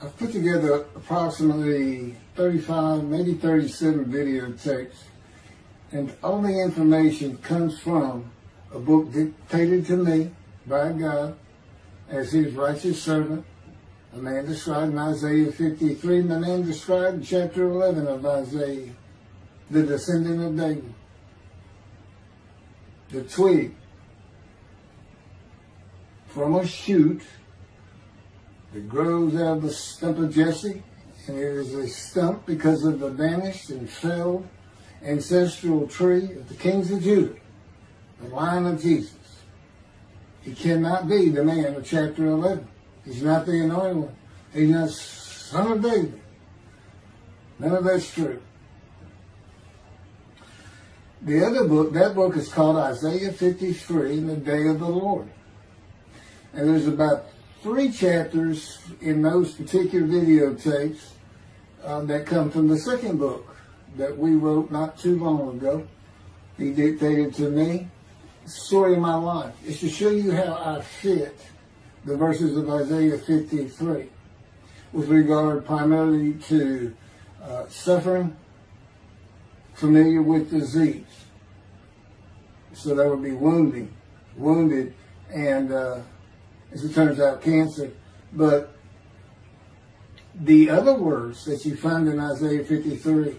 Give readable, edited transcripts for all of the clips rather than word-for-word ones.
I've put together approximately 35, maybe 37 videotapes, and all the information comes from a book dictated to me by God as his righteous servant, a man described in Isaiah 53, and a man described in chapter 11 of Isaiah, the descendant of David, the twig from a shoot that grows out of the stump of Jesse, and it is a stump because of the vanished and felled ancestral tree of the kings of Judah, the line of Jesus. He cannot be the man of chapter 11. He's not the anointed one. He's not son of David. None of that's true. The other book, that book is called Isaiah 53, in the Day of the Lord. And there's about 3 chapters in those particular videotapes that come from the second book that we wrote not too long ago. He dictated to me. It's the story of my life. It's to show you how I fit the verses of Isaiah 53 with regard primarily to suffering, familiar with disease. So that would be wounded, and as it turns out, cancer. But the other words that you find in Isaiah 53,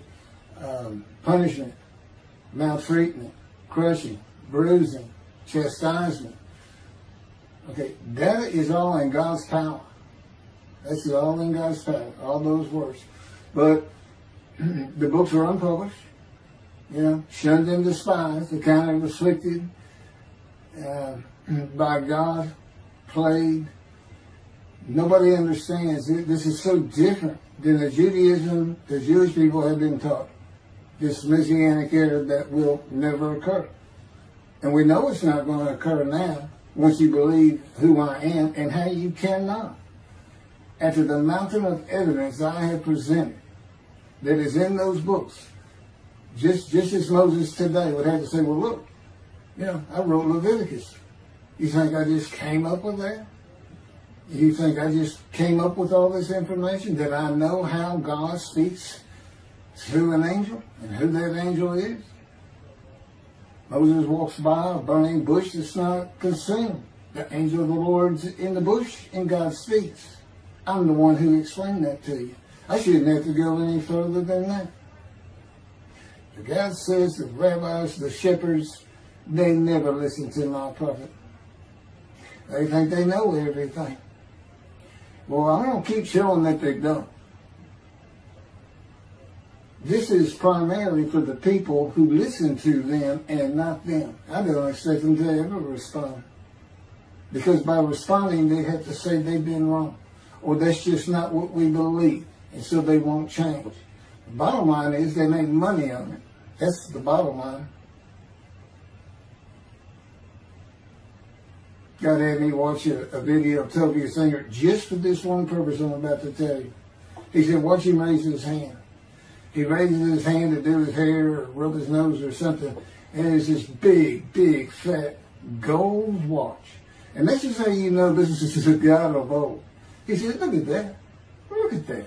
punishment, maltreatment, crushing, bruising, chastisement, okay, that is all in God's power. That's all in God's power, all those words. But the books are unpublished, shunned and despised, the kind of afflicted by God, plagued. Nobody understands it. This is so different than the Judaism the Jewish people have been taught. This Messianic era that will never occur. And we know it's not going to occur now once you believe who I am and how you cannot. After the mountain of evidence I have presented that is in those books, just as Moses today would have to say, well, look, I wrote Leviticus. You think I just came up with that? You think I just came up with all this information? That I know how God speaks through an angel and who that angel is? Moses walks by a burning bush that's not consumed. The angel of the Lord's in the bush and God speaks. I'm the one who explained that to you. I shouldn't have to go any further than that. God says the rabbis, the shepherds, they never listen to my prophet. They think they know everything. Well, I'm going to keep showing that they don't. This is primarily for the people who listen to them and not them. I don't expect them to ever respond. Because by responding, they have to say they've been wrong. Or that's just not what we believe. And so they won't change. The bottom line is they make money on it. That's the bottom line. God had me watch a video of Toby Singer just for this one purpose I'm about to tell you. He said, watch him raise his hand. He raises his hand to do his hair or rub his nose or something, and there's this big, fat gold watch. And that's just how you know this is a God of old. He said, look at that. Look at that.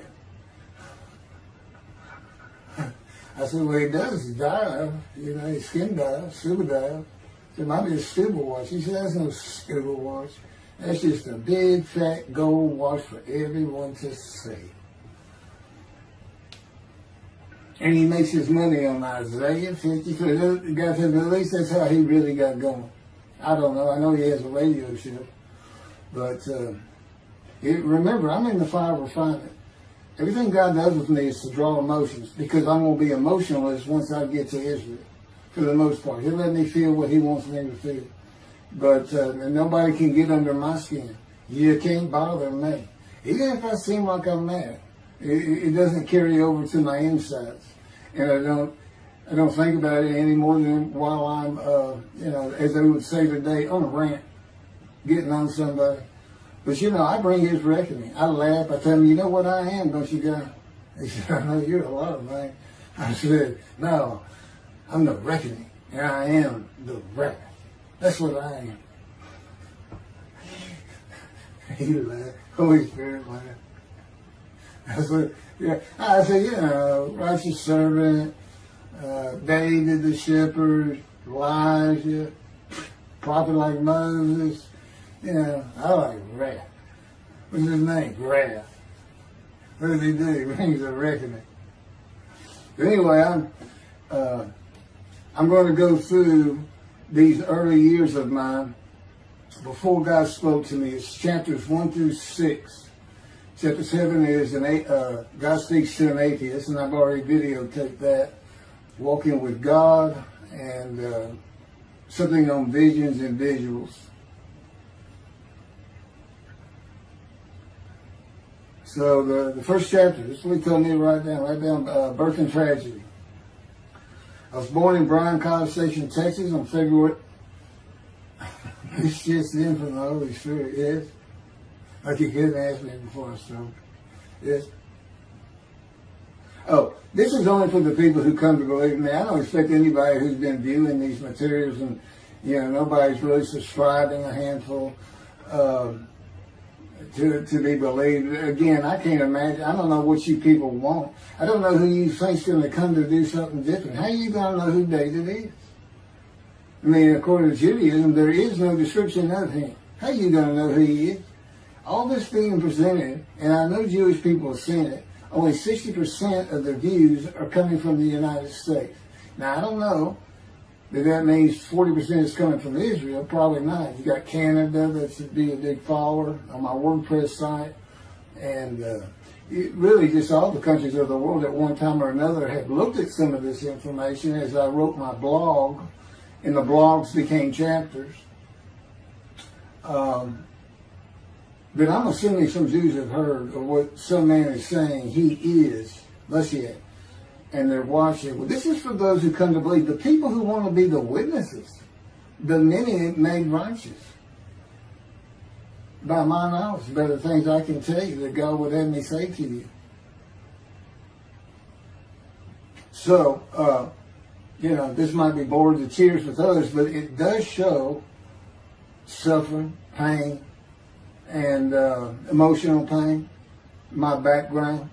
I said, well, he does dive. His skin dives, scuba dive. It might be a scuba watch. He said, that's no scuba watch. That's just a big, fat gold watch for everyone to see. And he makes his money on Isaiah 53. The guy said, at least that's how he really got going. I don't know. I know he has a radio show. But remember, I'm in the fire of refinement. Everything God does with me is to draw emotions, because I'm going to be emotionless once I get to Israel, for the most part. He'll let me feel what he wants me to feel. But nobody can get under my skin. You can't bother me. Even if I seem like I'm mad, it doesn't carry over to my insides. And I don't think about it any more than while I'm, as they would say today, on a rant, getting on somebody. But I bring his reckoning. I laugh. I tell him, you know what I am, don't you, guy? He said, I know you're a lot of things. I said, no, I'm the reckoning, and I am the wrath. That's what I am. He laughed. Holy Spirit laughed. That's what, yeah. I said, righteous servant, David the shepherd, Elijah, prophet like Moses. I like wrath. What's his name? Wrath. What does he do? He brings a reckoning. But anyway, I'm going to go through these early years of mine before God spoke to me. It's chapters 1 through 6. Chapter 7 is God speaks to an atheist, and I've already videotaped that. Walking with God, and something on visions and visuals. So the first chapter, this is what he told me to write down birth and tragedy. I was born in Bryan College Station, Texas on February. It's just in from the Holy Spirit, yes. Like you couldn't ask me before I started. Yes. Oh, this is only for the people who come to believe in me. I don't expect anybody who's been viewing these materials and, nobody's really subscribing, a handful, to be believed. Again, I can't imagine. I don't know what you people want. I don't know who you think's going to come to do something different. How are you going to know who David is? I mean, according to Judaism, there is no description of him. How are you going to know who he is? All this being presented, and I know Jewish people have seen it, only 60% of the views are coming from the United States. Now, I don't know that means 40% is coming from Israel. Probably not. You got Canada, that's be a big follower on my WordPress site. And really just all the countries of the world at one time or another have looked at some of this information as I wrote my blog, and the blogs became chapters. But I'm assuming some Jews have heard of what some man is saying he is Moshiach, and they're watching. Well, this is for those who come to believe. The people who want to be the witnesses, the many made righteous. By my knowledge, there are things I can tell you that God would have me say to you. So, this might be bored to tears with others, but it does show suffering, pain, and emotional pain, my background,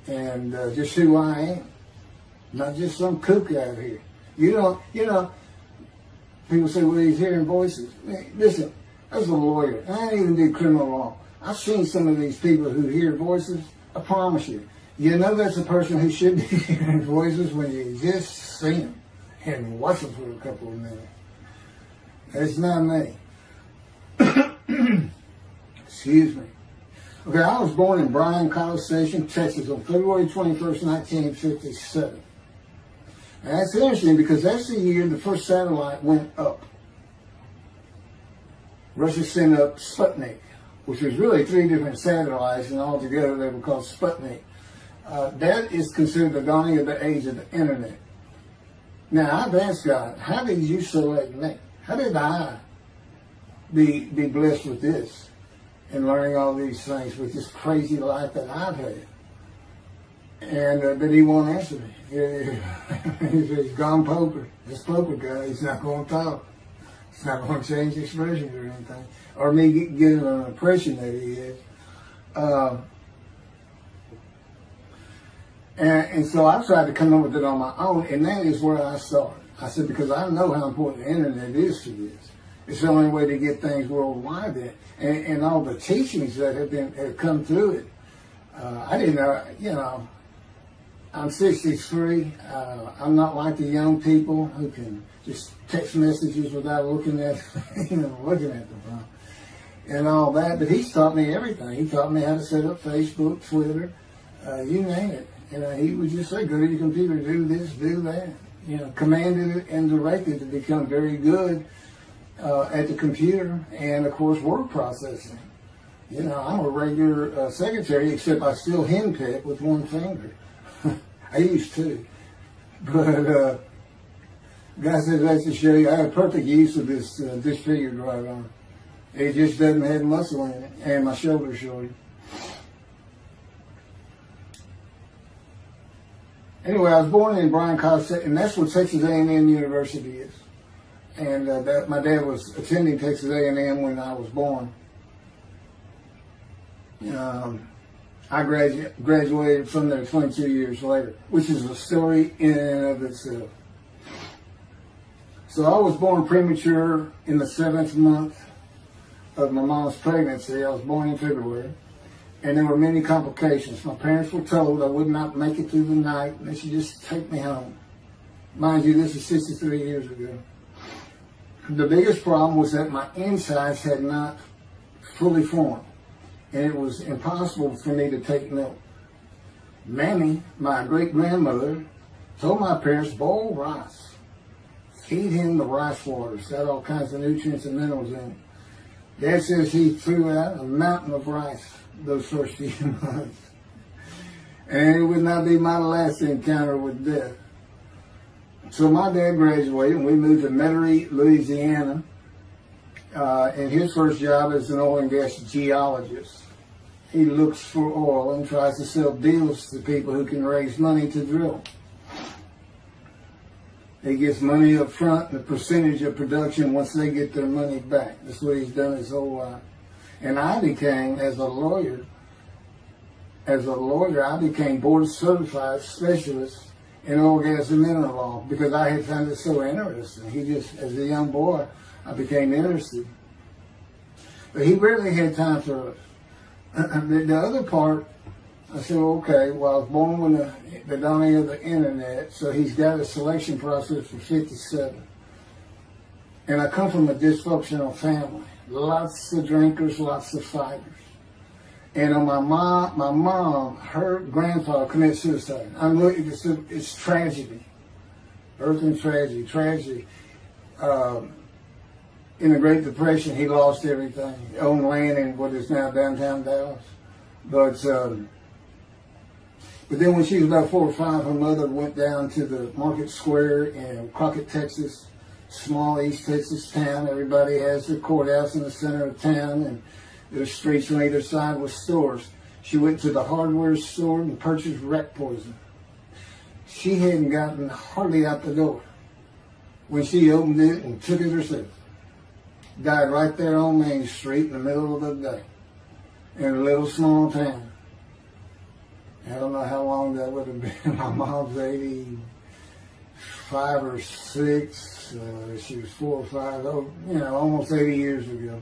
and just who I am. Not just some kook out here. People say, well, he's hearing voices. Listen, as a lawyer, and I don't even do criminal law, I've seen some of these people who hear voices. I promise you, that's a person who should be hearing voices when you just see them and watch them for a couple of minutes. It's not me. Excuse me. Okay, I was born in Bryan College Station, Texas on February 21st, 1957. And that's interesting because that's the year the first satellite went up. Russia sent up Sputnik, which was really 3 different satellites, and altogether they were called Sputnik. That is considered the dawning of the age of the internet. Now, I've asked God, how did you select me? How did I be blessed with this and learning all these things with this crazy life that I've had? And but he won't answer me. He's gone poker. This poker guy, he's not going to talk. He's not going to change expressions or anything, or me getting an impression that he is. And so I tried to come up with it on my own, and that is where I started. I said, because I know how important the internet is to this. It's the only way to get things worldwide, and all the teachings that have come through it. I didn't know, I'm 63. I'm not like the young people who can just text messages without looking at the phone and all that. But he's taught me everything. He taught me how to set up Facebook, Twitter, you name it. He would just say, go to your computer, do this, do that. Commanded and directed to become very good at the computer and, of course, word processing. I'm a regular secretary, except I still henpeck with one finger. I used to. But God says that's to show you I have perfect use of this disfigured right arm. It just doesn't have muscle in it, and my shoulder's shorty. Anyway, I was born in Bryan College, and that's what Texas A&M University is. And my dad was attending Texas A&M when I was born. I graduated from there 22 years later, which is a story in and of itself. So I was born premature in the 7th month of my mom's pregnancy. I was born in February, and there were many complications. My parents were told I would not make it through the night, and they should just take me home. Mind you, this is 63 years ago. The biggest problem was that my insides had not fully formed, and it was impossible for me to take milk. Mammy, my great-grandmother, told my parents, boil rice. Feed him the rice water. It's got all kinds of nutrients and minerals in it. Dad says he threw out a mountain of rice those first few months. And it would not be my last encounter with death. So my dad graduated and we moved to Metairie, Louisiana. And his first job is an oil and gas geologist. He looks for oil and tries to sell deals to people who can raise money to drill. He gets money up front and a percentage of production once they get their money back. That's what he's done his whole life. And I became, as a lawyer, I became board certified specialist in oil, gas, and mineral law because I had found it so interesting. As a young boy, I became interested. But he rarely had time for us. The other part, I said, okay, well, I was born with the dawning of the internet, so he's got a selection process for 57. And I come from a dysfunctional family. Lots of drinkers, lots of fighters. And on my mom, her grandfather committed suicide. It's tragedy. Earth and tragedy. In the Great Depression, he lost everything. He owned land in what is now downtown Dallas. But then when she was about 4 or 5, her mother went down to the market square in Crockett, Texas, small East Texas town. Everybody has their courthouse in the center of town, and there's streets on either side with stores. She went to the hardware store and purchased rat poison. She hadn't gotten hardly out the door when she opened it and took it herself. Died right there on Main Street in the middle of the day in a little small town. I don't know how long that would have been. My mom's 85 or 6. She was 4 or 5, almost 80 years ago.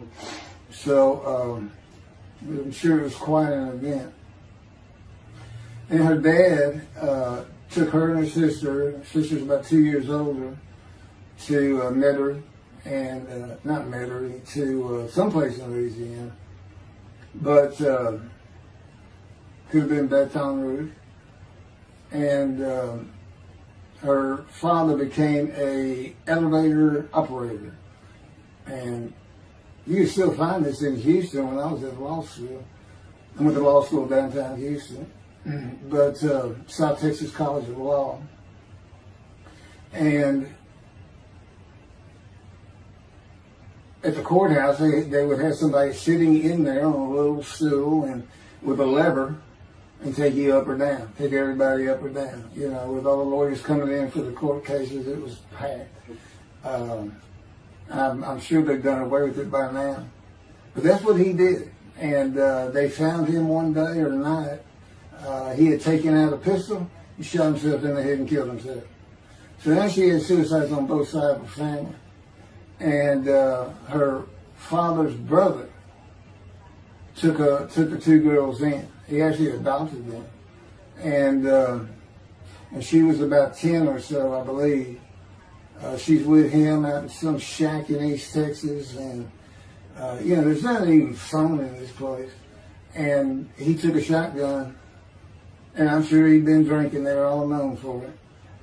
So I'm sure it was quite an event. And her dad took her and her sister's about 2 years older, to Metairie, and not Metairie, to someplace in Louisiana. But could have been Baton Rouge. And her father became a elevator operator. And you can still find this in Houston when I was at law school. I went to law school downtown Houston, but South Texas College of Law. And at the courthouse, they would have somebody sitting in there on a little stool and with a lever and take you up or down, take everybody up or down. With all the lawyers coming in for the court cases, it was packed. I'm sure they've done away with it by now. But that's what he did. And they found him one day or night. He had taken out a pistol, he shot himself in the head and killed himself. So now she had suicides on both sides of the family. And her father's brother took the 2 girls in. He actually adopted them. And she was about 10 or so, I believe. She's with him out in some shack in East Texas. And, there's not even phone in this place. And he took a shotgun. And I'm sure he'd been drinking there, all known for it.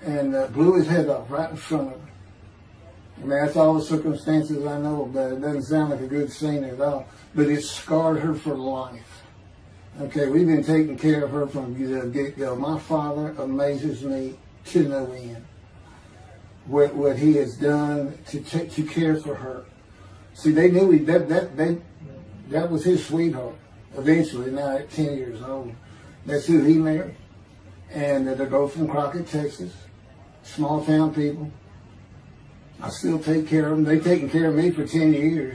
And blew his head off right in front of her. I mean, that's all the circumstances I know about it. It doesn't sound like a good scene at all. But it scarred her for life. Okay, we've been taking care of her from the get-go. My father amazes me to no end. What he has done to care for her. See, they knew that was his sweetheart. Eventually, now at 10 years old, that's who he married. And they go from Crockett, Texas, small town people. I still take care of them. They've taken care of me for 10 years.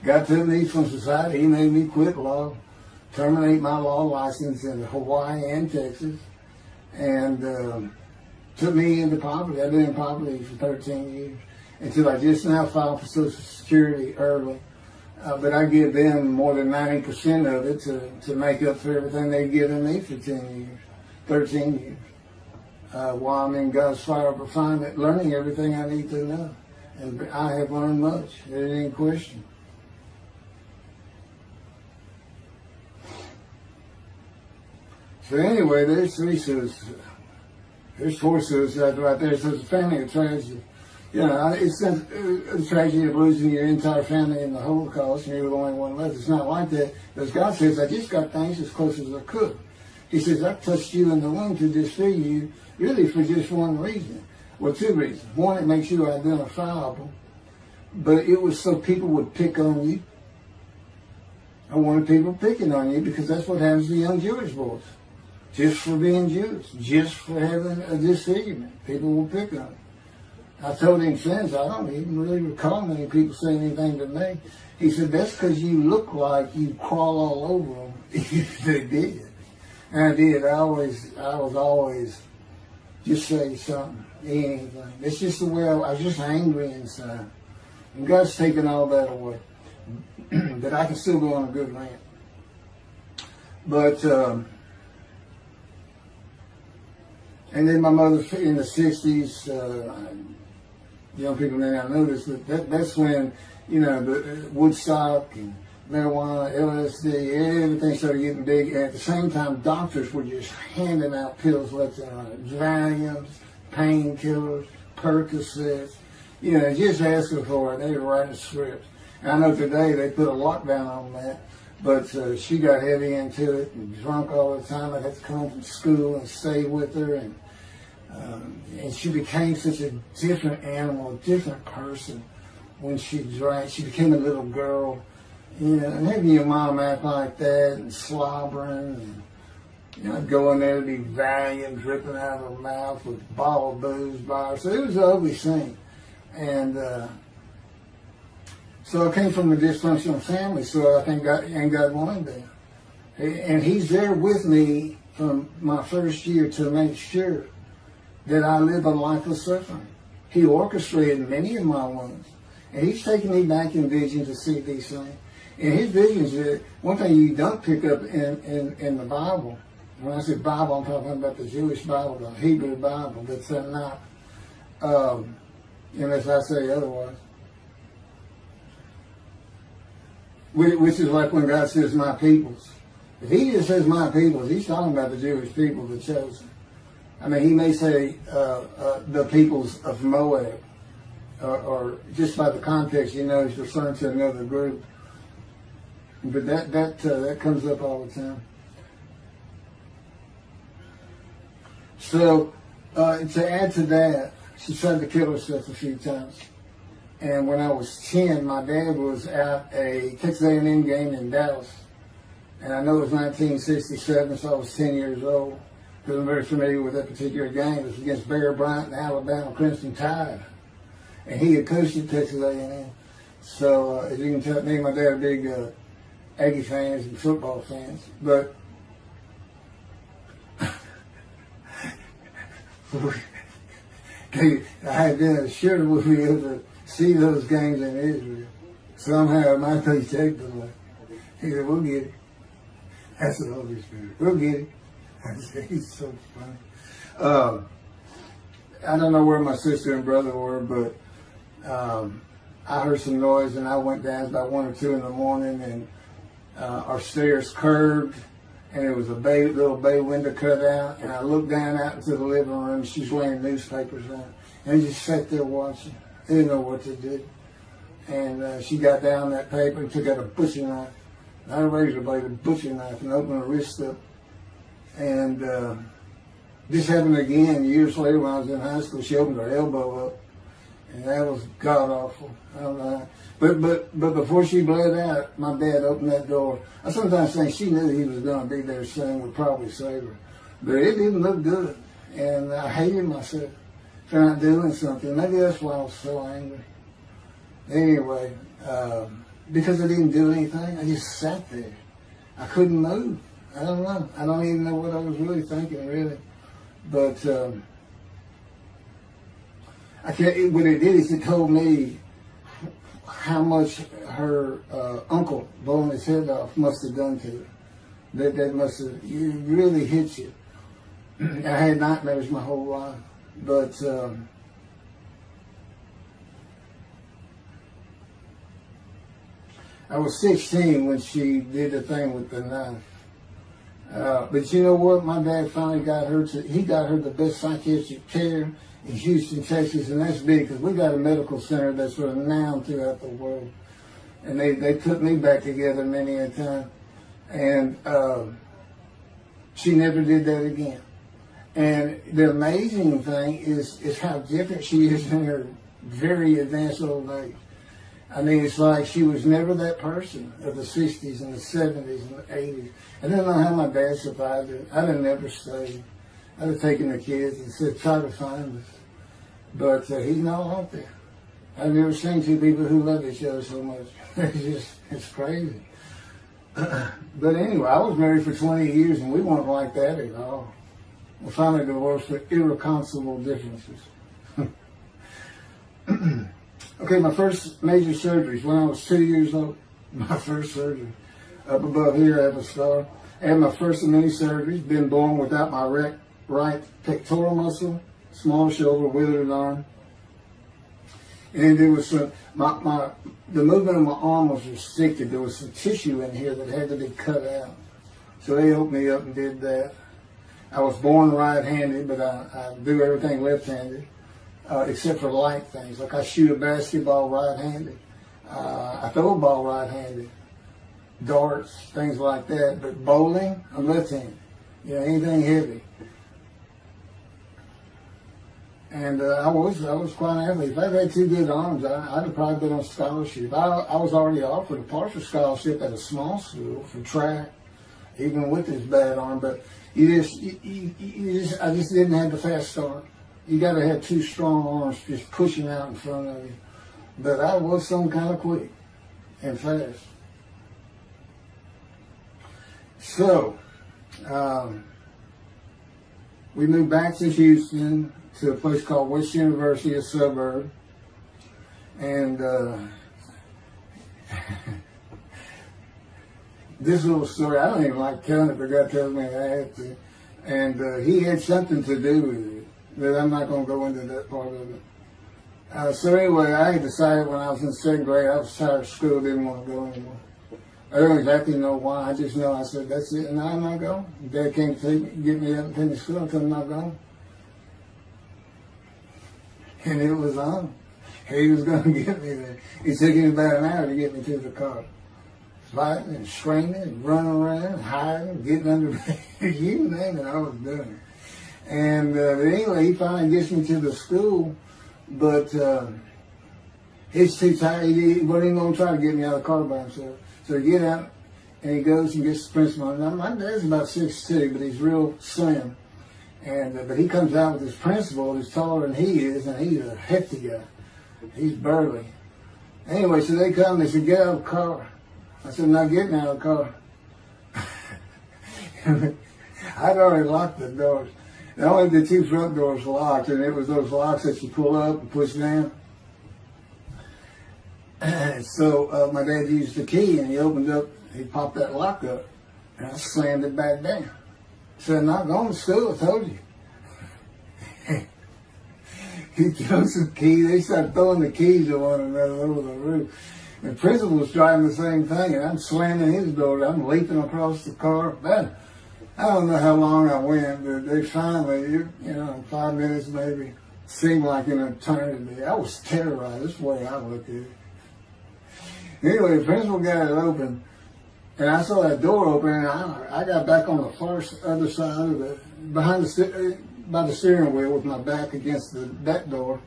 Got to me from society. He made me quit law. terminate my law license in Hawaii and Texas, and took me into poverty. I've been in poverty for 13 years until I just now filed for Social Security early. But I give them more than 90% of it to make up for everything they've given me for 13 years. While I'm in God's fire of refinement, learning everything I need to know. And I have learned much. There ain't any question. So anyway, there's 3 suicides. There's 4 suicides right there. So it's a family of tragedy. You know, it's a tragedy of losing your entire family in the Holocaust and you're the only one left. It's not like that. Because God says, I just got things as close as I could. He says, I touched you in the womb to disfigure you, really for just one reason. Well, 2 reasons. One, it makes you identifiable. But it was so people would pick on you. I wanted people picking on you because that's what happens to young Jewish boys. Just for being Jewish. Just for having a disfigurement. People will pick on you. I told him since, I don't even really recall many people saying anything to me. He said, that's because you look like you crawl all over them. They did. And I did. I was always just say something, anything. It's just the way I was just angry inside. And God's taken all that away. But I can still go on a good rant. But, and then my mother in the 60s, young people may not know this, but that's when, you know, the Woodstock and marijuana, LSD, everything started getting big. And at the same time, doctors were just handing out pills left and right. Valiums, painkillers, Percocets, you know, just asking for it. They were writing scripts. And I know today they put a lockdown on that, but she got heavy into it and drunk all the time. I had to come home from school and stay with her. And she became such a different animal, a different person when she drank. She became a little girl. You know, and having your mom act like that and slobbering and, you know, going there to be Valium dripping out of her mouth with a bottle of booze by her. So it was an ugly scene. And so I came from a dysfunctional family, so I think God wanted that. And He's there with me from my first year to make sure that I live a life of suffering. He orchestrated many of my wounds. And He's taken me back in vision to see these things. And His visions, one thing you don't pick up in the Bible, when I say Bible, I'm talking about the Jewish Bible, the Hebrew Bible, that's not, unless I say otherwise. Which is like when God says, my peoples. If He just says my peoples, He's talking about the Jewish people, the chosen. I mean, He may say the peoples of Moab, or just by the context, you know, He's referring to another group. But that comes up all the time. So, to add to that, she tried to kill herself a few times. And when I was 10, my dad was at a Texas A&M game in Dallas. And I know it was 1967, so I was 10 years old. Because I'm very familiar with that particular game. It was against Bear Bryant and Alabama Crimson Tide. And he had coached at Texas A&M. So, as you can tell, me and my dad are big Aggie fans and football fans. But I had been assured we'd be able to see those games in Israel. Somehow my face checked them. He said, we'll get it. That's the Holy Spirit. We'll get it. I said, he's so funny. I don't know where my sister and brother were, but I heard some noise and I went down about 1 or 2 in the morning, and our stairs curved, and there was a little bay window cut out, and I looked down out into the living room. She's laying newspapers out, and I just sat there watching. I didn't know what to do. And she got down that paper and took out a butcher knife, not a razor blade, a butcher knife, and opened her wrist up. And this happened again years later when I was in high school. She opened her elbow up, and that was god awful. I don't know. But before she bled out, my dad opened that door. I sometimes think she knew he was going to be there soon, would probably save her. But it didn't look good, and I hated myself for not doing something. Maybe that's why I was so angry. Anyway, because I didn't do anything, I just sat there. I couldn't move. I don't know. I don't even know what I was really thinking, really. But I can't. What it did is it told me how much her uncle blowing his head off must have done to her. That must have really hit you. I had nightmares my whole life, but I was 16 when she did the thing with the knife. But you know what? My dad finally got her he got her the best psychiatric care in Houston, Texas, and that's big because we got a medical center that's renowned throughout the world. And they put me back together many a time. And she never did that again. And the amazing thing is how different she is in her very advanced old age. I mean, it's like she was never that person of the 60s and the 70s and the 80s. I don't know how my dad survived it. I'd have never stayed. I'd have taken the kids and said, try to find us. But he's not out there. I've never seen two people who love each other so much. It's crazy. But anyway, I was married for 20 years and we weren't like that at all. We finally divorced for irreconcilable differences. Okay, my first major surgeries when I was 2 years old. My first surgery. Up above here, I have a scar. I had my first of many surgeries. Been born without my right pectoral muscle, small shoulder, withered arm. And there was some, the movement of my arm was restricted. There was some tissue in here that had to be cut out. So they opened me up and did that. I was born right-handed, but I do everything left-handed, except for light things. Like I shoot a basketball right-handed. I throw a ball right-handed. Darts, things like that. But bowling, I'm left-handed. You know, anything heavy. And I was quite an athlete. If I'd had two good arms, I'd have probably been on scholarship. I was already offered a partial scholarship at a small school for track, even with this bad arm. But I just didn't have the fast start. You got to have two strong arms just pushing out in front of you. But I was some kind of quick and fast. So we moved back to Houston, to a place called West University, a suburb. And this little story, I don't even like telling it, but God tells me I have to. And he had something to do with it, but I'm not going to go into that part of it. So anyway, I had decided when I was in second grade, I was tired of school, didn't want to go anymore. I don't exactly know why, I just know I said, that's it, and I'm not going. Dad came to get me up and finish school, I told him I'm not going. And it was on. He was going to get me there. It took him about an hour to get me to the car. Fighting and screaming and running around, hiding, getting under bed. You name it, I was doing it. And anyway, he finally gets me to the school, but he's too tired. He wasn't even going to try to get me out of the car by himself. So he get out, and he goes and gets the principal. Now, my dad's about 6'2", but he's real slim. And but he comes out with his principal who's taller than he is, and he's a hefty guy. He's burly. Anyway, so they come, they said, get out of the car. I said, I'm not getting out of the car. I'd already locked the doors. Only the two front doors locked, and it was those locks that you pull up and push down. So my dad used the key, and he opened up, he popped that lock up, and I slammed it back down. Said, I'm not going to school, I told you. He throws the key, they start throwing the keys at one another over the roof. The principal was driving the same thing, and I'm slamming his door, I'm leaping across the car. Man, I don't know how long I went, but they finally, in 5 minutes maybe, seemed like an eternity. I was terrorized, that's the way I looked at it. Anyway, the principal got it open. And I saw that door open, and I got back on the far other side of by the steering wheel with my back against that door.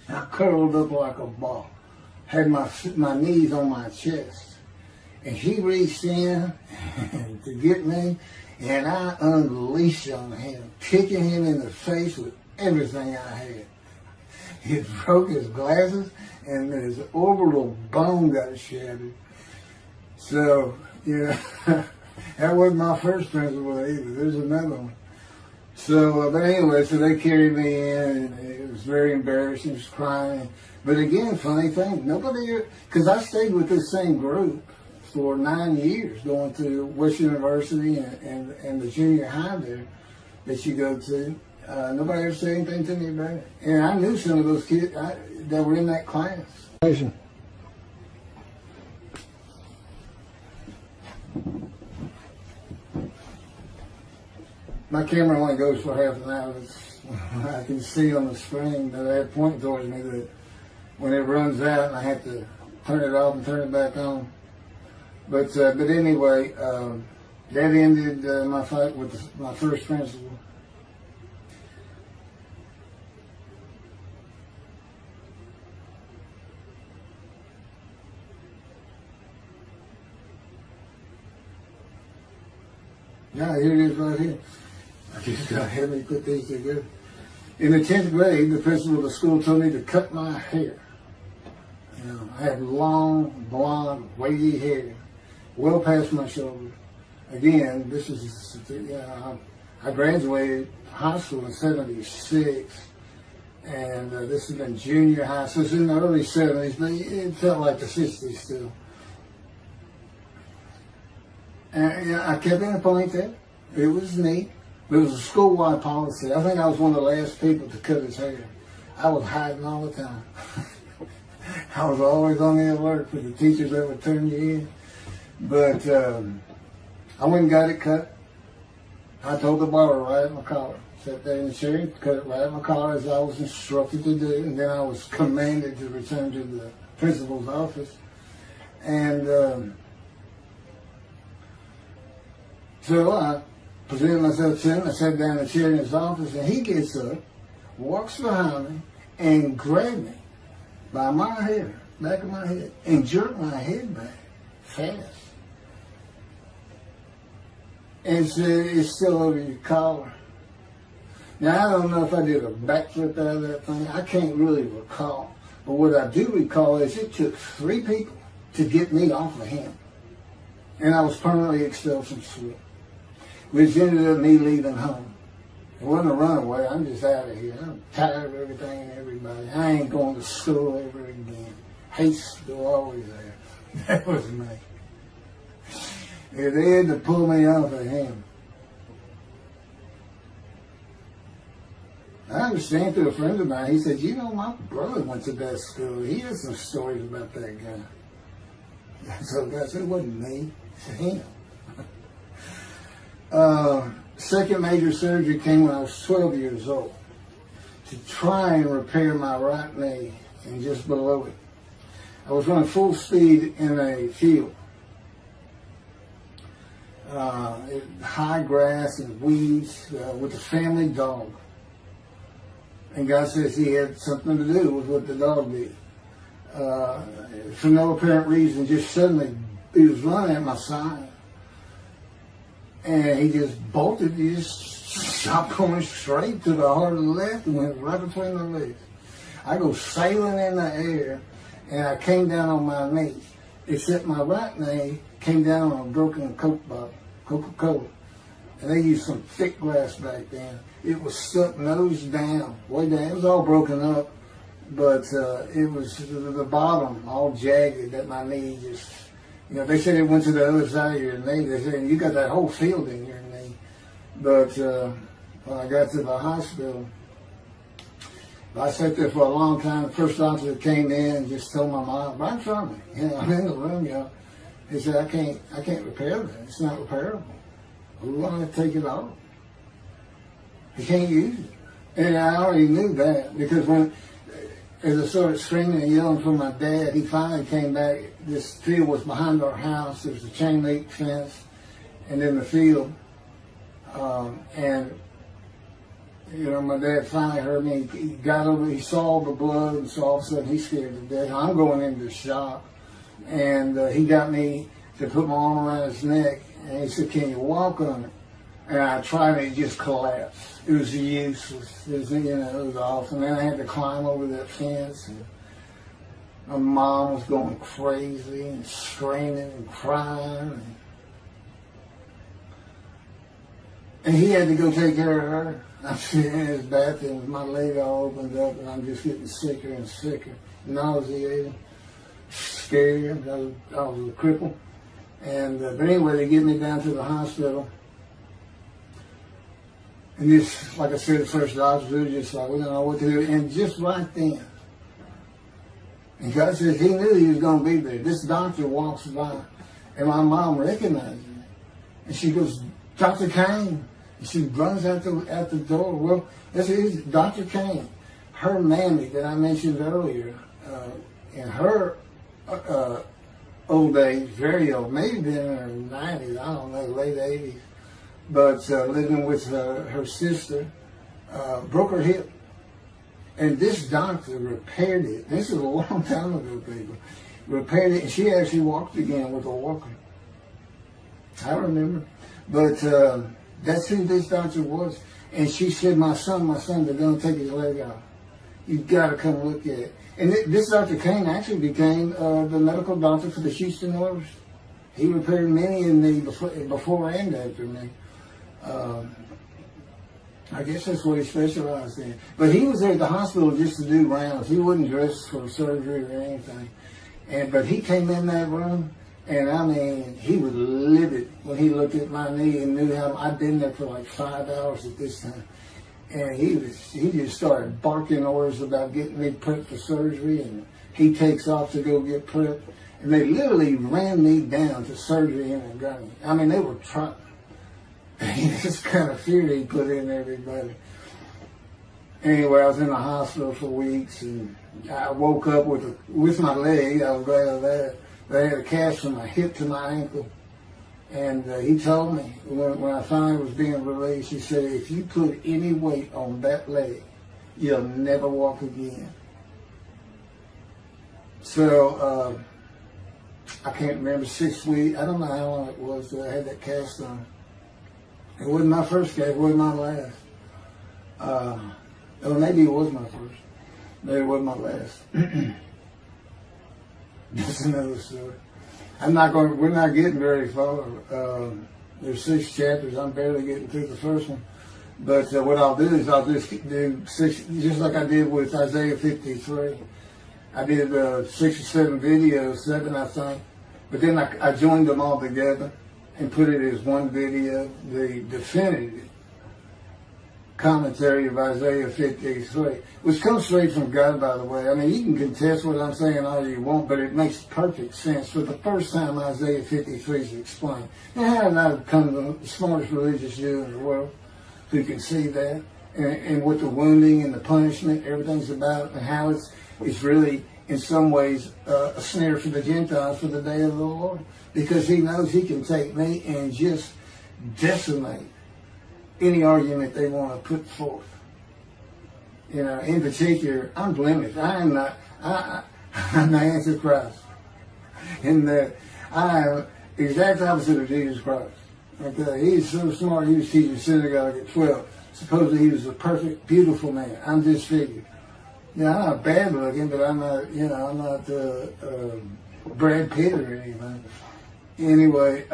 I curled up like a ball, had my knees on my chest. And he reached in to get me, and I unleashed on him, kicking him in the face with everything I had. He broke his glasses, and his orbital bone got shattered. So, That wasn't my first principal either. There's another one. So, but anyway, so they carried me in, and it was very embarrassing. I was crying. But again, funny thing, nobody, because I stayed with this same group for 9 years, going to Western University and the junior high there that you go to. Nobody ever said anything to me about it. And I knew some of those kids that were in that class. My camera only goes for half an hour. I can see on the screen that I have pointing towards me that when it runs out and I have to turn it off and turn it back on. But anyway, that ended my fight with my first principal. Yeah, here it is right here. I just got to have me put these together. In the 10th grade, the principal of the school told me to cut my hair. You know, I had long, blonde, wavy hair, well past my shoulders. Again, this is, I graduated high school in '76, and this has been junior high, so it's in the early '70s, but it felt like the '60s still. And I kept in a ponytail. It was neat. It was a school-wide policy. I think I was one of the last people to cut his hair. I was hiding all the time. I was always on the alert for the teachers that would turn you in. But I went and got it cut. I told the barber right at my collar. Sat there in the chair, cut it right at my collar as I was instructed to do. And then I was commanded to return to the principal's office. And so I presented myself to him. I sat down in the chair in his office, and he gets up, walks behind me, and grabbed me by my hair, back of my head, and jerked my head back fast. And said, "It's still over your collar." Now, I don't know if I did a backflip out of that thing. I can't really recall. But what I do recall is it took 3 people to get me off of him. And I was permanently expelled from school, which ended up me leaving home. It wasn't a runaway. I'm just out of here. I'm tired of everything and everybody. I ain't going to school ever again. Hate's still always there. That was me. And they had to pull me off of him. I understand through a friend of mine, he said, "You know, my brother went to that school. He has some stories about that guy." So I said, "It wasn't me, it's him." Second major surgery came when I was 12 years old to try and repair my right knee and just below it. I was running full speed in a field. High grass and weeds with a family dog. And God says he had something to do with what the dog did. For no apparent reason, just suddenly he was running at my side. And he just bolted, he just stopped going straight to the heart of the left and went right between the legs. I go sailing in the air, and I came down on my knees, except my right knee came down on a broken Coke bottle, Coca-Cola. And they used some thick glass back then. It was stuck nose down, way down. It was all broken up, but it was the bottom all jagged at my knee. Just, you know, they said it went to the other side of your knee. They said, "You got that whole field in your knee." But when I got to the hospital, I sat there for a long time. The first doctor came in and just told my mom, right in front of me, you know, I'm in the room, y'all. He said, I can't repair that. It's not repairable. We want to take it off. You can't use it. And I already knew that, because as I started screaming and yelling for my dad, he finally came back. This field was behind our house. There was a chain link fence, and then the field. And you know, my dad finally heard me. He got over. He saw the blood, and so all of a sudden he's scared to death. I'm going into shock, and he got me to put my arm around his neck, and he said, "Can you walk on it?" And I tried, and it just collapsed. It was useless. It was, you know, it was awful. And then I had to climb over that fence, and my mom was going crazy and screaming and crying. And he had to go take care of her. I'm sitting in his bathroom with my leg all opened up, and I'm just getting sicker and sicker, nauseated, scared. I was a cripple. And but anyway, they get me down to the hospital. And just, like I said, the first doctor was just like, we don't know what to do. And just right then, and God says he knew he was going to be there. This doctor walks by, and my mom recognized me. And she goes, Dr. Kane. And she runs out the door. Well, this is Dr. Kane. Her mammy that I mentioned earlier, in her old age, very old, maybe been in her 90s, I don't know, late 80s, but living with her sister, broke her hip. And this doctor repaired it. This is a long time ago, people. Repaired it, and she actually walked again with a walker. I remember. But that's who this doctor was. And she said, my son, they're going to take his leg off. You've got to come look at it. And this Dr. Kane actually became the medical doctor for the Houston Oilers. He repaired many in the before and after me. I guess that's what he specialized in. But he was there at the hospital just to do rounds. He wasn't dressed for surgery or anything. But he came in that room, and I mean, he was livid when he looked at my knee and knew how I'd been there for like 5 hours at this time. And he just started barking orders about getting me prepped for surgery, and he takes off to go get prepped. And they literally ran me down to surgery in a gunny. I mean, they were trying. This kind of fear he put in everybody. Anyway, I was in the hospital for weeks, and I woke up with my leg. I was glad of that. They had a cast from my hip to my ankle. And he told me, when I finally was being released, he said, if you put any weight on that leg, you'll never walk again. So, I can't remember, 6 weeks. I don't know how long it was that I had that cast on. It wasn't my first cast, it wasn't my last. Or maybe it was my first. Maybe it wasn't my last. That's another story. We're not getting very far. There's 6 chapters. I'm barely getting through the first one. But what I'll do is I'll just do 6, just like I did with Isaiah 53. I did 6 or 7 videos, 7 I think. But then I joined them all together and put it as one video, the definitive commentary of Isaiah 53, which comes straight from God, by the way. I mean, you can contest what I'm saying all you want, but it makes perfect sense. For the first time, Isaiah 53 is explained. And how did I become the smartest religious Jew in the world who can see that? And what the wounding and the punishment, everything's about, and how it's really, in some ways, a snare for the Gentiles for the day of the Lord. Because he knows he can take me and just decimate any argument they want to put forth. You know, in particular, I'm blemished. I'm the Antichrist. In that I am exact opposite of Jesus Christ. Okay, he's so smart, he was teaching synagogue at 12. Supposedly he was a perfect, beautiful man. I'm disfigured. You know, I'm not bad looking, but I'm not, I'm not Brad Pitt or anything. Anyway,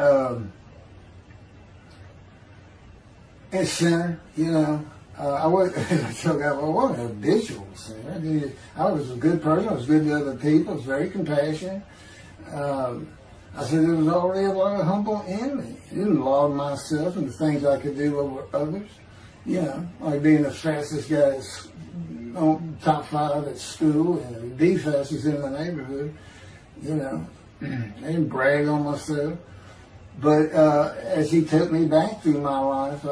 and sinner, I wasn't a habitual sinner. I was a good person. I was good to other people. I was very compassionate. I said there was already a lot of humble in me. I didn't laud myself and the things I could do over others. Like being the fastest guy on top 5 at school and the fastest in the neighborhood. I didn't brag on myself. But as he took me back through my life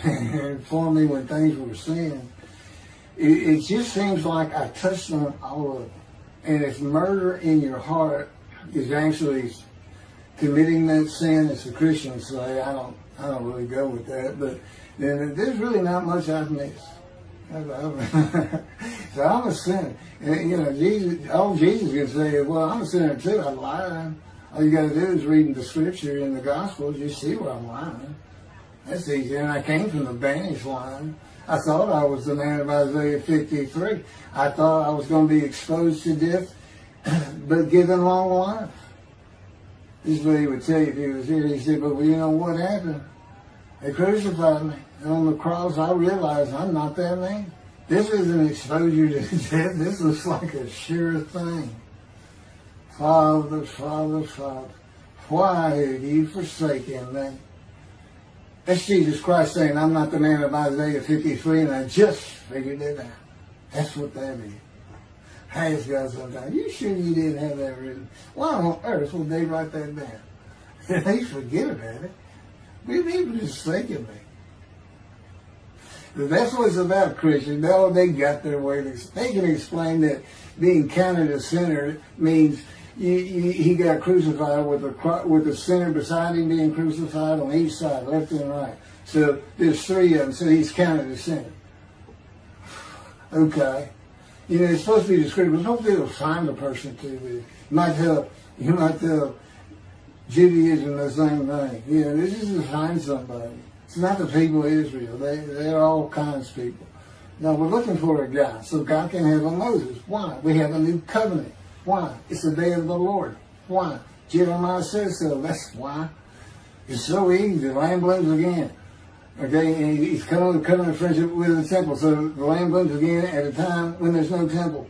and informed me when things were sin, it just seems like I touched on all of it. And if murder in your heart is actually committing that sin, as the Christians say, I don't really go with that, but then there's really not much I've missed. So I'm a sinner. And, all Jesus can say is, well, I'm a sinner too. I'm lying. All you got to do is read the scripture in the Gospels. You see where I'm lying. That's easy. And I came from the banished line. I thought I was the man of Isaiah 53. I thought I was going to be exposed to death, but given long life. This is what he would tell you if he was here. He said, but you know what happened? They crucified me. And on the cross, I realized I'm not that man. This isn't exposure to death. This looks like a sure thing. Father, Father, Father, why have you forsaken me? That's Jesus Christ saying, I'm not the man of Isaiah 53, and I just figured it out. That's what that is. I ask God sometimes, you sure you didn't have that written? Why on earth would they write that down? They forget about it. We people just thinking me. That's what it's about, Christians. They got their way. They can explain that being counted a sinner means he got crucified with the sinner beside him being crucified on each side, left and right. So there's three of them, so he's counted a sinner. Okay. You know, it's supposed to be descriptive. Don't be able to find a person to do. You might tell Judaism the same thing. You know, this is to find somebody. It's not the people of Israel. They're all kinds of people. Now, we're looking for a guy so God can have a Moses. Why? We have a new covenant. Why? It's the day of the Lord. Why? Jeremiah says so. That's why. It's so easy. The lamb blooms again. Okay, and he's coming to covenant friendship with the temple. So the lamb blooms again at a time when there's no temple.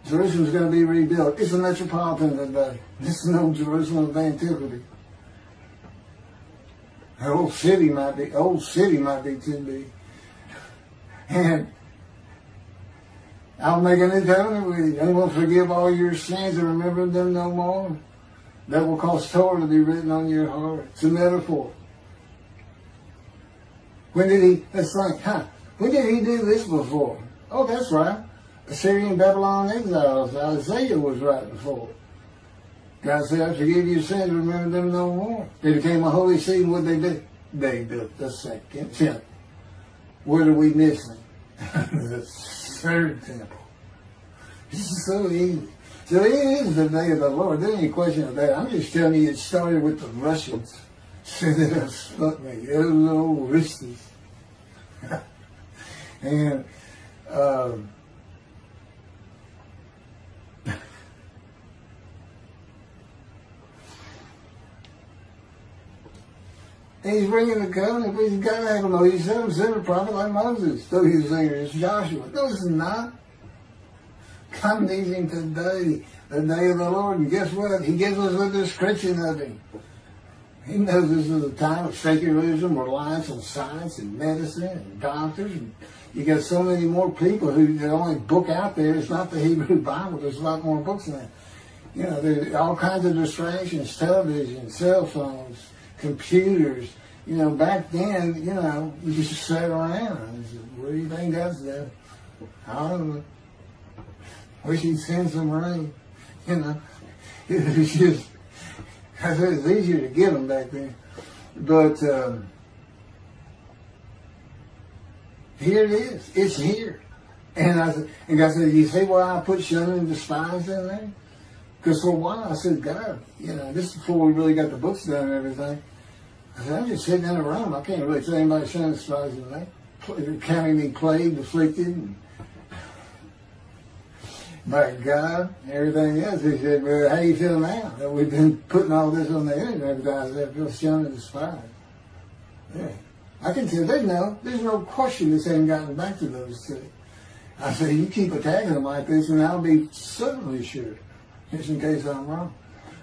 Jerusalem's going to be rebuilt. It's a metropolitan today. This is no Jerusalem of antiquity. The old city might be too big. And I'll make a new covenant with you. I'm going to forgive all your sins and remember them no more. That will cause Torah to be written on your heart. It's a metaphor. When did he do this before? Oh, that's right. Assyrian Babylon exiles. Isaiah was right before. God said, I forgive your sins, remember them no more. They became a holy city. What did they do? They built the second temple. What are we missing? The third temple. This is so easy. So it is the day of the Lord. There ain't any question of that. I'm just telling you it started with the Russians. Said that Sputnik. Those little Russians. And he's bringing the covenant, but he's got to have a Moses. He said, send a prophet like Moses. So he was saying, it's Joshua. No, it's not. God needs him today, the day of the Lord. And guess what? He gives us a description of him. He knows this is a time of secularism, reliance on science and medicine and doctors. And you got so many more people the only book out there is not the Hebrew Bible. There's a lot more books than that. You know, there's all kinds of distractions, television, cell phones, computers. You know, back then, you know, you just sat around and said, what do you think that's there? I don't know. Wish he'd send some rain. You know, it was just, I said it's easier to get them back then. But here it is. It's here. And God said, you see why I put shunning and despise in there? Because for a while I said, God, you know, this is before we really got the books done and everything. I said, I'm just sitting in a room. I can't really say anybody shunning and despising me. Counting me plagued, afflicted, and by God, and everything else. He said, well, how do you feel now that we've been putting all this on the internet? I said, I feel shunned and despised. Yeah. I can tell there's no question this hasn't gotten back to those two. I said, you keep attacking them like this, and I'll be certainly sure, just in case I'm wrong.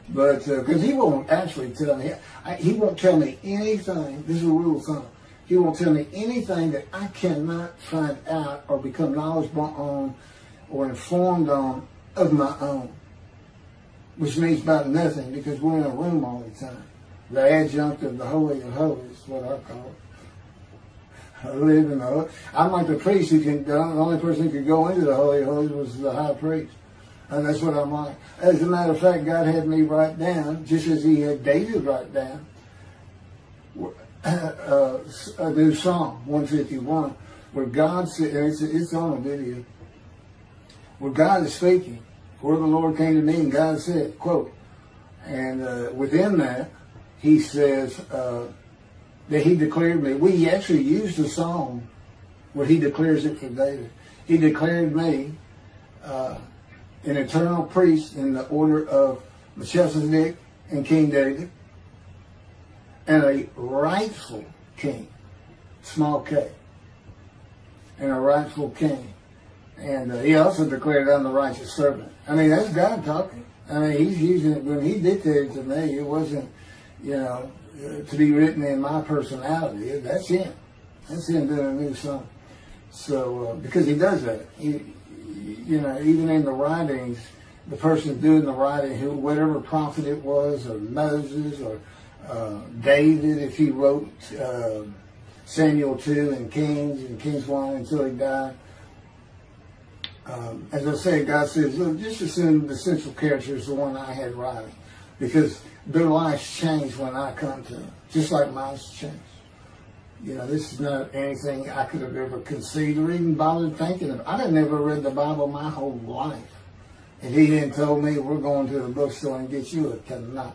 But, because he won't actually tell me, he won't tell me anything, this is a rule of thumb, he won't tell me anything that I cannot find out or become knowledgeable on or informed on of my own, which means about nothing because we're in a room all the time. The adjunct of the Holy of Holies is what I call it. I live in the Holy. I'm like the priest the only person who could go into the Holy of Holies was the high priest. And that's what I'm like. As a matter of fact, God had me write down, just as he had David write down, a new Psalm 151, where God said, it's on a video, where God is speaking. Where the Lord came to me and God said, quote, and within that, he says that he declared me. We actually used the psalm where he declares it for David. He declared me an eternal priest in the order of Melchizedek and King David. and a rightful king, small k, and a rightful king. And he also declared, I'm the righteous servant. I mean, that's God talking. I mean, he's using it. When he dictated to me, it wasn't, to be written in my personality. That's him. That's him doing a new song. So, because he does that. Even in the writings, the person doing the writing, whatever prophet it was, or Moses, or David, if he wrote Samuel 2 and Kings 1 until he died. As I say, God says, look, just assume the central character is the one I had writing, because their lives change when I come to them, just like mine's changed. This is not anything I could have ever conceived or even bothered thinking of. I had never read the Bible my whole life. And he then told me, we're going to the bookstore and get you a Tanakh.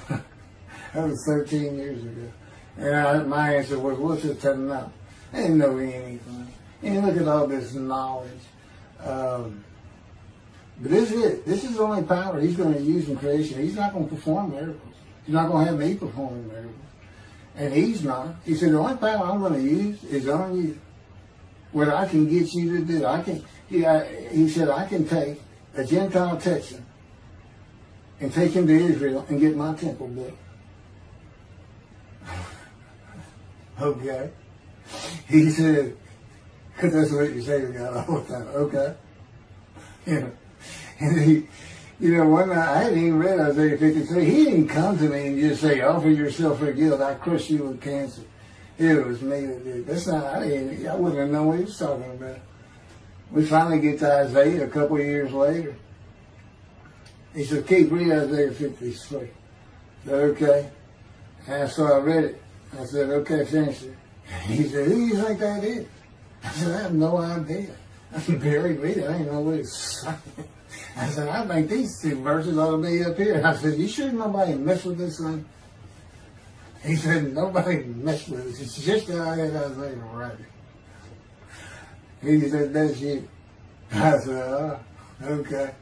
That was 13 years ago. And my answer was, what's a Tanakh? I didn't know anything. And look at all this knowledge. But this is it. This is the only power he's going to use in creation. He's not going to perform miracles. He's not going to have me performing miracles. And he's not. He said, the only power I'm going to use is on you. What I can get you to do. He said, I can take a Gentile Texan and take him to Israel and get my temple built. Okay. He said, because that's what you say to God all the time. Okay. And one night, I hadn't even read Isaiah 53. He didn't come to me and just say, offer yourself for guilt. I crush you with cancer. It was me that did. That's not, I wouldn't have known what he was talking about. We finally get to Isaiah a couple of years later. He said, keep reading Isaiah 53. I said, okay. And so I read it. I said, okay, finish it. He said, who do you think that is? I said, I have no idea. I said, Barry, read it. I didn't know what it's saying. I said, I think these two verses ought to be up here. I said, you sure nobody messed with this thing? He said, nobody messed with it. It's just that I had Isaiah right. He said, that's you. I said, oh, okay.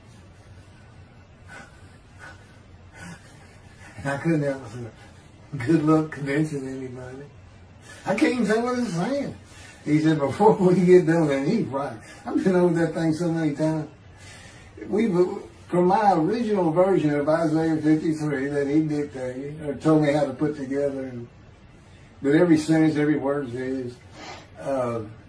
And I couldn't help myself. Good luck convincing anybody. I can't even say what it's saying. He said, before we get done, and he's right. I've been over that thing so many times. From my original version of Isaiah 53 that he dictated, or told me how to put together, but every sentence, every word is,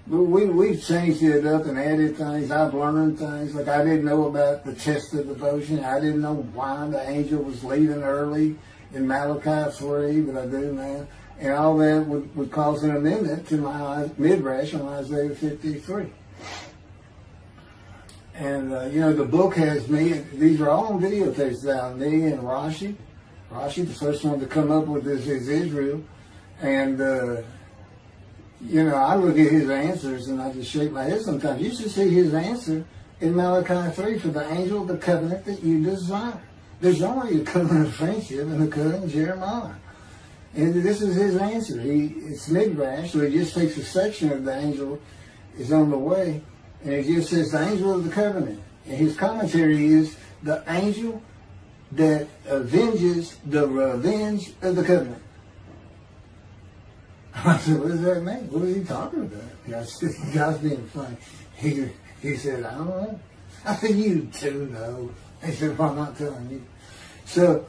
we've changed it up and added things. I've learned things. Like I didn't know about the test of devotion. I didn't know why the angel was leaving early in Malachi 3, but I do now. And all that would cause an amendment to my midrash on Isaiah 53. And, the book has me, these are all on videotapes now, me and Rashi. Rashi, the first one to come up with this is Israel. And, I look at his answers and I just shake my head sometimes. You should see his answer in Malachi 3 for the angel of the covenant that you desire. There's only a covenant of friendship and a covenant of Jeremiah. And this is his answer. It's midrash, so he just takes a section of the angel is on the way, and it just says the angel of the covenant. And his commentary is the angel that avenges the revenge of the covenant. I said, what does that mean? What is he talking about? I said, God's being funny. He said, I don't know. I said, you too know. He said, well, I'm not telling you. So,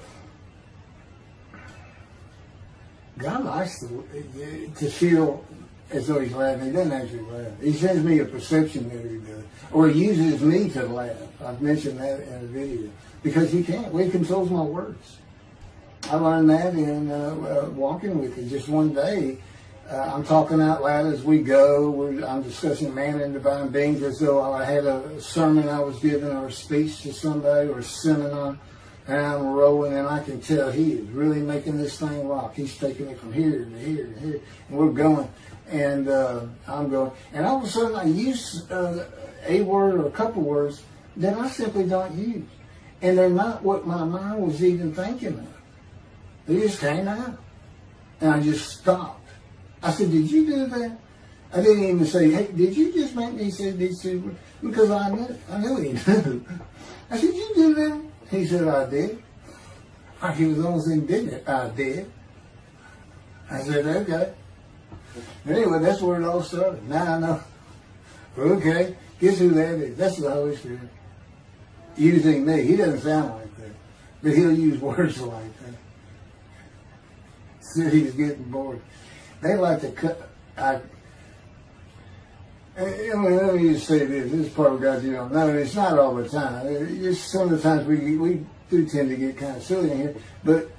God likes to feel as though he's laughing. He doesn't actually laugh. He sends me a perception that he does. Or he uses me to laugh. I've mentioned that in a video. Because he can't. Well, he controls my words. I learned that in walking with you. Just one day, I'm talking out loud as we go. I'm discussing man and divine beings as though I had a sermon I was giving or a speech to somebody or a seminar. And I'm rolling, and I can tell he is really making this thing rock. He's taking it from here to here to here. And we're going. And I'm going. And all of a sudden, I use a word or a couple words that I simply don't use. And they're not what my mind was even thinking of. They just came out. And I just stopped. I said, did you do that? I didn't even say, hey, did you just make me say these two words? Because I knew he knew. I said, did you do that? He said, I did. He was almost indignant. I did. I said, okay. Anyway, that's where it all started. Now I know. Okay, guess who that is? That's the Holy Spirit. Using me. He doesn't sound like that. But he'll use words like that. So he's getting bored. They like to cut. Let me just say this. This is part of God you don't know. And it's not all the time. It's some of the times we do tend to get kind of silly in here. But,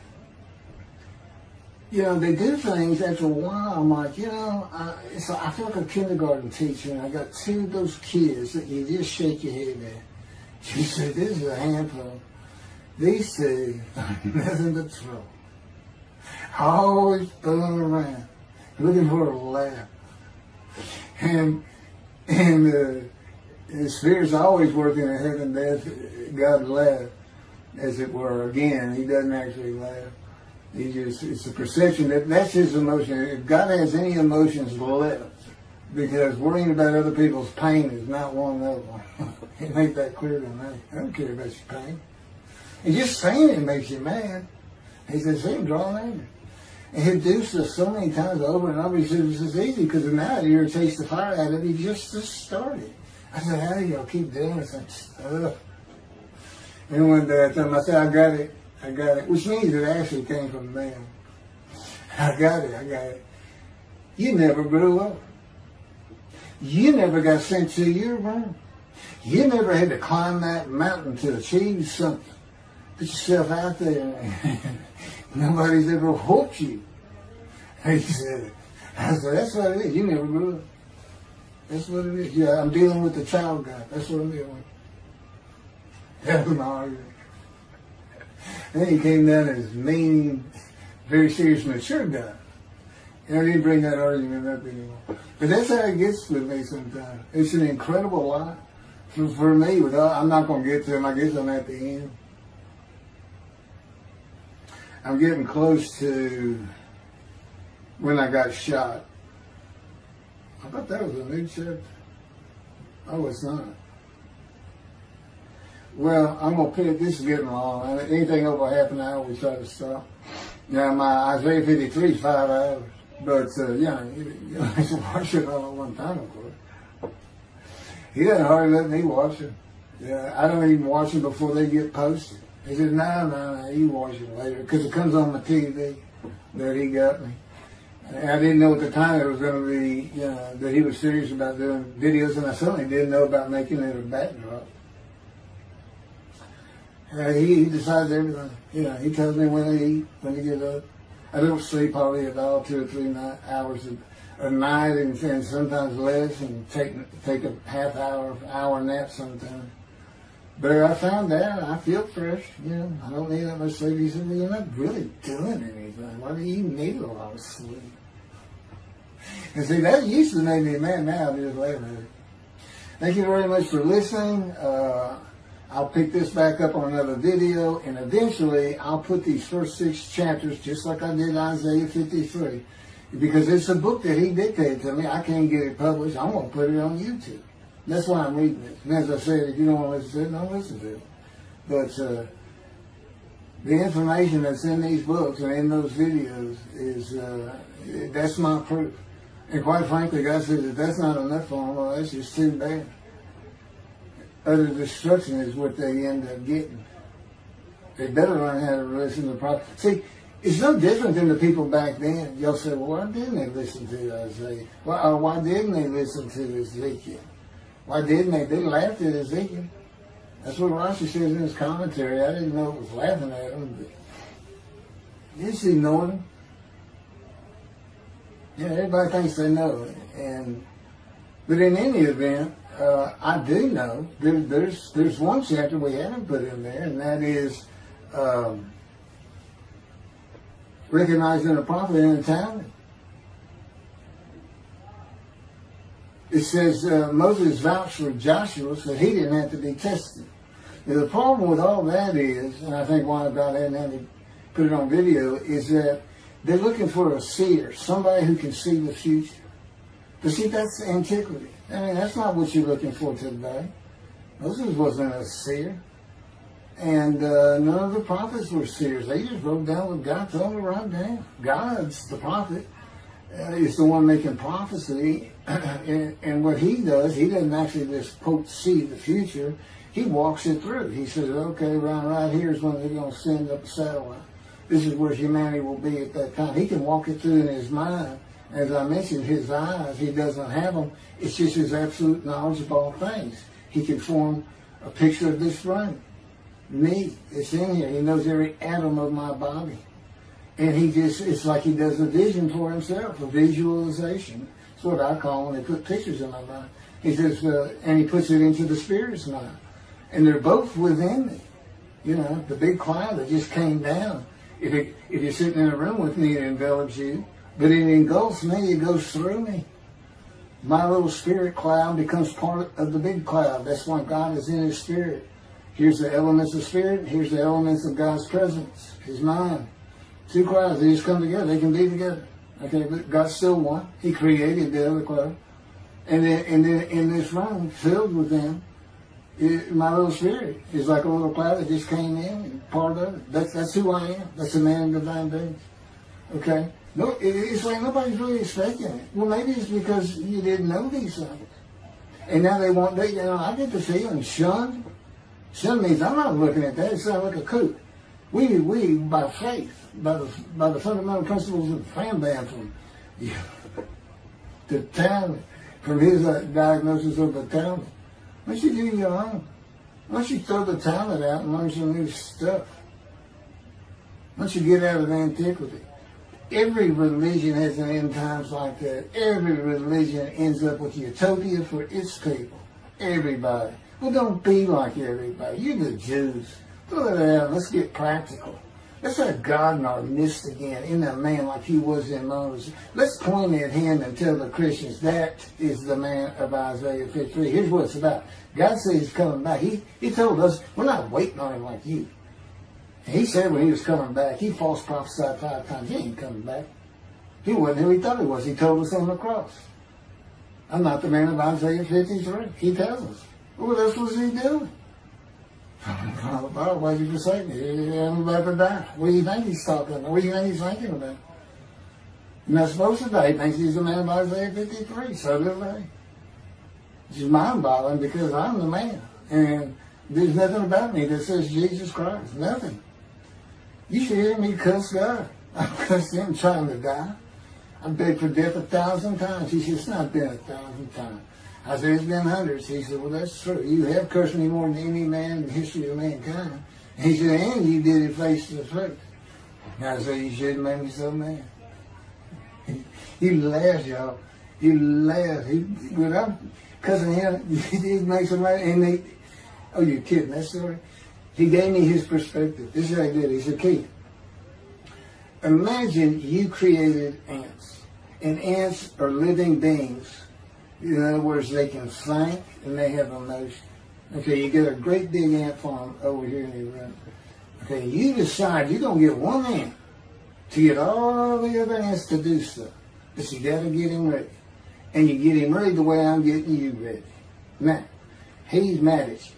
they do things after a while. I'm like, I feel like a kindergarten teacher, and I got two of those kids that you just shake your head at. She said, this is a handful. These two are nothing but trouble. Always fooling around, looking for a laugh. And the Spirit's always working in heaven and death. God laughs, as it were. Again, he doesn't actually laugh. It's a perception that's his emotion. If God has any emotions left, because worrying about other people's pain is not one of them. He made that clear to me. I don't care about your pain. And just saying it makes you mad. He says, see him draw anger. And he'll do stuff so many times over and over. He says, this is easy because now it irritates the fire out of it. He just started. I said, how do y'all keep doing this stuff? And one day I told him, I said, I got it. Which means it actually came from them. I got it. You never grew up. You never got sent to your room. You never had to climb that mountain to achieve something. Put yourself out there. Nobody's ever whooped you. He said, I said, that's what it is. You never grew up. That's what it is. Yeah, I'm dealing with the child God. That's what I'm dealing with. That was my argument. Then he came down as mean, very serious, mature guy. And I didn't bring that argument up anymore. But that's how it gets with me sometimes. It's an incredible lot. For me, I'm not going to get to him. I guess I'm at the end. I'm getting close to when I got shot. I thought that was a new chapter. Oh, it's not. Well, I'm going to pick, this is getting long. Anything over half an hour, we try to stop. Now, my Isaiah 53 is 5 hours. But, you have to watch it all at one time, of course. He doesn't hardly let me watch it. Yeah, I don't even watch them before they get posted. He said, no, you watch it later. Because it comes on the TV that he got me. And I didn't know at the time it was going to be, that he was serious about doing videos. And I certainly didn't know about making it a backdrop. He decides everything. He tells me when to eat, when to get up. I don't sleep hardly at all, 2 or 3 hours a night, and sometimes less, and take a half hour nap sometimes. But I found out I feel fresh. I don't need that much sleep. He said, well, you're not really doing anything. Why do you need a lot of sleep? And see, that used to make me mad. Now I just laugh at it. Thank you very much for listening. I'll pick this back up on another video, and eventually I'll put these first 6 chapters, just like I did Isaiah 53, because it's a book that he dictated to me. I can't get it published. I'm going to put it on YouTube. That's why I'm reading it. And as I said, if you don't want to listen to it, don't listen to it. But the information that's in these books and in those videos is, that's my proof. And quite frankly, God says, if that's not enough for them, well, that's just too bad. Utter destruction is what they end up getting. They better learn how to listen to the prophet. See, it's no different than the people back then. You'll say, well, why didn't they listen to Isaiah? Why didn't they listen to Ezekiel? Why didn't they? They laughed at Ezekiel. That's what Rashi says in his commentary. I didn't know it was laughing at him, but just ignored him. Everybody thinks they know it. But in any event, I do know there's one chapter we haven't put in there, and that is recognizing a prophet in the Talmud. It says Moses vouched for Joshua so he didn't have to be tested. Now, the problem with all that is, and I think why God hadn't had to put it on video, is that they're looking for a seer, somebody who can see the future. But see, that's antiquity. I mean, that's not what you're looking for today. Moses wasn't a seer. And none of the prophets were seers. They just wrote down what God told them to write down. God's the prophet. Is the one making prophecy. And what he does, he doesn't actually just quote see the future. He walks it through. He says, okay, right here is when they're going to send up a satellite. This is where humanity will be at that time. He can walk it through in his mind. As I mentioned, his eyes, he doesn't have them. It's just his absolute knowledge of all things. He can form a picture of this room. Me, it's in here. He knows every atom of my body. And it's like he does a vision for himself, a visualization. That's what I call when they put pictures in my mind. He says, and he puts it into the spirit's mind. And they're both within me. You know, the big cloud that just came down. If you're sitting in a room with me, it envelops you. But it engulfs me, it goes through me. My little spirit cloud becomes part of the big cloud. That's why God is in his spirit. Here's the elements of spirit, here's the elements of God's presence, his mind. Two clouds, they just come together, they can be together. Okay, but God's still one. He created the other cloud. And then in this room, filled with them, my little spirit is like a little cloud that just came in and part of it. That's who I am. That's a man of divine beings. Okay? No, it's like nobody's really expecting it. Well, maybe it's because you didn't know these things. And now they want, I get the feeling shunned. Shunned means I'm not looking at that. It's not like a kook. We by faith, by the fundamental principles of the Rambam from the Talmud, from his diagnosis of the Talmud. Why don't you do your own? Why don't you throw the Talmud out and learn some new stuff? Why don't you get out of antiquity? Every religion has an end times like that. Every religion ends up with utopia for its people. Everybody. Well, don't be like everybody. You're the Jews. Throw that out. Let's get practical. Let's have God in our midst again, in that man like he was in Moses. Let's point at him and tell the Christians that is the man of Isaiah 53. Here's what it's about. God says he's coming back. He told us we're not waiting on him like you. He said when he was coming back, he false prophesied 5 times. He ain't coming back. He wasn't who he thought he was. He told us on the cross. I'm not the man of Isaiah 53. He tells us. What else was he doing? Why did you say me? I'm about to die. What do you think he's talking about? What do you think he's thinking about? You're not supposed to die. He thinks he's the man of Isaiah 53. So do they. It's just mind-boggling because I'm the man. And there's nothing about me that says Jesus Christ. Nothing. You should hear me cuss God. I cussed him trying to die. I begged for death 1,000 times. He said, it's not been 1,000 times. I said, it's been hundreds. He said, well, that's true. You have cursed me more than any man in the history of mankind. And he said, and you did it face to face. And I said, you shouldn't make me so mad. He laughed, y'all. He laughed. When I'm cussing him, he makes him mad. And oh, you're kidding, that story? He gave me his perspective. This is what he did. He said, Keith, imagine you created ants. And ants are living beings. In other words, they can think and they have emotion. Okay, you get a great big ant farm over here in your room. Okay, you decide you're going to get one ant to get all the other ants to do stuff. But you got to get him ready. And you get him ready the way I'm getting you ready. Now, he's mad at you.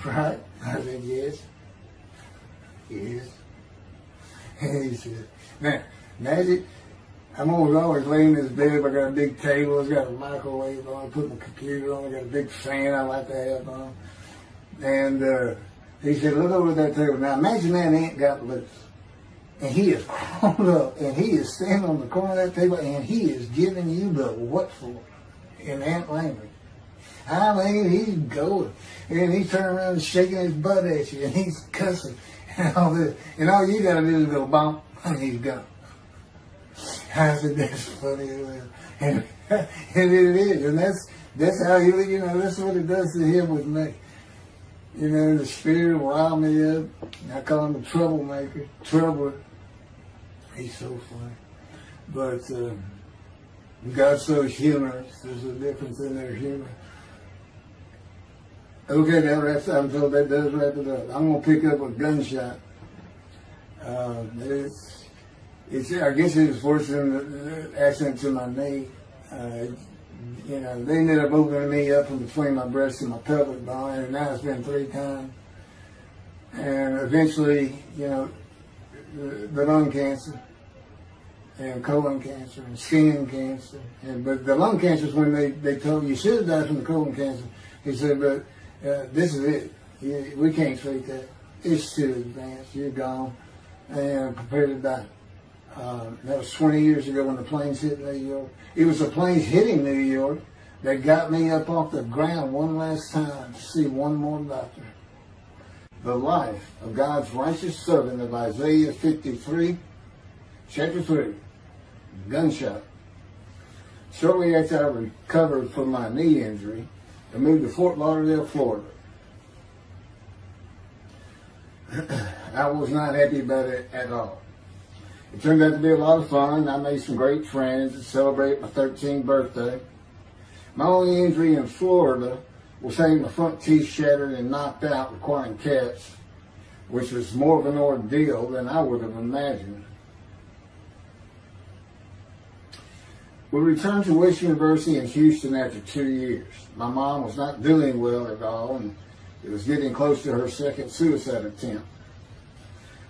Right? I said, yes. Yes. And he said, now, imagine, I'm always laying in this bed. I got a big table. It's got a microwave on. I put my computer on. I got a big fan I like to have on. And he said, look over at that table. Now, imagine that ant got loose. And he is crawled up. And he is standing on the corner of that table. And he is giving you the what for in ant language. I mean, he's going. And he's turning around and shaking his butt at you. And he's cussing. And all this. And all you got to do is go bump. And he's gone. I said, that's funny. And it is. And that's how he, that's what it does to him with me. The spirit will rile me up. I call him the troublemaker. Troubler. He's so funny. But God's so humorous. There's a difference in their humor. Okay, that wraps up. I'm told that does wrap it up. I'm going to pick up a gunshot. I guess it was forcing the accident to my knee. They ended up opening me up from between my breast and my pelvic bone, and now it's been 3 times. and eventually, the lung cancer, and colon cancer, and skin cancer. But the lung cancer is when they told you should have died from the colon cancer. He said, but this is it. We can't treat that. It's too advanced. You're gone. And prepare to die. That was 20 years ago when the planes hit New York. It was the planes hitting New York that got me up off the ground one last time to see one more doctor. The life of God's righteous servant of Isaiah 53, chapter 3, gunshot. Shortly after I recovered from my knee injury, I moved to Fort Lauderdale, Florida. I was not happy about it at all. It turned out to be a lot of fun. I made some great friends to celebrate my 13th birthday. My only injury in Florida was having my front teeth shattered and knocked out, requiring caps, which was more of an ordeal than I would have imagined. We returned to West University in Houston after 2 years. My mom was not doing well at all, and it was getting close to her second suicide attempt.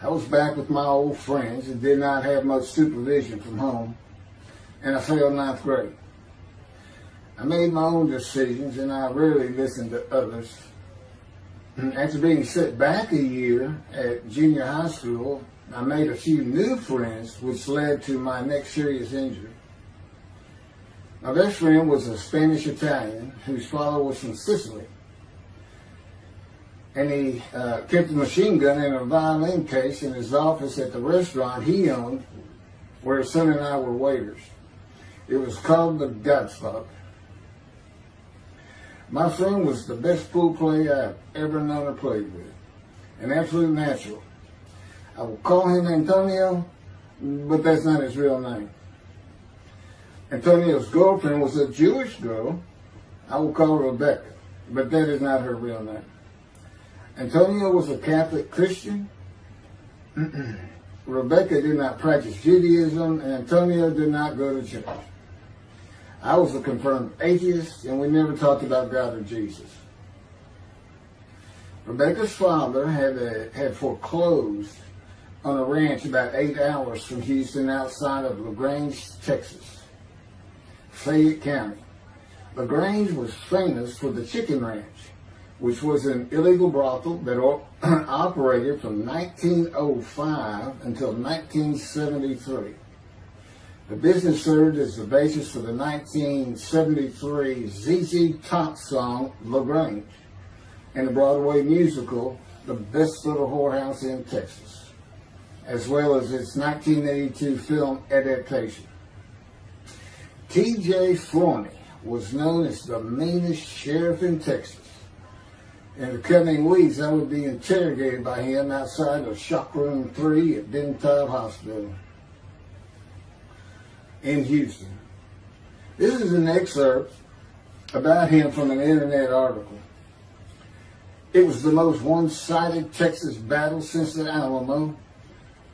I was back with my old friends and did not have much supervision from home, and I failed ninth grade. I made my own decisions, and I rarely listened to others. After being set back a year at junior high school, I made a few new friends, which led to my next serious injury. My best friend was a Spanish Italian whose father was from Sicily. And he kept a machine gun in a violin case in his office at the restaurant he owned, where his son and I were waiters. It was called the Godfather. My friend was the best pool player I've ever known or played with, an absolute natural. I will call him Antonio, but that's not his real name. Antonio's girlfriend was a Jewish girl. I will call her Rebecca, but that is not her real name. Antonio was a Catholic Christian. Rebecca did not practice Judaism, and Antonio did not go to church. I was a confirmed atheist, and we never talked about God or Jesus. Rebecca's father had foreclosed on a ranch about 8 hours from Houston outside of LaGrange, Texas, Fayette County. LaGrange was famous for the Chicken Ranch, which was an illegal brothel that operated from 1905 until 1973. The business served as the basis for the 1973 ZZ Top song, LaGrange, and the Broadway musical, The Best Little Whorehouse in Texas, as well as its 1982 film adaptation. T.J. Forney was known as the meanest sheriff in Texas. In the coming weeks, I would be interrogated by him outside of Shock Room 3 at Denton Hospital in Houston. This is an excerpt about him from an internet article. It was the most one-sided Texas battle since the Alamo,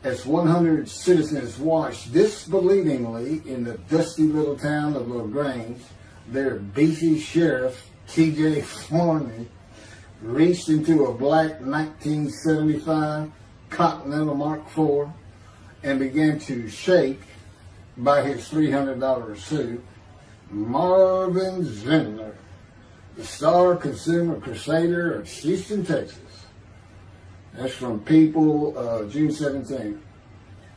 as 100 citizens watched disbelievingly in the dusty little town of LaGrange, their beefy sheriff, T.J. Forney, reached into a black 1975 Continental Mark IV and began to shake, by his $300 suit, Marvin Zindler, the star consumer crusader of Houston, Texas. That's from People, June 17.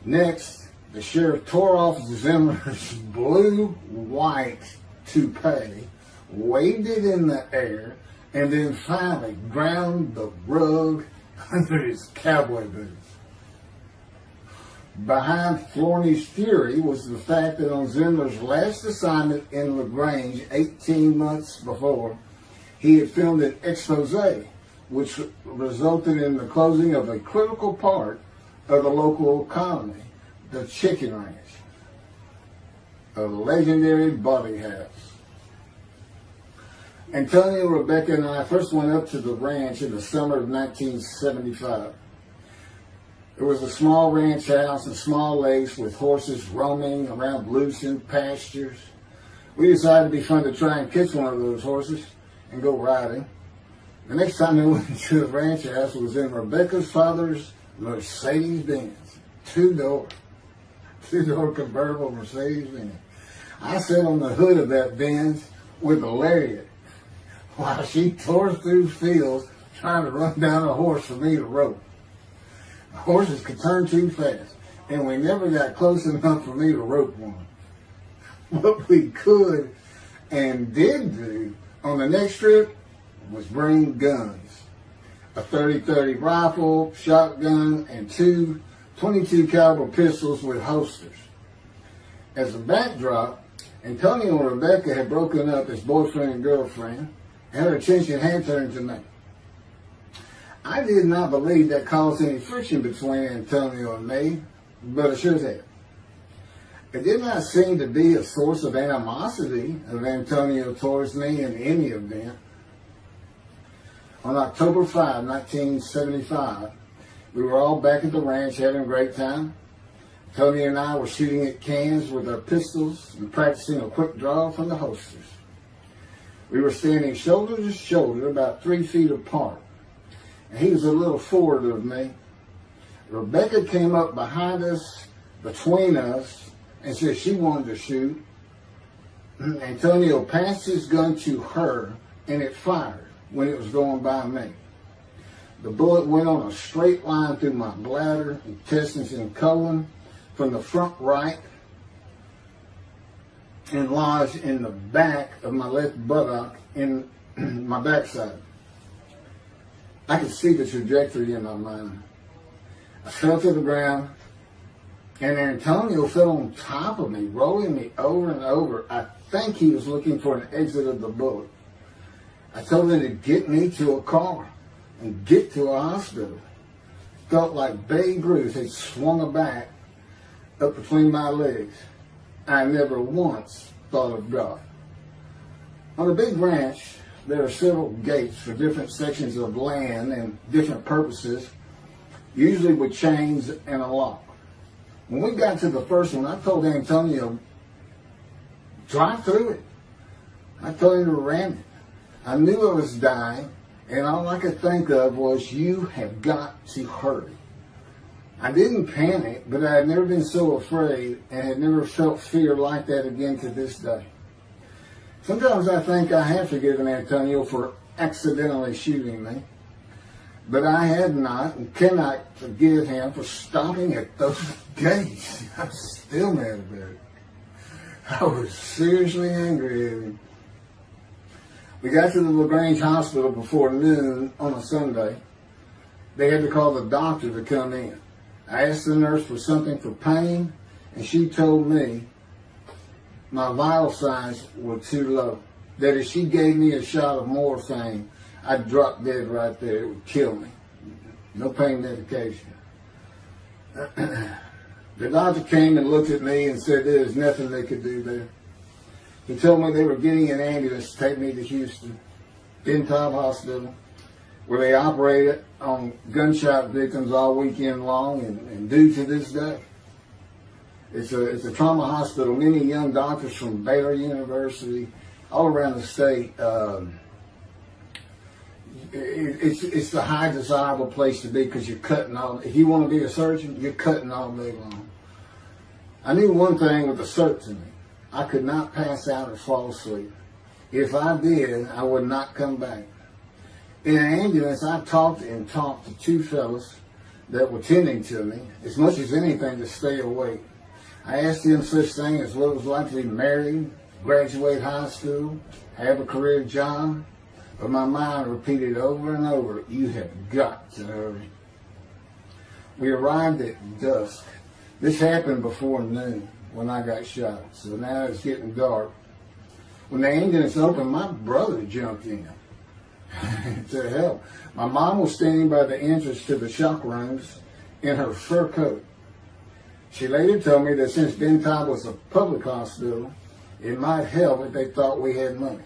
Next, the sheriff tore off Zindler's blue-white toupee, waved it in the air, and then finally ground the rug under his cowboy boots. Behind Forney's fury was the fact that on Zindler's last assignment in LaGrange 18 months before, he had filmed an expose, which resulted in the closing of a critical part of the local economy, the Chicken Ranch, a legendary body house. Antonio, Rebecca, and I first went up to the ranch in the summer of 1975. It was a small ranch house and small lakes with horses roaming around loosened pastures. We decided it'd be fun to try and catch one of those horses and go riding. The next time they went to the ranch house was in Rebecca's father's Mercedes Benz. Two-door convertible Mercedes Benz. I sat on the hood of that Benz with a lariat while she tore through fields trying to run down a horse for me to rope. The horses could turn too fast, and we never got close enough for me to rope one. What we could and did do on the next trip was bring guns. A 30-30 rifle, shotgun, and two 22 caliber pistols with holsters. As a backdrop, Antonio and Rebecca had broken up as boyfriend and girlfriend, and her attention had turned to me. I did not believe that caused any friction between Antonio and me, but it sure had. It did not seem to be a source of animosity of Antonio towards me in any event. On October 5, 1975, we were all back at the ranch having a great time. Tony and I were shooting at cans with our pistols and practicing a quick draw from the holsters. We were standing shoulder to shoulder, about 3 feet apart, and he was a little forward of me. Rebecca came up behind us, between us, and said she wanted to shoot. Antonio passed his gun to her, and it fired when it was going by me. The bullet went on a straight line through my bladder, intestines, and colon from the front right and lodged in the back of my left buttock in my backside. I could see the trajectory in my mind. I fell to the ground, and Antonio fell on top of me, rolling me over and over. I think he was looking for an exit of the bullet. I told him to get me to a car and get to a hospital. Felt like Babe Ruth had swung a bat up between my legs. I never once thought of God. On the big ranch, there are several gates for different sections of land and different purposes, usually with chains and a lock. When we got to the first one, I told Antonio, drive through it. I told him to ram it. I knew I was dying, and all I could think of was, you have got to hurry. I didn't panic, but I had never been so afraid and had never felt fear like that again to this day. Sometimes I think I have forgiven Antonio for accidentally shooting me, but I had not and cannot forgive him for stopping at those gates. I'm still mad about it. I was seriously angry at him. We got to the LaGrange Hospital before noon on a Sunday. They had to call the doctor to come in. I asked the nurse for something for pain, and she told me my vital signs were too low. That if she gave me a shot of morphine, I'd drop dead right there. It would kill me. No pain medication. The doctor came and looked at me and said there was nothing they could do there. He told me they were getting an ambulance to take me to Houston, Bentob Hospital, where they operated on gunshot victims all weekend long and do to this day. It's a trauma hospital. Many young doctors from Baylor University, all around the state. It's the high desirable place to be because you're cutting all. If you want to be a surgeon, you're cutting all day long. I knew one thing with a certainty. I could not pass out or fall asleep. If I did, I would not come back. In an ambulance, I talked to two fellas that were tending to me, as much as anything to stay awake. I asked them such things as what it was like to be married, graduate high school, have a career job, but my mind repeated over and over, you have got to hurry. We arrived at dusk. This happened before noon when I got shot, so now it's getting dark. When the ambulance opened, my brother jumped in to help. My mom was standing by the entrance to the shock rooms in her fur coat. She later told me that since Bentob was a public hospital, it might help if they thought we had money.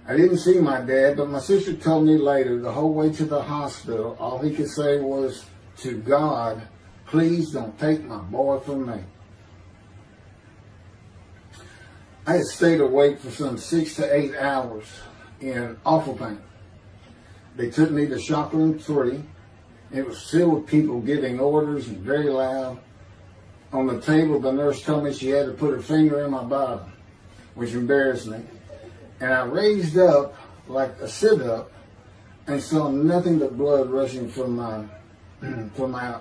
I didn't see my dad, but my sister told me later, the whole way to the hospital, all he could say was, to God, please don't take my boy from me. I had stayed awake for some 6 to 8 hours in awful pain. They took me to shop room 3. It was filled with people giving orders and very loud. On the table, the nurse told me she had to put her finger in my bottom, which embarrassed me. And I raised up like a sit-up and saw nothing but blood rushing from my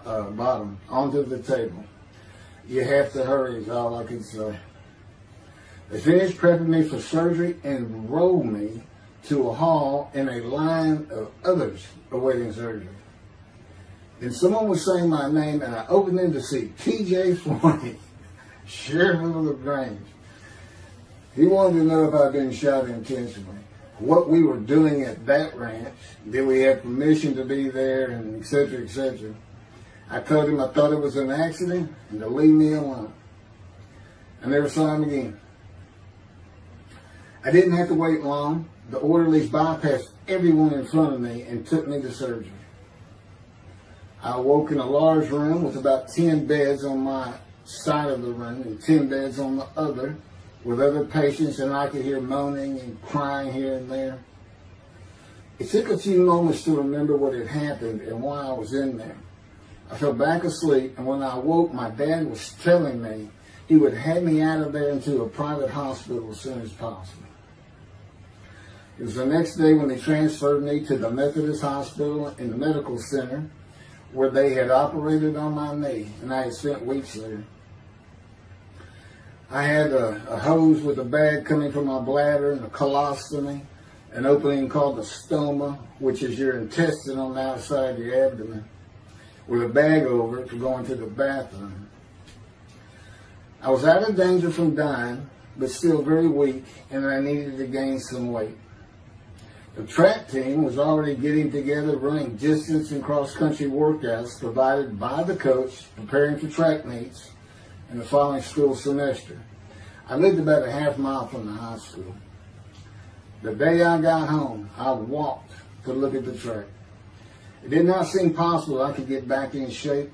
bottom onto the table. You have to hurry is all I could say. They finished prepping me for surgery and rolled me to a hall in a line of others awaiting surgery. Then someone was saying my name, and I opened in to see T.J. Forney, Sheriff of LaGrange. He wanted to know if I'd been shot intentionally, what we were doing at that ranch, did we have permission to be there, and et cetera, et cetera. I told him I thought it was an accident and to leave me alone. I never saw him again. I didn't have to wait long. The orderlies bypassed everyone in front of me and took me to surgery. I awoke in a large room with about 10 beds on my side of the room and 10 beds on the other with other patients, and I could hear moaning and crying here and there. It took a few moments to remember what had happened and why I was in there. I fell back asleep, and when I awoke, my dad was telling me he would have me out of there into a private hospital as soon as possible. It was the next day when they transferred me to the Methodist Hospital in the medical center where they had operated on my knee, and I had spent weeks there. I had a hose with a bag coming from my bladder and a colostomy, an opening called the stoma, which is your intestine on the outside of your abdomen, with a bag over it for going to the bathroom. I was out of danger from dying, but still very weak, and I needed to gain some weight. The track team was already getting together, running distance and cross-country workouts provided by the coach, preparing for track meets in the following school semester. I lived about a half mile from the high school. The day I got home, I walked to look at the track. It did not seem possible I could get back in shape.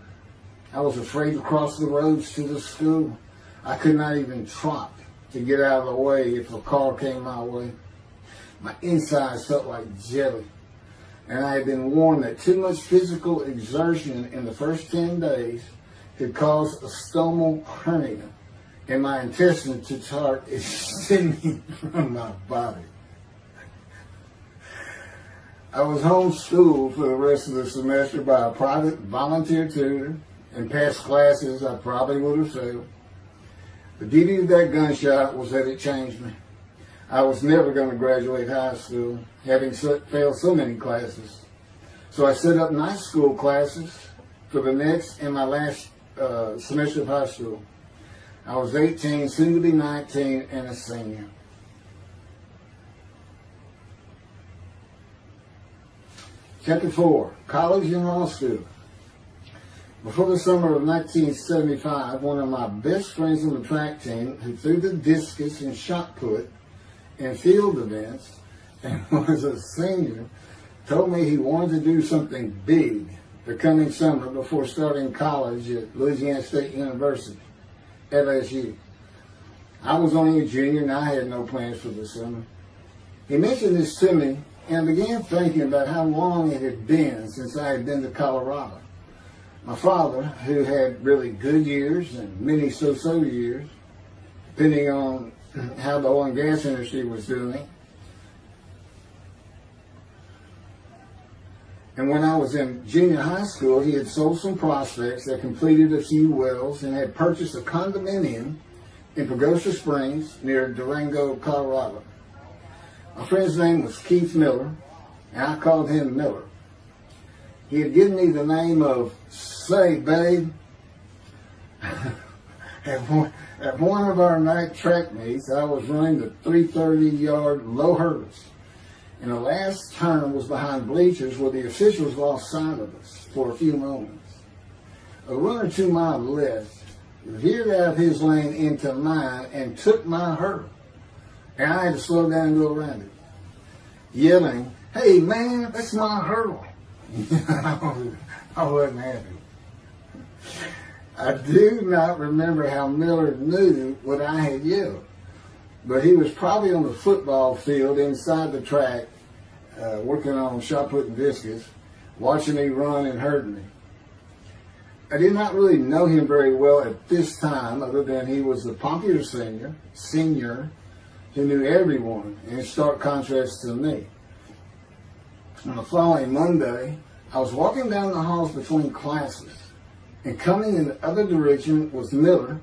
I was afraid to cross the roads to the school. I could not even trot to get out of the way if a car came my way. My insides felt like jelly, and I had been warned that too much physical exertion in the first 10 days could cause a stomal hernia, and my intestines to start extending from my body. I was homeschooled for the rest of the semester by a private volunteer tutor, and passed classes I probably would have failed. The beauty of that gunshot was that it changed me. I was never going to graduate high school, having failed so many classes. So I set up night school classes for the next and my last semester of high school. I was 18, soon to be 19, and a senior. Chapter 4, College and Law School. Before the summer of 1975, one of my best friends on the track team, who threw the discus and shot put in field events and was a senior, told me he wanted to do something big the coming summer before starting college at Louisiana State University, LSU. I was only a junior and I had no plans for the summer. He mentioned this to me, and I began thinking about how long it had been since I had been to Colorado. My father, who had really good years and many so-so years, depending on how the oil and gas industry was doing. And when I was in junior high school, he had sold some prospects that completed a few wells and had purchased a condominium in Pagosa Springs near Durango, Colorado. My friend's name was Keith Miller, and I called him Miller. He had given me the name of Say Babe. At one of our night track meets, I was running the 330-yard low hurdles, and the last turn was behind bleachers where the officials lost sight of us for a few moments. A runner to my left veered out of his lane into mine and took my hurdle, and I had to slow down and go around it, yelling, "Hey man, that's my hurdle." I wasn't happy. I do not remember how Miller knew what I had yelled, but he was probably on the football field inside the track working on shot putting biscuits, watching me run and hurting me. I did not really know him very well at this time, other than he was the popular senior who knew everyone, in stark contrast to me. On the following Monday, I was walking down the halls between classes, and coming in the other direction was Miller,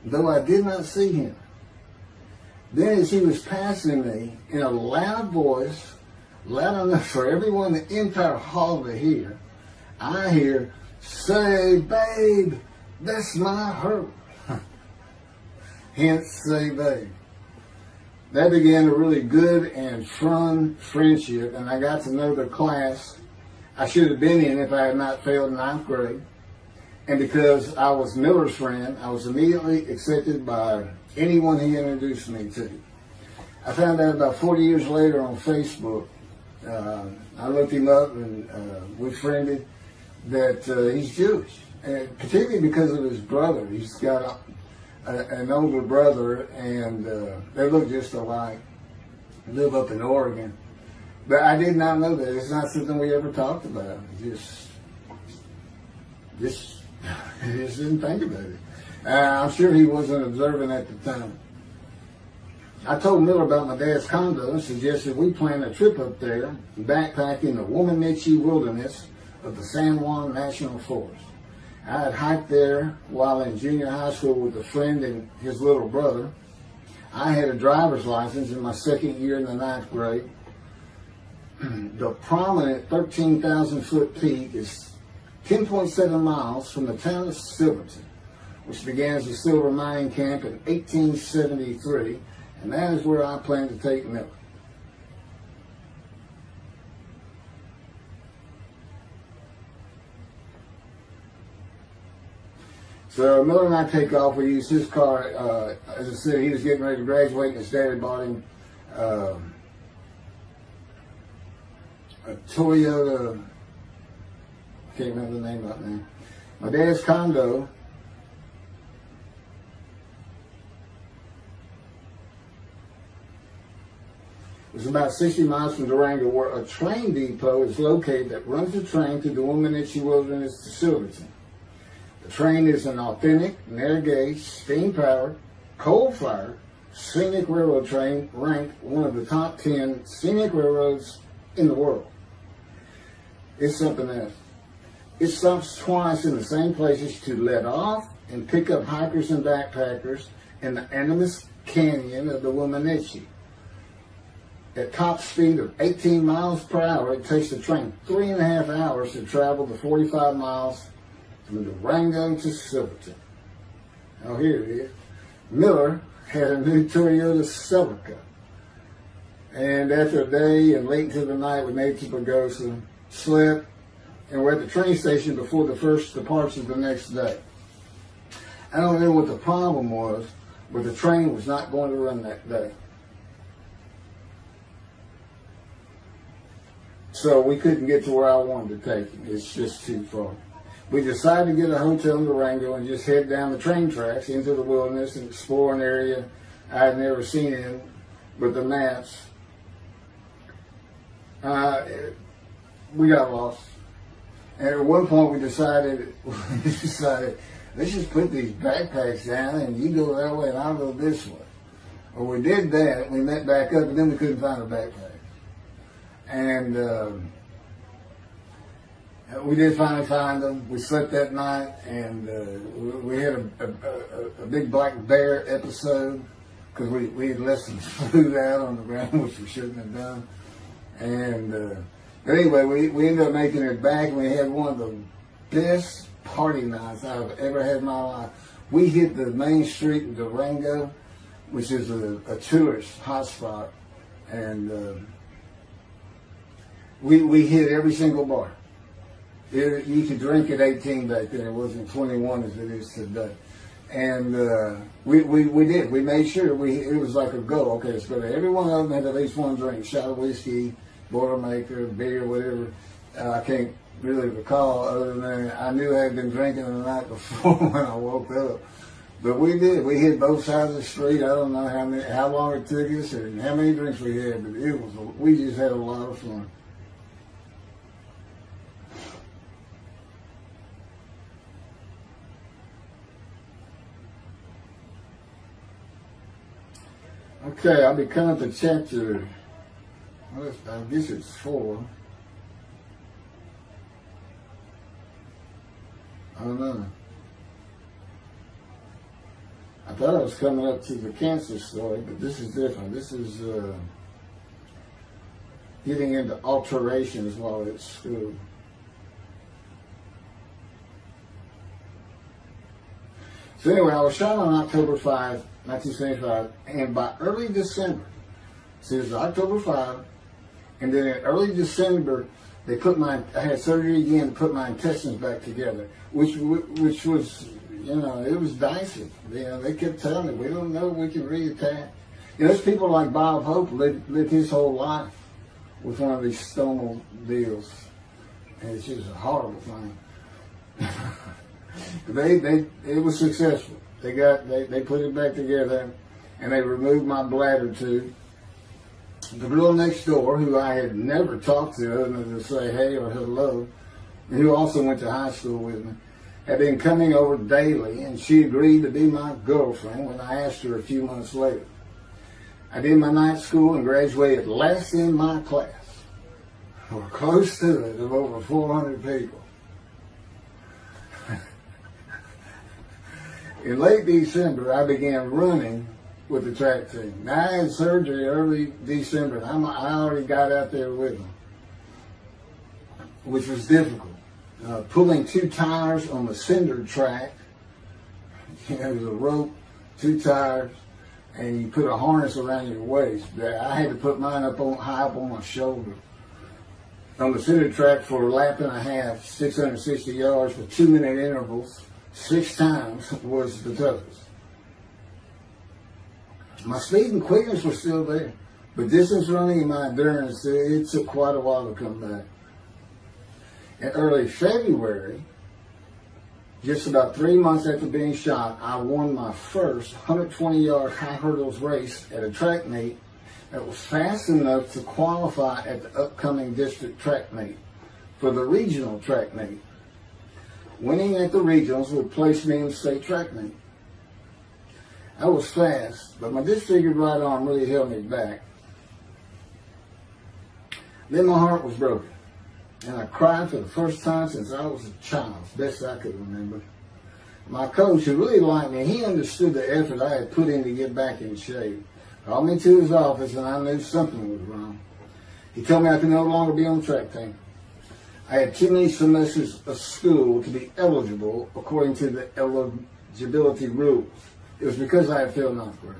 though I did not see him. Then as he was passing me, in a loud voice, loud enough for everyone in the entire hall to hear, I hear, "Say, babe, that's my hurt." Hence, say, babe. That began a really good and fun friendship, and I got to know the class I should have been in if I had not failed ninth grade. And because I was Miller's friend, I was immediately accepted by anyone he introduced me to. I found out about 40 years later on Facebook. I looked him up and we friended that he's Jewish, and particularly because of his brother. He's got an older brother, and they look just alike. They live up in Oregon. But I did not know that. It's not something we ever talked about. Just didn't think about it. I'm sure he wasn't observant at the time. I told Miller about my dad's condo and suggested we plan a trip up there, backpack in the Womanichi wilderness of the San Juan National Forest. I had hiked there while in junior high school with a friend and his little brother. I had a driver's license in my second year in the ninth grade. The prominent 13,000-foot peak is 10.7 miles from the town of Silverton, which began as a silver mining camp in 1873, and that is where I plan to take Miller. So Miller and I take off. We use his car. As I said, he was getting ready to graduate, and his dad had bought him a Toyota. I can't remember the name right now. My dad's condo was about 60 miles from Durango, where a train depot is located that runs the train through the Womanichi Wilderness to Silverton. The train is an authentic, narrow-gauge, steam-powered, coal-fired, scenic railroad train ranked one of the top 10 scenic railroads in the world. It's something else. It stops twice in the same places to let off and pick up hikers and backpackers in the Animas Canyon of the Womanichi. At top speed of 18 miles per hour, it takes the train 3.5 hours to travel the 45 miles from Durango to Silverton. Now here it is. Miller had a new Toyota Celica. And after a day and late into the night, we made to Pagosa, slept, and we're at the train station before the first departure the next day. I don't know what the problem was, but the train was not going to run that day. So we couldn't get to where I wanted to take him. It's just too far. We decided to get a hotel in Durango and just head down the train tracks into the wilderness and explore an area I had never seen in with the maps. We got lost. And at one point we decided, let's just put these backpacks down and you go that way and I'll go this way. Well, we did that. We met back up, and then we couldn't find a backpack. And we did finally find them. We slept that night, and we had a big black bear episode because we had left some food out on the ground, which we shouldn't have done. And but anyway, we ended up making it back, and we had one of the best party nights I've ever had in my life. We hit the main street in Durango, which is a tourist hotspot, and we hit every single bar. You could drink at 18 back then. It wasn't 21 as it is today. And we did. We made sure it was like a go. Okay, let's go to every one of them had at least one drink: shot of whiskey, Boilermaker, beer, whatever. I can't really recall other than I knew I had been drinking the night before when I woke up. But we did. We hit both sides of the street. I don't know how long it took us and how many drinks we had, but we just had a lot of fun. Okay, I'll be coming to chapter, I guess it's 4. I don't know. I thought I was coming up to the cancer story, but this is different. This is getting into alterations while at school. So anyway, I was shot on October 5, 1975, and by early December, so it was October 5, and then in early December, I had surgery again to put my intestines back together, which was, it was dicey. They kept telling me, we don't know if we can reattach. There's people like Bob Hope lived his whole life with one of these stonal deals, and it's just a horrible thing. It was successful. They put it back together, and they removed my bladder tube. The girl next door, who I had never talked to other than to say hey or hello, and who also went to high school with me, had been coming over daily, and she agreed to be my girlfriend when I asked her a few months later. I did my night school and graduated last in my class, or close to it, of over 400 people. In late December, I began running with the track team. Now, I had surgery early December, and I already got out there with them, which was difficult. Pulling 2 tires on the cinder track, it was a rope, 2 tires, and you put a harness around your waist. I had to put mine high up on my shoulder. On the cinder track for a lap and a half, 660 yards with 2-minute intervals, 6 times was the toughest. My speed and quickness were still there, but distance running and my endurance, it took quite a while to come back. In early February, just about 3 months after being shot, I won my first 120-yard high hurdles race at a track meet that was fast enough to qualify at the upcoming district track meet for the regional track meet. Winning at the regionals would place me in the state track meet. I was fast, but my disfigured right arm really held me back. Then my heart was broken, and I cried for the first time since I was a child, best I could remember. My coach, who really liked me, he understood the effort I had put in to get back in shape. Called me to his office, and I knew something was wrong. He told me I could no longer be on the track team. I had too many semesters of school to be eligible according to the eligibility rules. It was because I had failed 9th grade.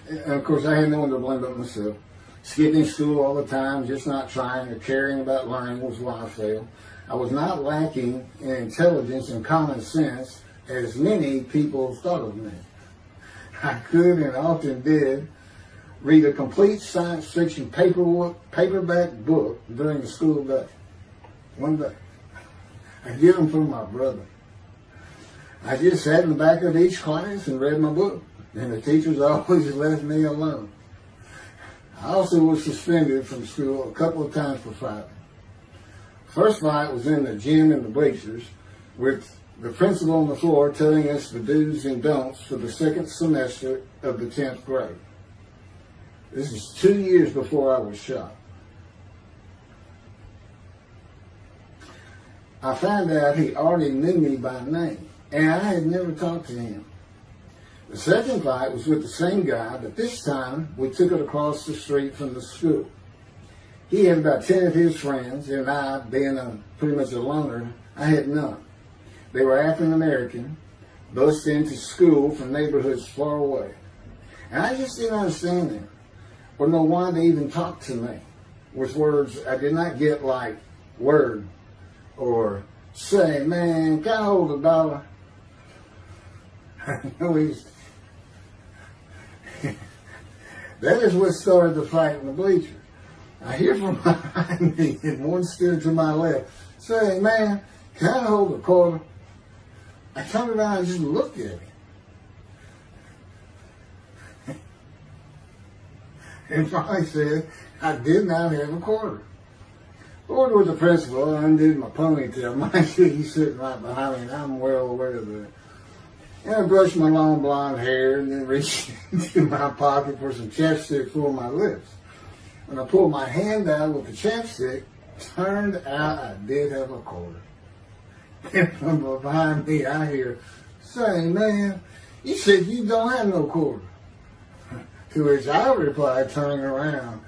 And of course, I had no one to blame but myself. Skipping school all the time, just not trying or caring about learning was why I failed. I was not lacking in intelligence and common sense, as many people thought of me. I could and often did read a complete science fiction paperback book during the school day. One day. I get them from my brother. I just sat in the back of each class and read my book, and the teachers always left me alone. I also was suspended from school a couple of times for fighting. First fight was in the gym and the bleachers, with the principal on the floor telling us the do's and don'ts for the second semester of the 10th grade. This is 2 years before I was shot. I found out he already knew me by name, and I had never talked to him. The second fight was with the same guy, but this time we took it across the street from the school. He had about 10 of his friends, and I, being pretty much a loner, I had none. They were African American, bused into school from neighborhoods far away. And I just didn't understand them, or know why they even talked to me with words I did not get, like word, or say, man, can I hold $1? That is what started the fight in the bleachers. I hear from behind me and one stood to my left. Say, man, can I hold a quarter? I turned around and just looked at him. And finally said, I did not have a quarter. Lord was the principal, I undid my ponytail. Mind you, he's sitting right behind me, and I'm well aware of that. And I brushed my long blonde hair and then reached into my pocket for some chapstick for my lips. When I pulled my hand out with the chapstick, turned out I did have a quarter. And from behind me, I hear, say, man, you said you don't have no quarter. To which I replied, turning around,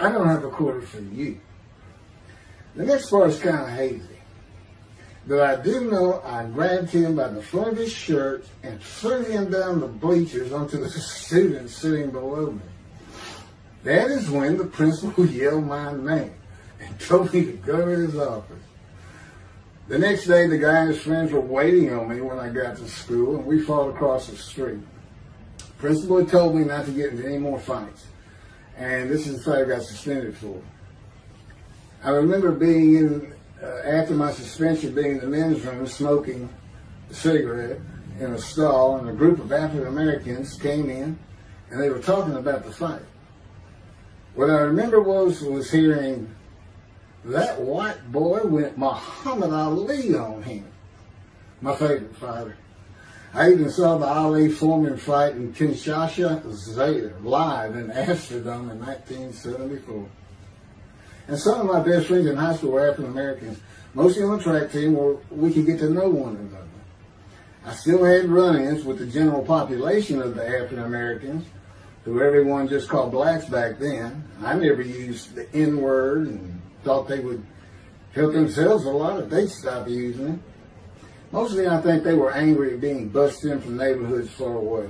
I don't have a quarter for you. The next part is kind of hazy. But I do know I grabbed him by the front of his shirt and threw him down the bleachers onto the students sitting below me. That is when the principal yelled my name and told me to go to his office. The next day, the guy and his friends were waiting on me when I got to school, and we fought across the street. The principal had told me not to get into any more fights, and this is the fight I got suspended for. I remember being in, after my suspension, being in the men's room smoking a cigarette in a stall, and a group of African Americans came in, and they were talking about the fight. What I remember was hearing, that white boy went Muhammad Ali on him. My favorite fighter. I even saw the Ali Foreman fight in Kinshasa live in Amsterdam in 1974. And some of my best friends in high school were African Americans, mostly on the track team where we could get to know one another. I still had run-ins with the general population of the African Americans, who everyone just called blacks back then. I never used the N-word and thought they would help themselves a lot if they'd stop using it. Mostly I think they were angry at being busted in from neighborhoods far away.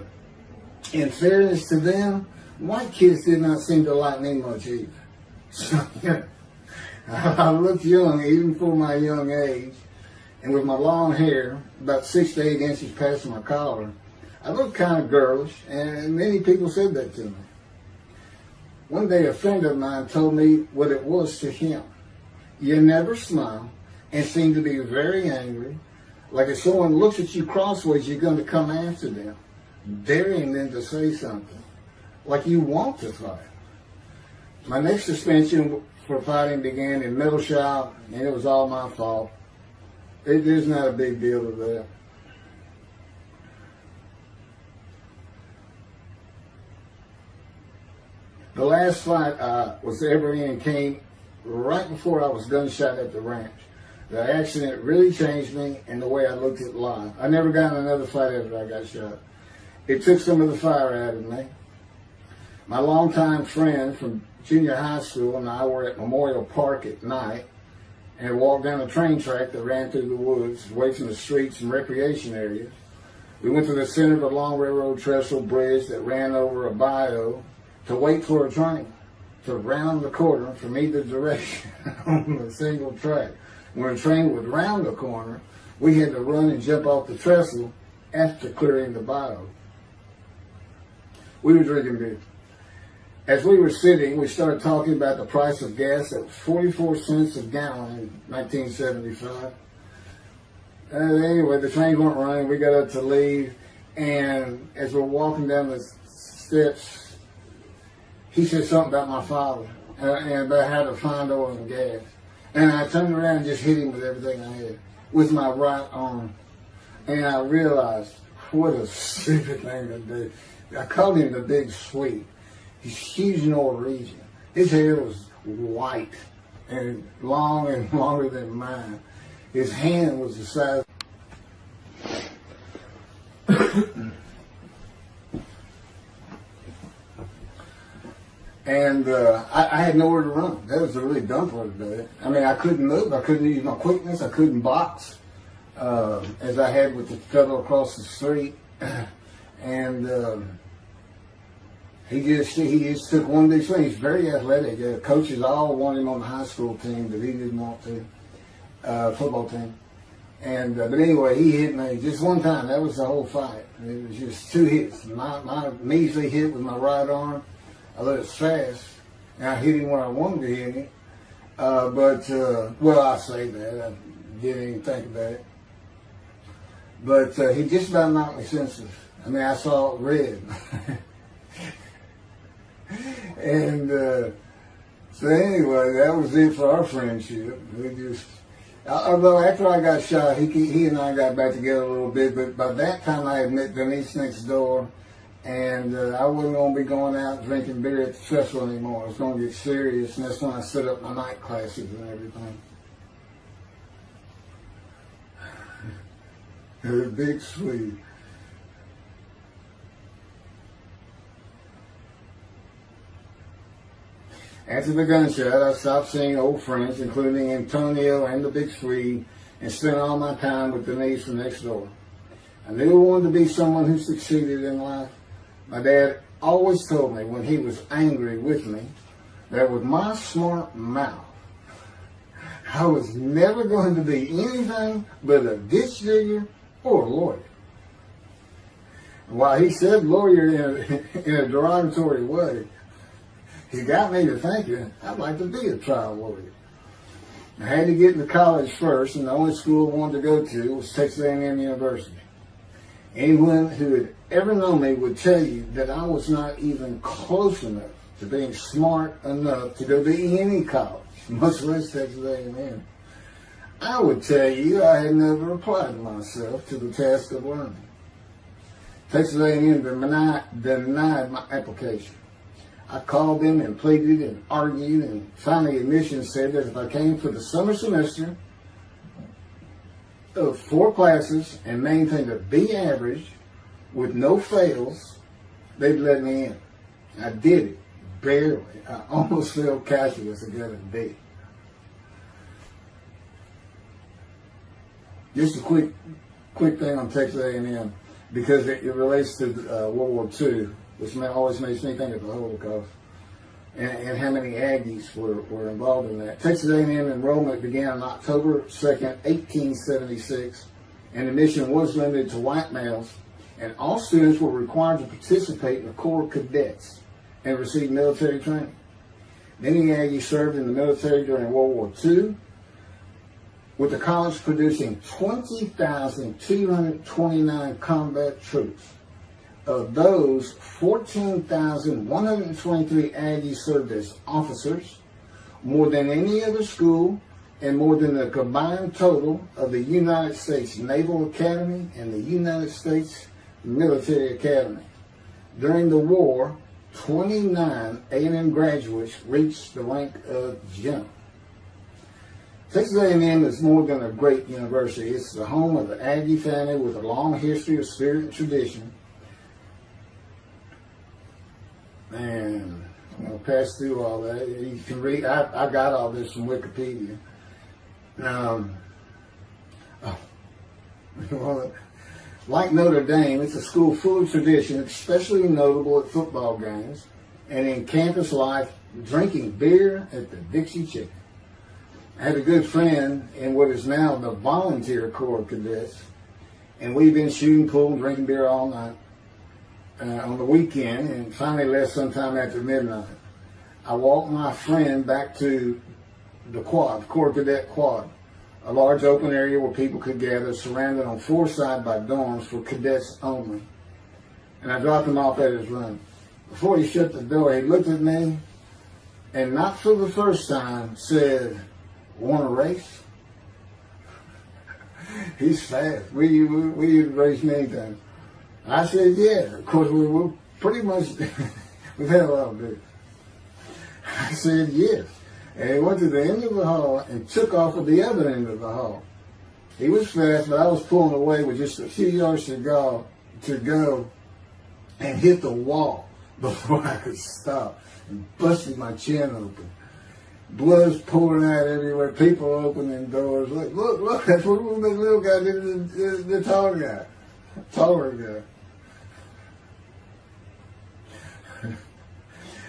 In fairness to them, white kids did not seem to like me much either. So, yeah, I looked young even for my young age, and with my long hair, about 6 to 8 inches past my collar, I looked kind of girlish, and many people said that to me. One day a friend of mine told me what it was to him. You never smile and seem to be very angry. Like if someone looks at you crossways, you're going to come after them, daring them to say something. Like you want to fight. My next suspension for fighting began in middle shop, and it was all my fault. There's not a big deal to that. The last fight I was ever in came right before I was gunshot at the ranch. The accident really changed me and the way I looked at life. I never got in another fight after I got shot. It took some of the fire out of me. My longtime friend from junior high school and I were at Memorial Park at night and walked down a train track that ran through the woods, away from the streets and recreation areas. We went to the center of a long railroad trestle bridge that ran over a bayou to wait for a train to round the corner from either direction on a single track. When a train would round the corner, we had to run and jump off the trestle after clearing the bayou. We were drinking beer. As we were sitting, we started talking about the price of gas at 44 cents a gallon in 1975. Anyway, the trains weren't running. We got up to leave, and as we're walking down the steps, he said something about my father and about how to find oil and gas. And I turned around and just hit him with everything I had, with my right arm. And I realized, what a stupid thing to do. I called him the Big Sweet. He's huge Norwegian. His hair was white and long and longer than mine. His hand was the size. And I had nowhere to run. That was the really dumb part of it. I mean, I couldn't move. I couldn't use my quickness. I couldn't box as I had with the fellow across the street. And he just took one big swing. He's very athletic. Coaches all wanted him on the high school team, but he didn't want to. Football team. And but anyway, he hit me just one time. That was the whole fight. It was just 2 hits. My measly hit with my right arm. I let it fast, And I hit him when I wanted to hit him. Well, I say that. I didn't even think about it. But he just about knocked me senseless. I mean, I saw red. And so anyway, that was it for our friendship. We just, although after I got shot, he and I got back together a little bit. But by that time, I had met Denise next door. And I wasn't going to be going out drinking beer at the festival anymore. I was going to get serious, and that's when I set up my night classes and everything. The big Swede. After the gunshot, I stopped seeing old friends, including Antonio and the big Swede, and spent all my time with Denise from next door. I knew I wanted to be someone who succeeded in life. My dad always told me when he was angry with me that with my smart mouth, I was never going to be anything but a ditch digger or a lawyer. While he said lawyer in a derogatory way, he got me to thinking I'd like to be a trial lawyer. I had to get into college first, and the only school I wanted to go to was Texas A&M University. Anyone who had ever known me would tell you that I was not even close enough to being smart enough to go to any college, much less Texas A&M. I would tell you I had never applied myself to the task of learning. Texas A&M denied my application. I called them and pleaded and argued, and finally admissions said that if I came for the summer semester of 4 classes and maintained a B average with no fails, they'd let me in. I did it, barely. I almost failed calculus and got a B. Just a quick thing on Texas A&M, because it relates to World War II, which always makes me think of the Holocaust, and how many Aggies were involved in that. Texas A&M enrollment began on October 2nd, 1876, and admission was limited to white males, and all students were required to participate in the Corps of Cadets and receive military training. Many Aggies served in the military during World War II, with the college producing 20,229 combat troops. Of those, 14,123 Aggies served as officers, more than any other school, and more than the combined total of the United States Naval Academy and the United States Military Academy. During the war, 29 A&M graduates reached the rank of general. Texas A&M is more than a great university. It's the home of the Aggie family with a long history of spirit and tradition. And I'm going to pass through all that. You can read, I got all this from Wikipedia. Like Notre Dame, it's a school full of tradition, especially notable at football games and in campus life, drinking beer at the Dixie Chicken. I had a good friend in what is now the Volunteer Corps of Cadets, and we've been shooting pool and drinking beer all night on the weekend, and finally left sometime after midnight. I walked my friend back to the quad, Corps Cadet Quad, a large open area where people could gather, surrounded on 4 sides by dorms for cadets only. And I dropped him off at his room. Before he shut the door, he looked at me, and not for the first time, said, "Want to race?" He's fast. We race many times. I said, yeah. Of course, we were pretty much, we've had a lot of beer. I said, yes. And he went to the end of the hall and took off at the other end of the hall. He was fast, but I was pulling away with just a few yards to go and hit the wall before I could stop and busted my chin open. Blood's pouring out everywhere. People opening doors. Look, that's what the little guy did to the taller guy.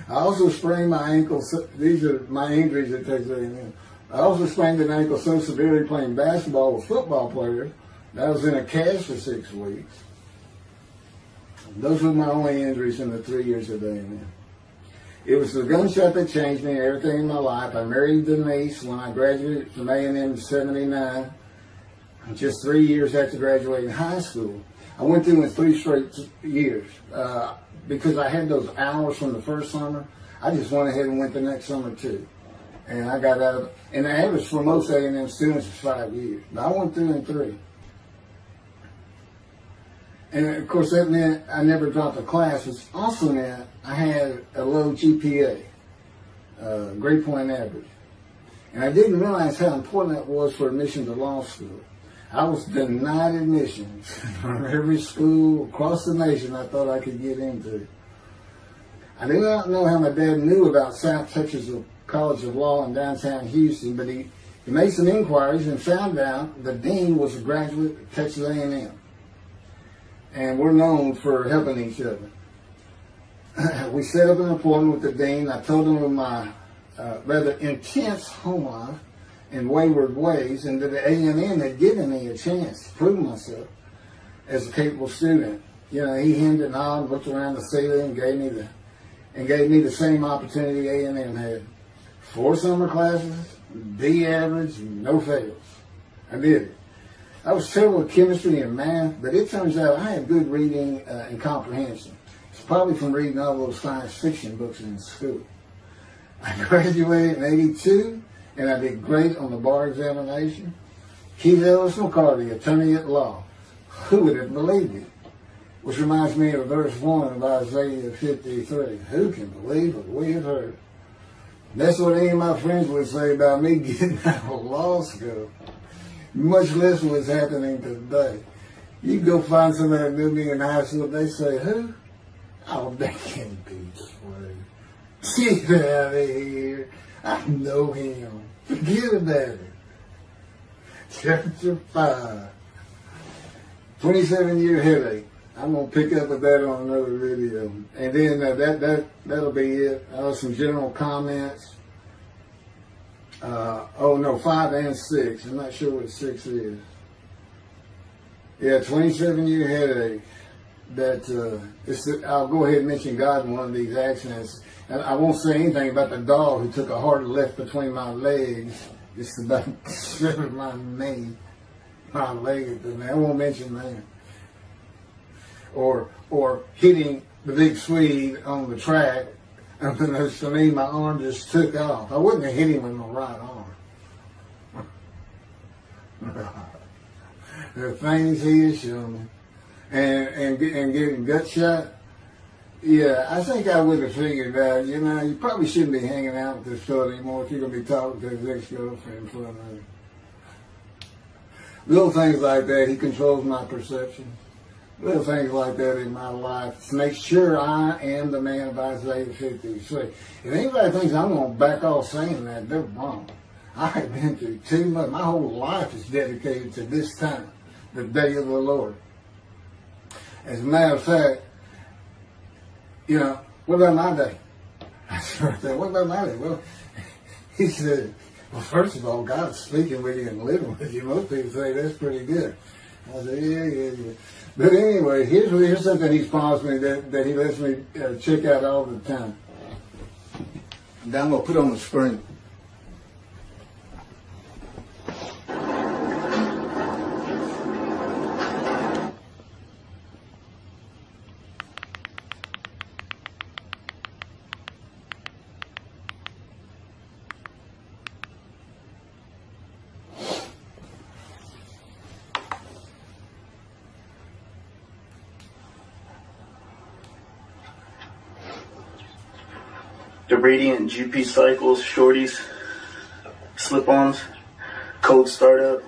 I also sprained my ankle. These are my injuries at Texas A&M. I also sprained an ankle so severely playing basketball with football players that I was in a cast for 6 weeks. Those were my only injuries in the 3 years at A&M. It was the gunshot that changed me and everything in my life. I married Denise when I graduated from A&M in '79, just 3 years after graduating high school. I went through in 3 straight years because I had those hours from the first summer. I just went ahead and went the next summer too. And I got out of, and the average for most A&M students is 5 years. But I went through in 3. And of course that meant I never dropped a class, which also meant I had a low GPA, grade point average. And I didn't realize how important that was for admission to law school. I was denied admissions from every school across the nation I thought I could get into. I do not know how my dad knew about South Texas College of Law in downtown Houston, but he made some inquiries and found out the dean was a graduate of Texas A&M. And we're known for helping each other. We set up an appointment with the dean. I told him of my rather intense home life and wayward ways, and that the A&M had given me a chance to prove myself as a capable student. You know, he hemmed and hawed, looked around the ceiling, and gave me the same opportunity A&M had. 4 summer classes, B average, no fails. I did it. I was terrible at chemistry and math, but it turns out I had good reading and comprehension. It's probably from reading all those science fiction books in school. I graduated in '82, and I did great on the bar examination. Keith Ellis McCarty, attorney at law. Who would have believed it? Which reminds me of verse 1 of Isaiah 53. Who can believe what we have heard? That's what any of my friends would say about me getting out of law school. Much less what's happening today. You go find somebody that knew me in high school, they say, who? Oh, that can't be true. Get out of here. I know him. Forget about it. Chapter 5. 27-year headache. I'm going to pick up with that on another video. And then that'll be it. Some general comments. 5 and 6. I'm not sure what 6 is. Yeah, 27-year headache. I'll go ahead and mention God in one of these accidents. And I won't say anything about the dog who took a hard left between my legs. Just about severed my knee, my leg. I won't mention that. Or hitting the big Swede on the track. Unbeknownst to me, my arm just took off. I wouldn't have hit him with my right arm. The things he has shown me. And getting gut shot. Yeah, I think I would have figured out, you probably shouldn't be hanging out with this fellow anymore if you're going to be talking to his ex-girlfriend in front of him. Little things like that, he controls my perception. Little things like that in my life to make sure I am the man of Isaiah 53. If anybody thinks I'm going to back off saying that, they're wrong. I have been through too much. My whole life is dedicated to this time, the day of the Lord. As a matter of fact, what about my day? I said, what about my day? Well, he said, well, first of all, God's speaking with you and living with you. Most people say that's pretty good. I said, yeah. But anyway, here's something he's promised me that he lets me check out all the time. And I'm going to put on the screen. The Radiant GP Cycles, Shorties, Slip-Ons, Cold Startup.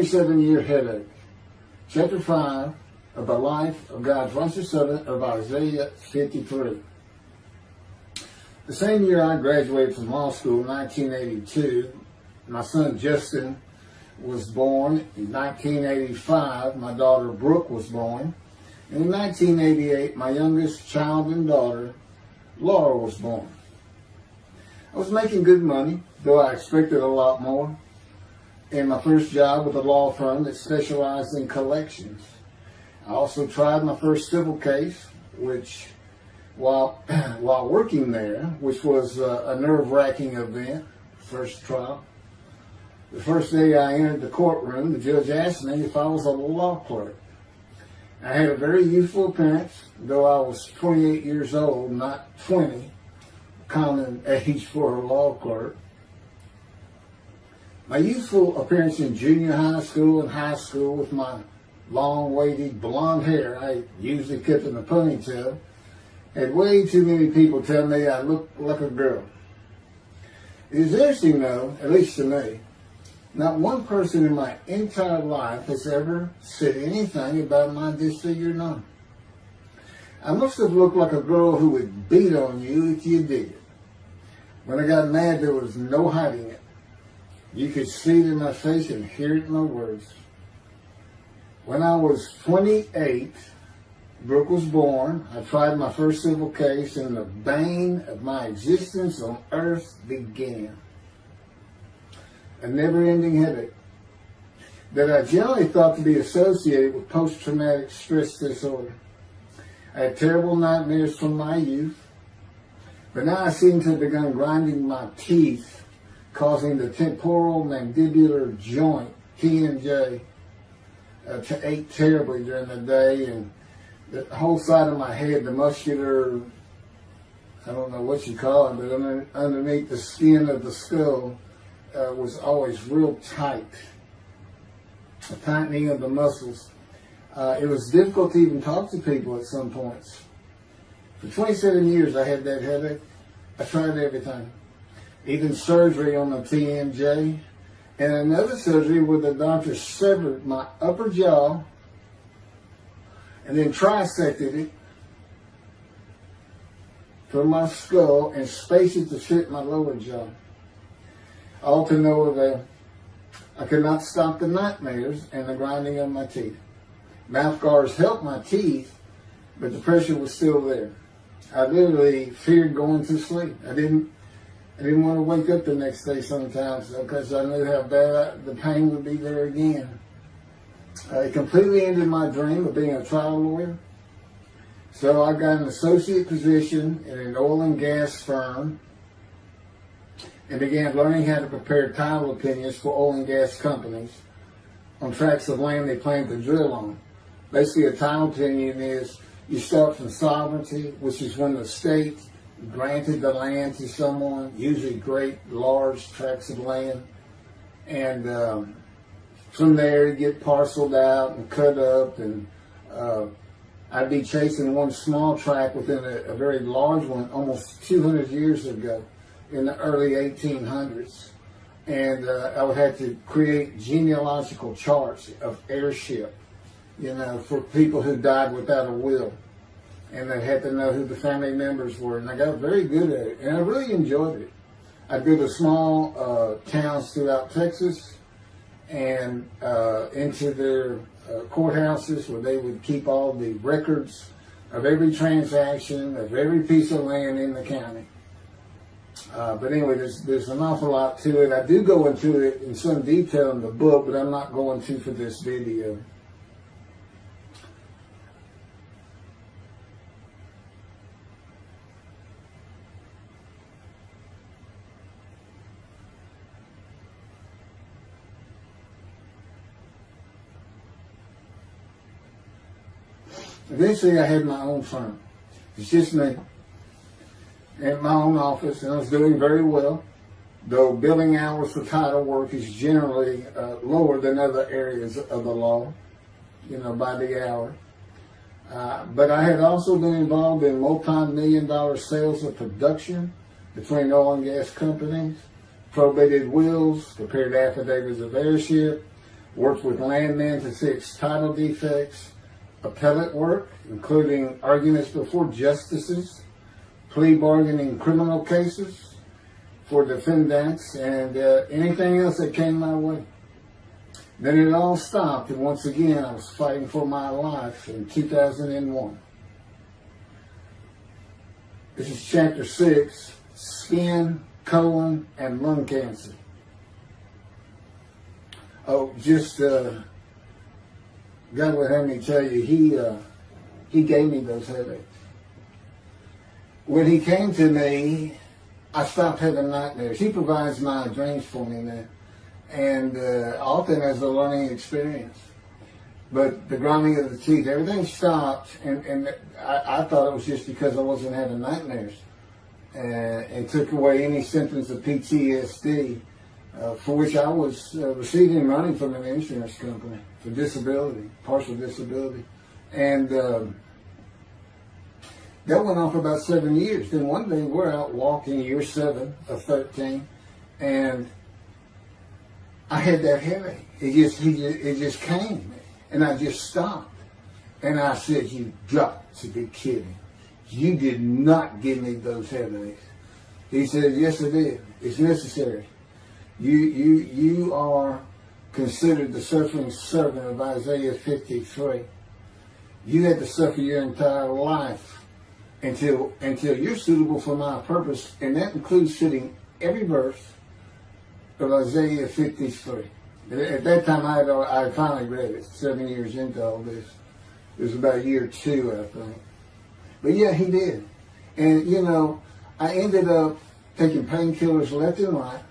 27-year headache. Chapter 5 of the life of God's righteous servant of Isaiah 53. The same year I graduated from law school, 1982, my son Justin was born. In 1985, my daughter Brooke was born. And in 1988, my youngest child and daughter, Laura, was born. I was making good money, though I expected a lot more, in my first job with a law firm that specialized in collections. I also tried my first civil case, which, while working there, which was a nerve-wracking event, first trial. The first day I entered the courtroom, the judge asked me if I was a law clerk. I had a very youthful appearance, though I was 28 years old, not 20, common age for a law clerk. My youthful appearance in junior high school and high school with my long, wavy blonde hair, I usually kept in a ponytail, had way too many people tell me I looked like a girl. It is interesting though, at least to me, not one person in my entire life has ever said anything about my disfigured arm. I must have looked like a girl who would beat on you if you did it. When I got mad, there was no hiding it. You could see it in my face and hear it in my words. When I was 28, Brooke was born. I tried my first civil case, and the bane of my existence on earth began. A never-ending headache that I generally thought to be associated with post-traumatic stress disorder. I had terrible nightmares from my youth, but now I seem to have begun grinding my teeth, causing the temporal mandibular joint, TMJ, to ache terribly during the day, and the whole side of my head, the muscular, I don't know what you call it, but underneath the skin of the skull, was always real tight, a tightening of the muscles. It was difficult to even talk to people at some points. For 27 years I had that headache. I tried everything, even surgery on the TMJ, and another surgery where the doctor severed my upper jaw and then trisected it from my skull and spaced it to fit my lower jaw. All to no avail. I could not stop the nightmares and the grinding of my teeth. Mouth guards helped my teeth, but the pressure was still there. I literally feared going to sleep. I didn't want to wake up the next day sometimes because I knew how bad the pain would be there again. It completely ended my dream of being a trial lawyer. So I got an associate position in an oil and gas firm and began learning how to prepare title opinions for oil and gas companies on tracts of land they plan to drill on. Basically, a title opinion is you start from sovereignty, which is when the state granted the land to someone, usually great, large tracts of land, and from there you get parceled out and cut up, and I'd be chasing one small tract within a very large one almost 200 years ago in the early 1800s, and I would have to create genealogical charts of heirship, for people who died without a will. And I had to know who the family members were. And I got very good at it. And I really enjoyed it. I'd go to small towns throughout Texas and into their courthouses where they would keep all the records of every transaction, of every piece of land in the county. But anyway, there's an awful lot to it. I do go into it in some detail in the book, but I'm not going to for this video. Eventually, I had my own firm. It's just me in my own office, and I was doing very well, though billing hours for title work is generally lower than other areas of the law, by the hour. But I had also been involved in multi-million-dollar sales of production between oil and gas companies, probated wills, prepared affidavits of heirship, worked with landmen to fix title defects, appellate work, including arguments before justices, plea bargaining in criminal cases for defendants, and anything else that came my way. Then it all stopped, and once again I was fighting for my life in 2001. This is chapter 6, skin, colon, and lung cancer. Oh, just, God would have me tell you, he gave me those headaches. When he came to me, I stopped having nightmares. He provides my dreams for me now. And often as a learning experience. But the grinding of the teeth, everything stopped, and I thought it was just because I wasn't having nightmares. And took away any symptoms of PTSD, for which I was receiving money from an insurance company for disability, partial disability. And that went on for about 7 years. Then one day we're out walking, year 7 of 13, and I had that headache. It just came, and I just stopped. And I said, "You got to be kidding. You did not give me those headaches." He said, "Yes, I did. It's necessary. You are considered the suffering servant of Isaiah 53. You had to suffer your entire life until you're suitable for my purpose," and that includes fitting every verse of Isaiah 53. At that time, I finally read it, 7 years into all this. It was about year 2, I think. But yeah, he did. And, I ended up taking painkillers left and right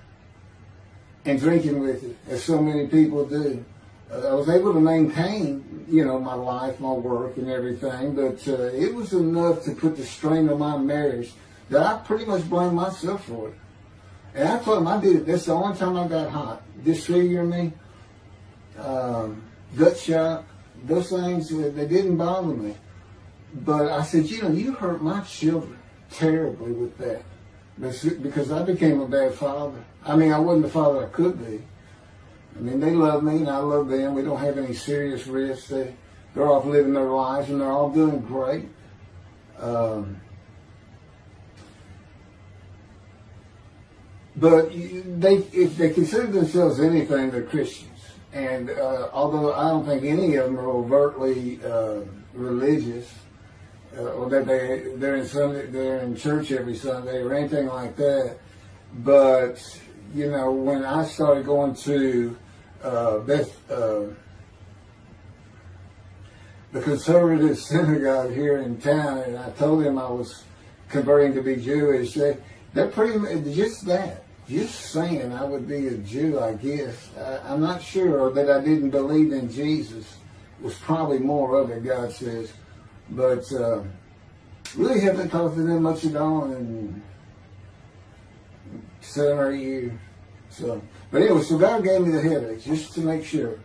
and drinking with it, as so many people do. I was able to maintain, my life, my work, and everything, but it was enough to put the strain on my marriage that I pretty much blame myself for it. And I told him I did it. That's the only time I got hot. Disfiguring me, gut shock, those things, they didn't bother me. But I said, you hurt my children terribly with that. Because I became a bad father. I mean, I wasn't the father I could be. I mean, they love me and I love them. We don't have any serious risks. They're off living their lives and they're all doing great. But if they consider themselves anything, they're Christians. And although I don't think any of them are overtly religious, or that they're in church every Sunday or anything like that, but when I started going to the conservative synagogue here in town, and I told them I was converting to be Jewish, they're pretty much just that. Just saying I would be a Jew, I guess. I'm not sure that I didn't believe in Jesus. It was probably more of it, God says. But really haven't talked to them much at all in 7 or 8 years. But anyway, so God gave me the headache, just to make sure.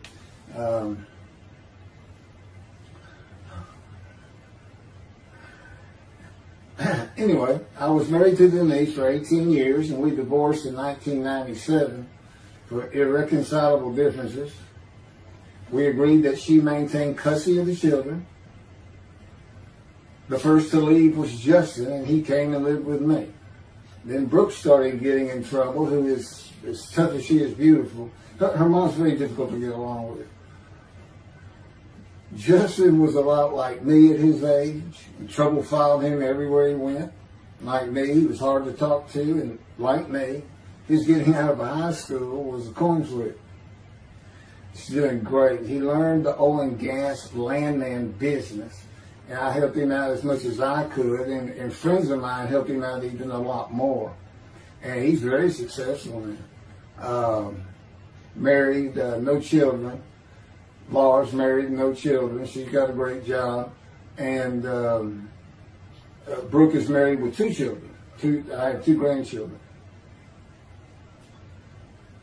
Anyway, I was married to Denise for 18 years, and we divorced in 1997 for irreconcilable differences. We agreed that she maintain custody of the children. The first to leave was Justin, and he came and lived with me. Then Brooke started getting in trouble, who is, as tough as she is beautiful. Her mom's very difficult to get along with. Justin was a lot like me at his age. Trouble followed him everywhere he went. Like me, he was hard to talk to, and like me, his getting out of high school was a coin flip. He's doing great. He learned the oil and gas landman business, and I helped him out as much as I could, and friends of mine helped him out even a lot more. And he's very successful now. Married, no children. Laura's married, no children. She's got a great job. And Brooke is married with 2 children. I have 2 grandchildren.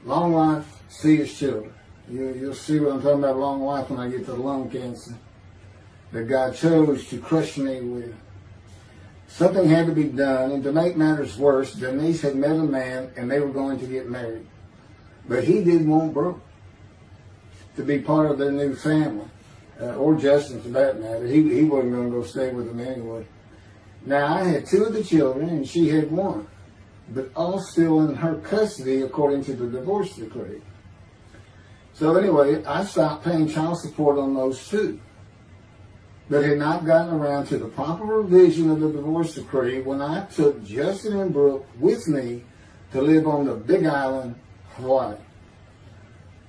Long life, see his children. You'll see what I'm talking about, long life, when I get to lung cancer that God chose to crush me with. Something had to be done, and to make matters worse, Denise had met a man and they were going to get married. But he didn't want Brooke. to be part of their new family, or Justin for that matter. He wasn't going to go stay with them anyway. Now, I had 2 of the children, and she had 1, but all still in her custody according to the divorce decree. So anyway, I stopped paying child support on those 2, but had not gotten around to the proper revision of the divorce decree when I took Justin and Brooke with me to live on the Big Island, Hawaii.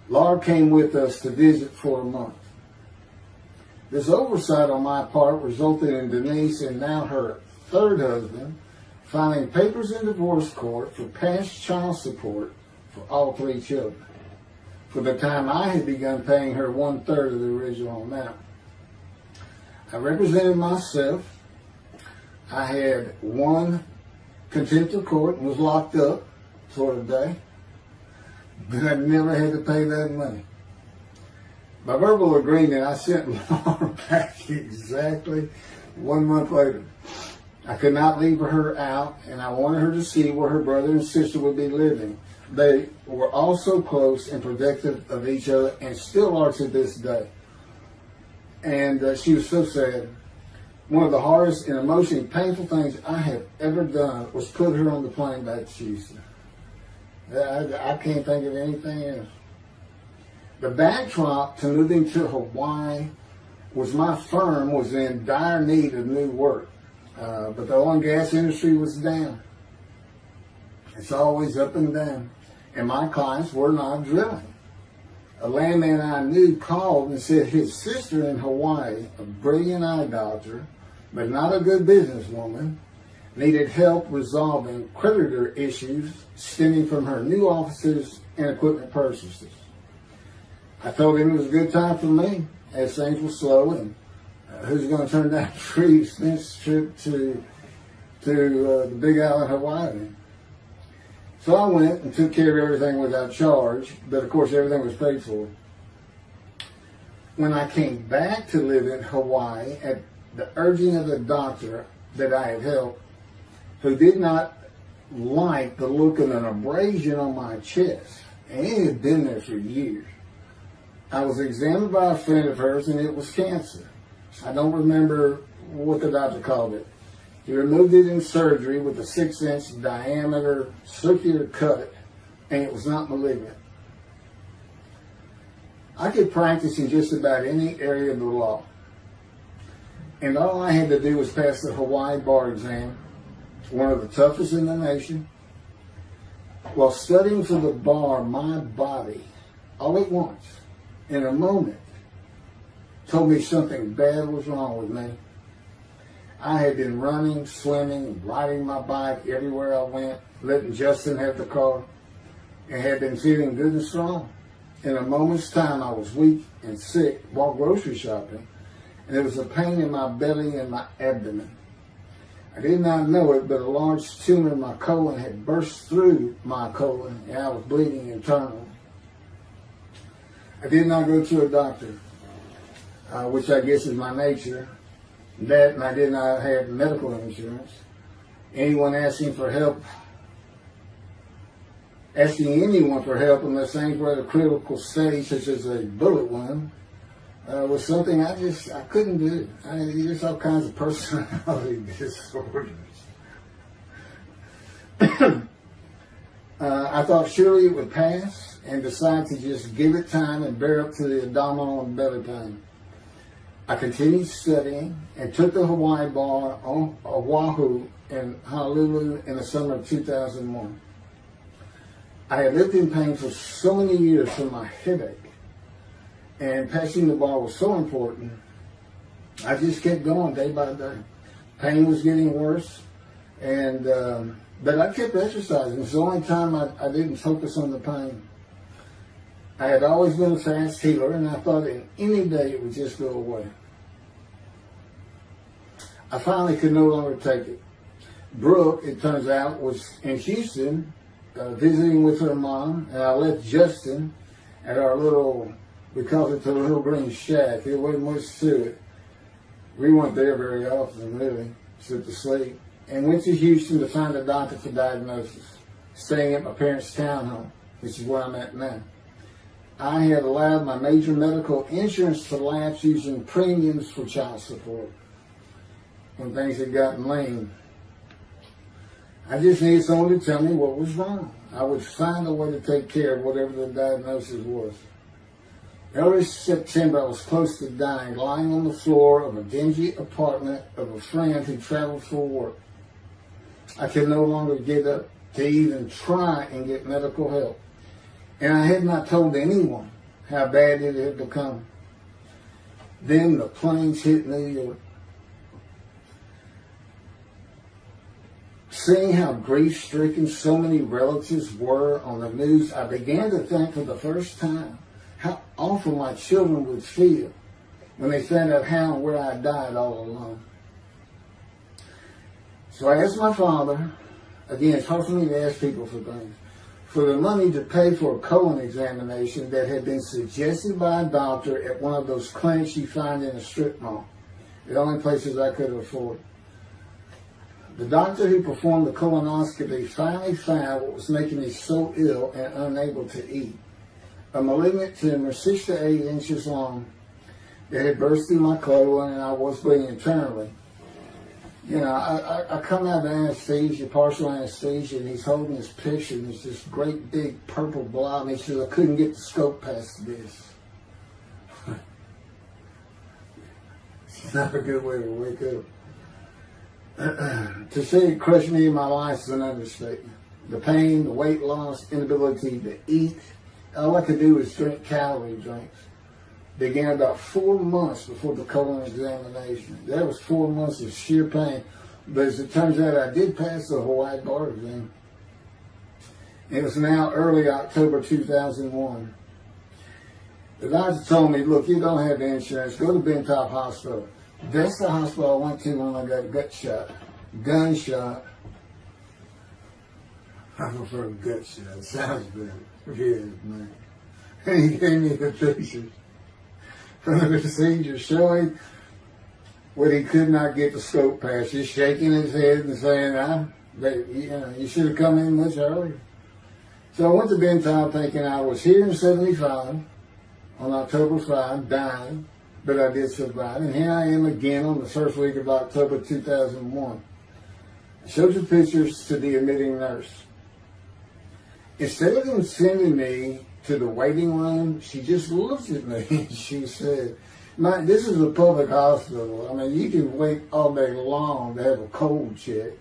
Laura came with us to visit for a month. This oversight on my part resulted in Denise and now her 3rd husband filing papers in divorce court for past child support for all 3 children, for the time I had begun paying her 1/3 of the original amount. I represented myself. I had 1 contempt of court and was locked up for a day, but I never had to pay that money. By verbal agreement, I sent Laura back exactly 1 month later. I could not leave her out, and I wanted her to see where her brother and sister would be living. They were all so close and protective of each other, and still are to this day. And she was so sad. One of the hardest and emotionally painful things I have ever done was put her on the plane back to Houston. I can't think of anything else. The backdrop to moving to Hawaii was my firm was in dire need of new work, but the oil and gas industry was down. It's always up and down, and my clients were not drilling. A landman I knew called and said his sister in Hawaii, a brilliant eye doctor, but not a good businesswoman, needed help resolving creditor issues stemming from her new offices and equipment purchases. I told him it was a good time for me, as things were slow, and who's going to turn down a free expense trip to the Big Island, Hawaii? So I went and took care of everything without charge, but of course everything was paid for. When I came back to live in Hawaii at the urging of the doctor that I had helped, who did not like the look of an abrasion on my chest, and it had been there for years, I was examined by a friend of hers, and it was cancer. I don't remember what the doctor called it. He removed it in surgery with a 6-inch diameter circular cut, and it was not malignant. I could practice in just about any area of the law, and all I had to do was pass the Hawaii bar exam, one of the toughest in the nation. While studying for the bar, my body, all at once, in a moment, told me something bad was wrong with me. I had been running, swimming, and riding my bike everywhere I went, letting Justin have the car, and had been feeling good and strong. In a moment's time, I was weak and sick while grocery shopping, and there was a pain in my belly and my abdomen. I did not know it, but a large tumor in my colon had burst through my colon, and I was bleeding internally. I did not go to a doctor, which I guess is my nature. That, and I did not have medical insurance. Anyone asking anyone for help unless things were at a critical stage, such as a bullet wound, was something I couldn't do. There's all kinds of personality disorders. I thought surely it would pass, and decided to just give it time and bear up to the abdominal and belly pain. I continued studying and took the Hawaii bar on Oahu and Honolulu in the summer of 2001. I had lived in pain for so many years from my headache, and passing the bar was so important. I just kept going day by day. Pain was getting worse, and but I kept exercising. It's the only time I didn't focus on the pain. I had always been a fast healer, and I thought in any day it would just go away. I finally could no longer take it. Brooke, it turns out, was in Houston visiting with her mom, and I left Justin at our little, we called it the Little Green Shack. There wasn't much to it. We weren't there very often, really, except to sleep. And went to Houston to find a doctor for diagnosis, staying at my parents' townhome, which is where I'm at now. I had allowed my major medical insurance to lapse using premiums for child support when things had gotten lean. I just needed someone to tell me what was wrong. I would find a way to take care of whatever the diagnosis was. Early September, I was close to dying, lying on the floor of a dingy apartment of a friend who traveled for work. I could no longer get up to even try and get medical help. And I had not told anyone how bad it had become. Then the planes hit New York. Seeing how grief-stricken so many relatives were on the news, I began to think for the first time how awful my children would feel when they found out how and where I died all alone. So I asked my father, again, it's hard for me to ask people for things, for the money to pay for a colon examination that had been suggested by a doctor at one of those clinics you find in a strip mall, the only places I could afford. The doctor who performed the colonoscopy finally found what was making me so ill and unable to eat. A malignant tumor 6 to 8 inches long that had burst through my colon, and I was bleeding internally. You know, I come out of anesthesia, partial anesthesia, and he's holding this picture, and it's this great big purple blob, and he says, I couldn't get the scope past this. It's not a good way to wake up. To say it crushed me in my life is an understatement. The pain, the weight loss, inability to eat, all I could do was drink calorie drinks. Began about 4 months before the colon examination. That was 4 months of sheer pain. But as it turns out, I did pass the Hawaii bar exam. It was now early October 2001. The doctor told me, look, you don't have insurance. Go to Bentop Hospital. That's the hospital I went to when I got gunshot. I prefer gut shot. It sounds better. Yes, man. And he gave me the pictures from the procedure showing what he could not get the scope past. Just shaking his head and saying, you should have come in much earlier. So I went to Bentop thinking I was here in 75 on October 5, dying. But I did survive, and here I am again on the first week of October 2001. I showed the pictures to the admitting nurse. Instead of them sending me to the waiting room, she just looked at me and she said, this is a public hospital. I mean, you can wait all day long to have a cold check.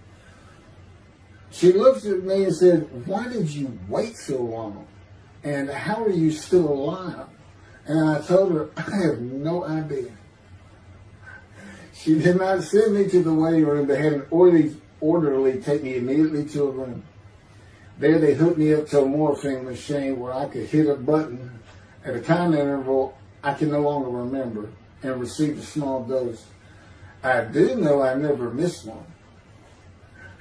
She looked at me and said, why did you wait so long? And how are you still alive? And I told her, I have no idea. She did not send me to the waiting room. They had an orderly take me immediately to a room. There they hooked me up to a morphine machine where I could hit a button at a time interval I can no longer remember and receive a small dose. I do know I never missed one.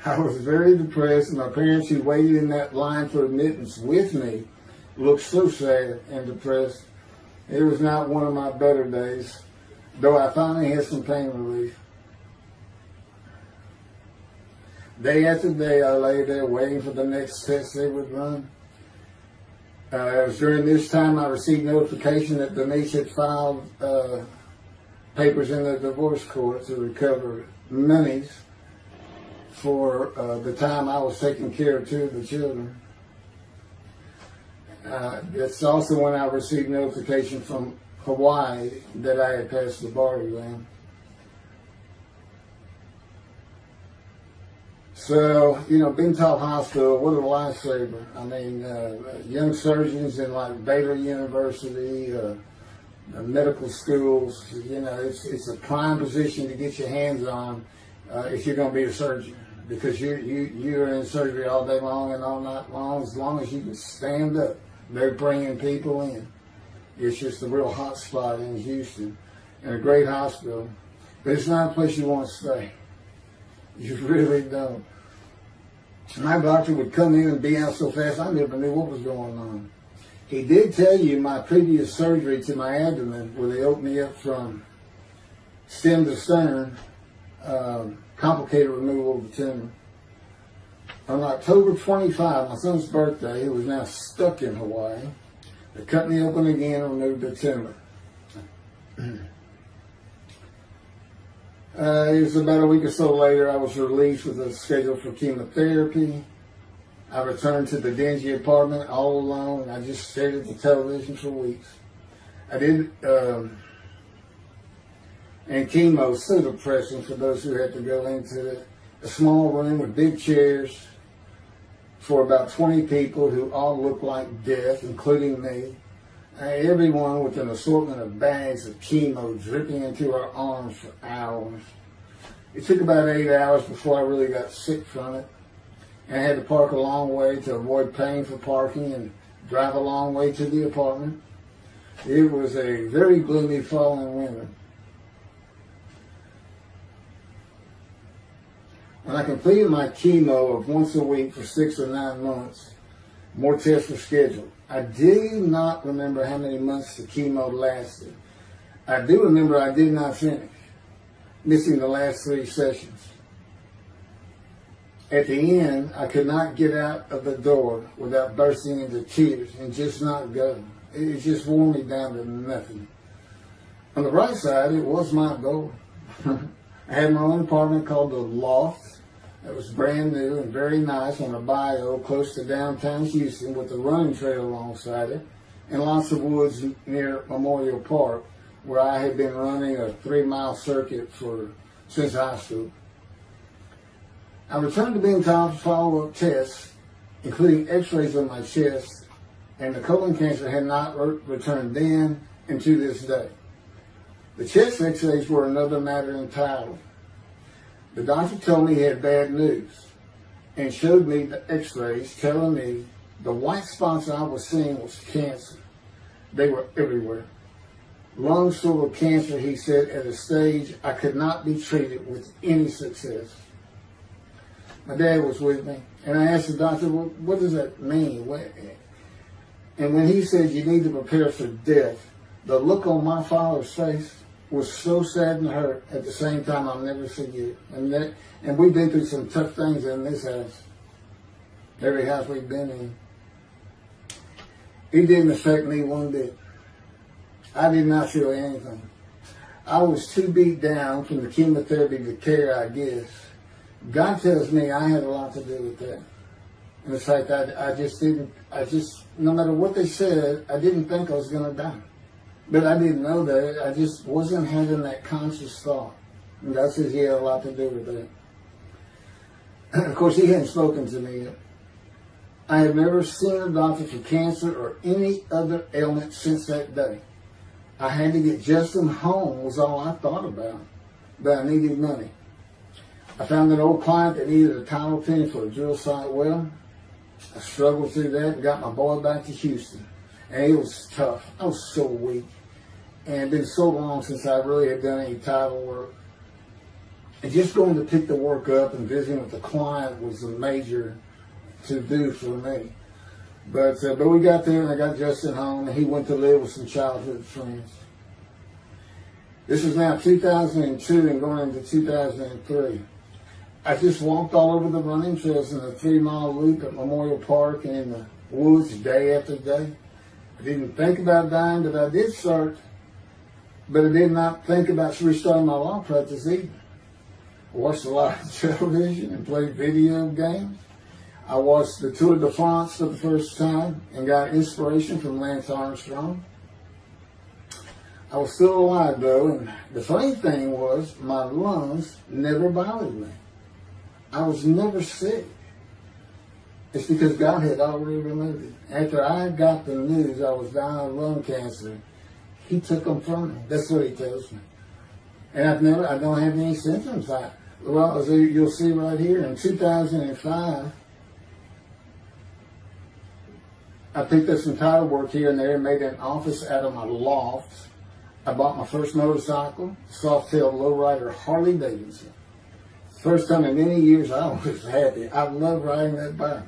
I was very depressed, and my parents who waited in that line for admittance with me looked so sad and depressed. It was not one of my better days, though I finally had some pain relief. Day after day, I lay there waiting for the next test they would run. It was during this time I received notification that Denise had filed papers in the divorce court to recover monies for the time I was taking care of 2 of the children. It's also when I received notification from Hawaii that I had passed the bar exam. So, Bentop Hospital, what a lifesaver. I mean, young surgeons in like Baylor University, medical schools, it's a prime position to get your hands on if you're going to be a surgeon. Because you're in surgery all day long and all night long, as long as you can stand up. They're bringing people in. It's just a real hot spot in Houston and a great hospital. But it's not a place you want to stay. You really don't. My doctor would come in and be out so fast I never knew what was going on. He did tell you my previous surgery to my abdomen, where they opened me up from stem to stern, complicated removal of the tumor. On October 25, my son's birthday, who was now stuck in Hawaii, They cut me open again and removed the tumor. It was about a week or so later, I was released with a schedule for chemotherapy. I returned to the dingy apartment all alone, and I just stared at the television for weeks. I did, and chemo was so depressing for those who had to go into it. A small room with big chairs for about 20 people who all looked like death, including me. Everyone with an assortment of bags of chemo dripping into our arms for hours. It took about 8 hours before I really got sick from it. And I had to park a long way to avoid paying for parking and drive a long way to the apartment. It was a very gloomy fall and winter. When I completed my chemo of once a week for 6 or 9 months, more tests were scheduled. I do not remember how many months the chemo lasted. I do remember I did not finish, missing the last 3 sessions. At the end, I could not get out of the door without bursting into tears and just not go. It just wore me down to nothing. On the right side, it was my goal. I had my own apartment called the Loft. It was brand new and very nice on a bayou close to downtown Houston with a running trail alongside it and lots of woods near Memorial Park where I had been running a 3-mile circuit since high school. I returned to being told for follow-up tests, including x-rays of my chest, and the colon cancer had not returned then and to this day. The chest x-rays were another matter entirely. The doctor told me he had bad news and showed me the x-rays telling me the white spots I was seeing was cancer. They were everywhere. Lungs full of cancer, he said, at a stage I could not be treated with any success. My dad was with me, and I asked the doctor, well, what does that mean? And when he said you need to prepare for death, the look on my father's face was so sad and hurt at the same time I'll never forget. And we've been through some tough things in this house. Every house we've been in. It didn't affect me one bit. I did not feel anything. I was too beat down from the chemotherapy to care, I guess. God tells me I had a lot to do with that. And in fact, no matter what they said, I didn't think I was going to die. But I didn't know that. I just wasn't having that conscious thought. And God says he had a lot to do with that. Of course, he hadn't spoken to me yet. I had never seen a doctor for cancer or any other ailment since that day. I had to get Justin home was all I thought about. But I needed money. I found an old client that needed a title opinion for a drill site well. I struggled through that and got my boy back to Houston. And it was tough. I was so weak. And it had been so long since I really had done any title work. And just going to pick the work up and visiting with the client was a major to-do for me. But we got there and I got Justin home and he went to live with some childhood friends. This is now 2002 and going into 2003. I just walked all over the running trails in a 3-mile loop at Memorial Park and in the woods day after day. I didn't think about dying, but I did start. But I did not think about restarting my law practice either. I watched a lot of television and played video games. I watched the Tour de France for the first time and got inspiration from Lance Armstrong. I was still alive though, and the funny thing was my lungs never bothered me. I was never sick. It's because God had already removed it. After I got the news I was dying of lung cancer, he took them from me. That's what he tells me. And I don't have any symptoms. Well, as you'll see right here, in 2005, I picked up some title work here and there and made an office out of my loft. I bought my first motorcycle, soft-tailed lowrider Harley Davidson. First time in many years I was happy. I love riding that bike.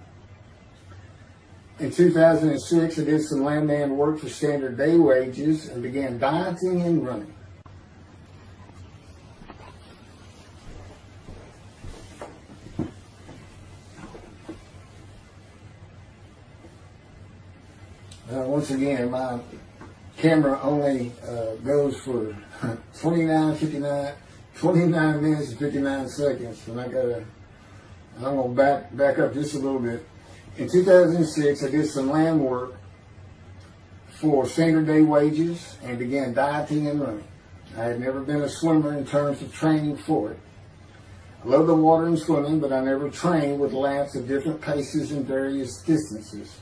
In 2006, I did some landman work for standard day wages and began dieting and running. once again, my camera only goes for 29 minutes and 59 seconds, and I'm going to back up just a little bit. In 2006, I did some land work for standard day wages and began dieting and running. I had never been a swimmer in terms of training for it. I love the water and swimming, but I never trained with laps at different paces and various distances.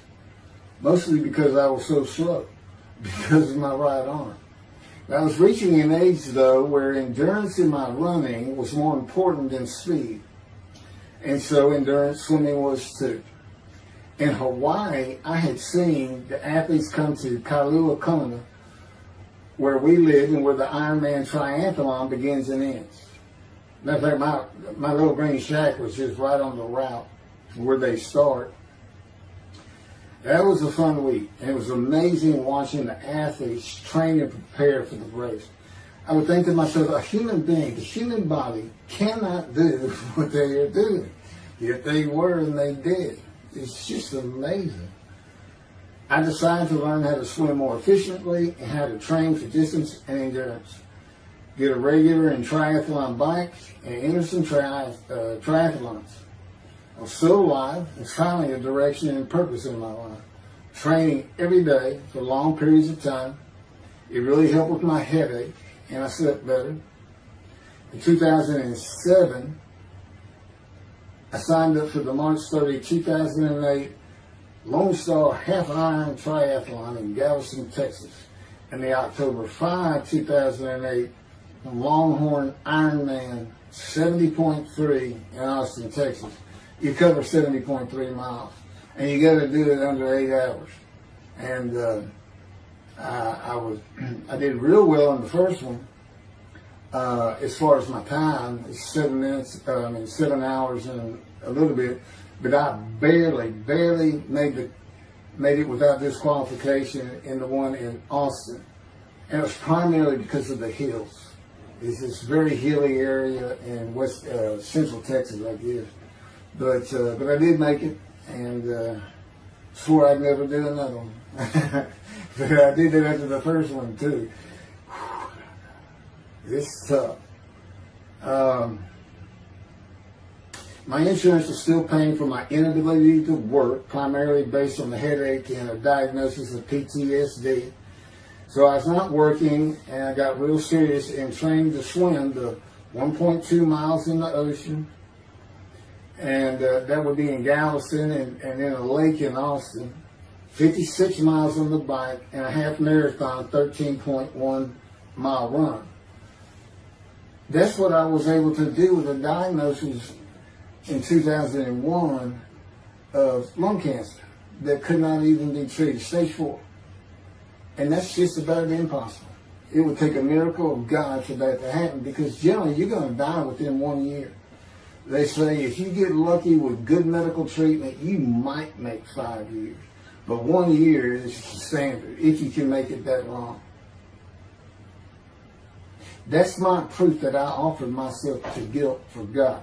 Mostly because I was so slow, because of my right arm. I was reaching an age, though, where endurance in my running was more important than speed. And so endurance swimming was too. In Hawaii, I had seen the athletes come to Kailua Kona, where we live and where the Ironman triathlon begins and ends. Matter of fact, my little green shack was just right on the route where they start. That was a fun week, and it was amazing watching the athletes train and prepare for the race. I would think to myself, a human being, the human body cannot do what they are doing. Yet they were and they did. It's just amazing. I decided to learn how to swim more efficiently and how to train for distance and endurance. Get a regular and triathlon bike and enter some triathlons. I was so alive and finally a direction and purpose in my life. Training every day for long periods of time. It really helped with my headache and I slept better. In 2007, I signed up for the March 30, 2008 Lone Star Half Iron Triathlon in Galveston, Texas, and the October 5, 2008 Longhorn Ironman 70.3 in Austin, Texas. You cover 70.3 miles, and you got to do it under 8 hours. And I did real well in the first one. As far as my time, it's 7 hours and a little bit, but I barely made it without disqualification in the one in Austin. And it was primarily because of the hills. It's this very hilly area in central Texas, I guess. But I did make it, and swore I'd never do another one. But I did it after the first one too. It's tough. My insurance is still paying for my inability to work, primarily based on the headache and a diagnosis of PTSD. So I was not working, and I got real serious in training to swim the 1.2 miles in the ocean, and that would be in Galveston and in a lake in Austin, 56 miles on the bike, and a half marathon, 13.1 mile run. That's what I was able to do with a diagnosis in 2001 of lung cancer that could not even be treated, stage 4. And that's just about impossible. It would take a miracle of God for that to happen, because generally you're going to die within 1 year. They say if you get lucky with good medical treatment, you might make 5 years. But 1 year is the standard, if you can make it that long. That's my proof that I offered myself to guilt for God.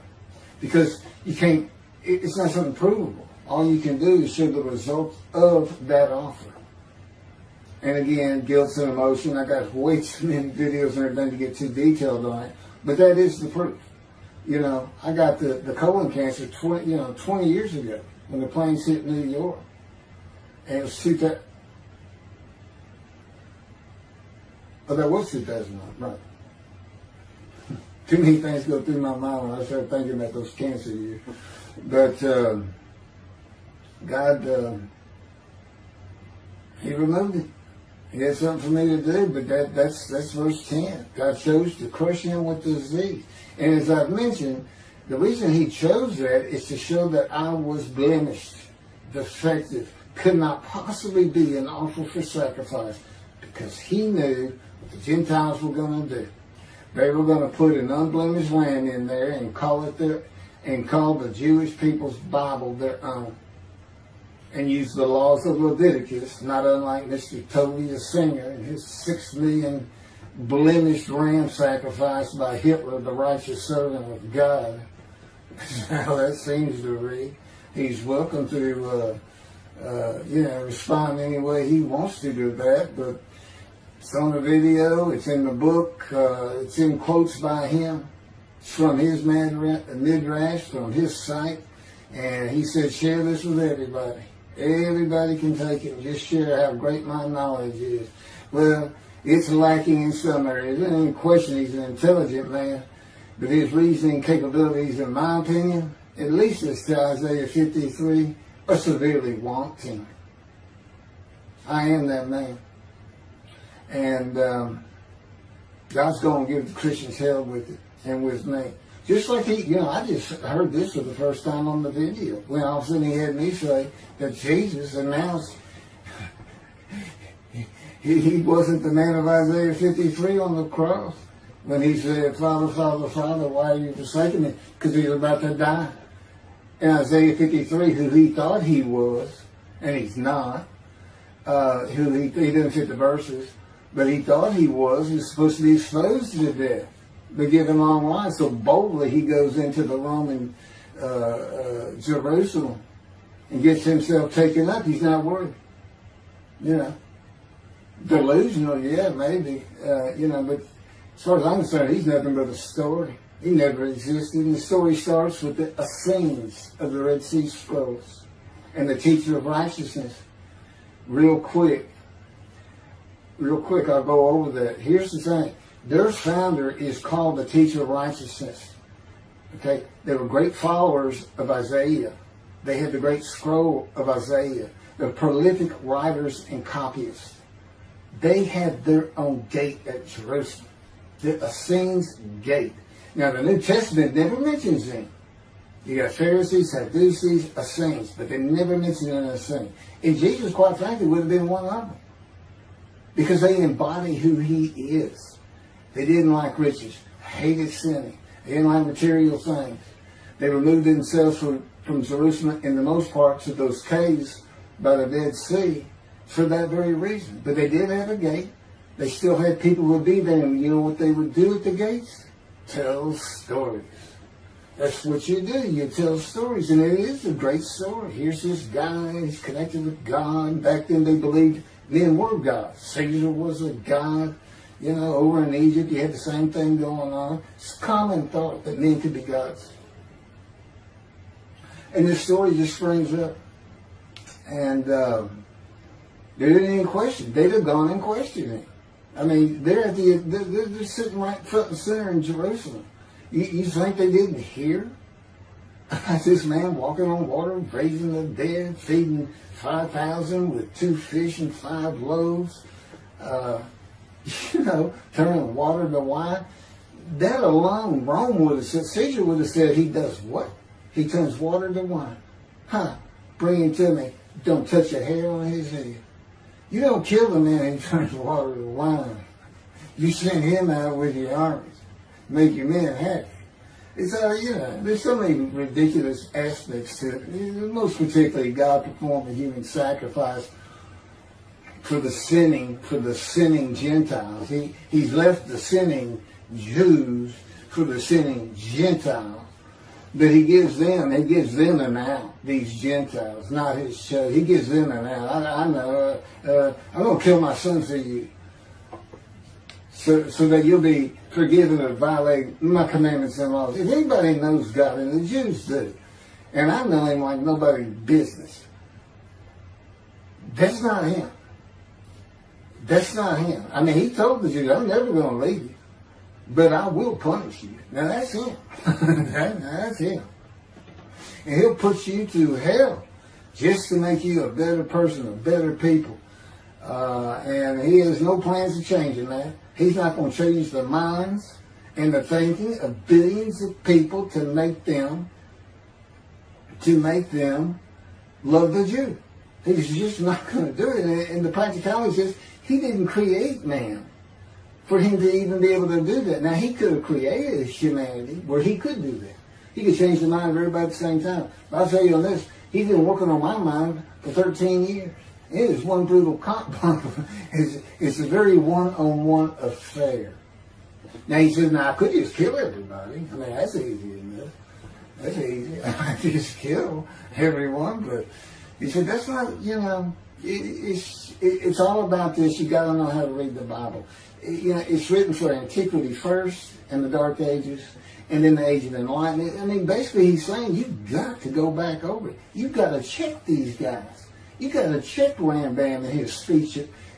Because you can't, it's not something provable. All you can do is show the results of that offer. And again, guilt's an emotion. I got way too many videos and everything to get too detailed on it. But that is the proof. You know, I got the colon cancer 20 years ago when the planes hit New York. And it was 2000. Oh, that was 2009, right. Too many things go through my mind when I start thinking about those cancer years. But God, He removed it. He had something for me to do, but that's verse 10. God chose to crush him with the disease. And as I've mentioned, the reason He chose that is to show that I was blemished, defective, could not possibly be an offer for sacrifice, because He knew what the Gentiles were going to do. They were going to put an unblemished lamb in there and call the Jewish people's Bible their own, and use the laws of Leviticus, not unlike Mr. Toby the singer and his 6 million blemished ram sacrificed by Hitler, the righteous servant of God. How that seems to read. He's welcome to respond any way he wants to that. But it's on the video, it's in the book, it's in quotes by him. It's from his midrash, from his site. And he said, share this with everybody. Everybody can take it and just share how great my knowledge is. Well, it's lacking in some areas. There's any question he's an intelligent man. But his reasoning capabilities, in my opinion, at least as to Isaiah 53, are severely wanting. I am that man. And God's going to give the Christians hell with it and with me. Just like I just heard this for the first time on the video. When all of a sudden he had me say that Jesus announced he wasn't the man of Isaiah 53 on the cross. When he said, Father, Father, Father, why are you forsaking me? Because he was about to die. In Isaiah 53, who he thought he was, and he's not, who he didn't fit the verses, but he thought he was supposed to be exposed to death. They give him long life, so boldly he goes into the Roman Jerusalem and gets himself taken up. He's not worried. Delusional, yeah, maybe. But as far as I'm concerned, he's nothing but a story. He never existed. And the story starts with the Essenes of the Red Sea Scrolls and the teacher of righteousness. Real quick, I'll go over that. Here's the thing. Their founder is called the teacher of righteousness. Okay? They were great followers of Isaiah. They had the great scroll of Isaiah. They're prolific writers and copyists. They had their own gate at Jerusalem. The Essenes gate. Now, the New Testament never mentions them. You got Pharisees, Sadducees, Essenes, but they never mention an Essene. And Jesus, quite frankly, would have been one of them. Because they embody who he is. They didn't like riches, hated sinning. They didn't like material things. They removed themselves from Jerusalem, in the most part, to those caves by the Dead Sea for that very reason. But they did have a gate. They still had people who would be there. And you know what they would do at the gates? Tell stories. That's what you do. You tell stories. And it is a great story. Here's this guy. He's connected with God. Back then they believed men were gods. Caesar was a god. Over in Egypt, you had the same thing going on. It's a common thought that men could be gods. And this story just springs up. And they didn't even question. They'd have gone and questioned it. I mean, they're sitting right front and center in Jerusalem. You think they didn't hear? This man walking on water, raising the dead, feeding 5,000 with 2 fish and 5 loaves. Turning water to wine. That alone, Rome would have said, Caesar would have said, he does what? He turns water to wine. Bring him to me. Don't touch a hair on his head. You don't kill the man who turns water to wine. You send him out with your armies. Make your men happy. It's there's so many ridiculous aspects to it. Most particularly, God performed a human sacrifice for the sinning Gentiles. He's left the sinning Jews for the sinning Gentiles. But he gives them an out, these Gentiles, not his church. He gives them an out. I know, I'm going to kill my son for you. So that you'll be forgiven of violating my commandments and laws. If anybody knows God, and the Jews do, and I know him like nobody's business, that's not him. That's not him. I mean, he told the Jews, I'm never going to leave you, but I will punish you. Now, that's him. That's him. And he'll put you to hell just to make you a better person, a better people. And he has no plans of changing that. He's not going to change the minds and the thinking of billions of people to make them love the Jew. He's just not going to do it. And the practicality is, he didn't create man for him to even be able to do that. Now, he could have created humanity where he could do that. He could change the mind of everybody at the same time. But I'll tell you on this, he's been working on my mind for 13 years. It is one brutal cock bumper. It's a very one-on-one affair. Now, he says, I could just kill everybody. I mean, that's easy enough. That's easy. I just kill everyone, but He said, that's not, it's all about this. You got to know how to read the Bible. It's written for antiquity first and the Dark Ages, and then the Age of Enlightenment. I mean, basically he's saying you've got to go back over it. You've got to check these guys. You've got to check Rambam and his speech.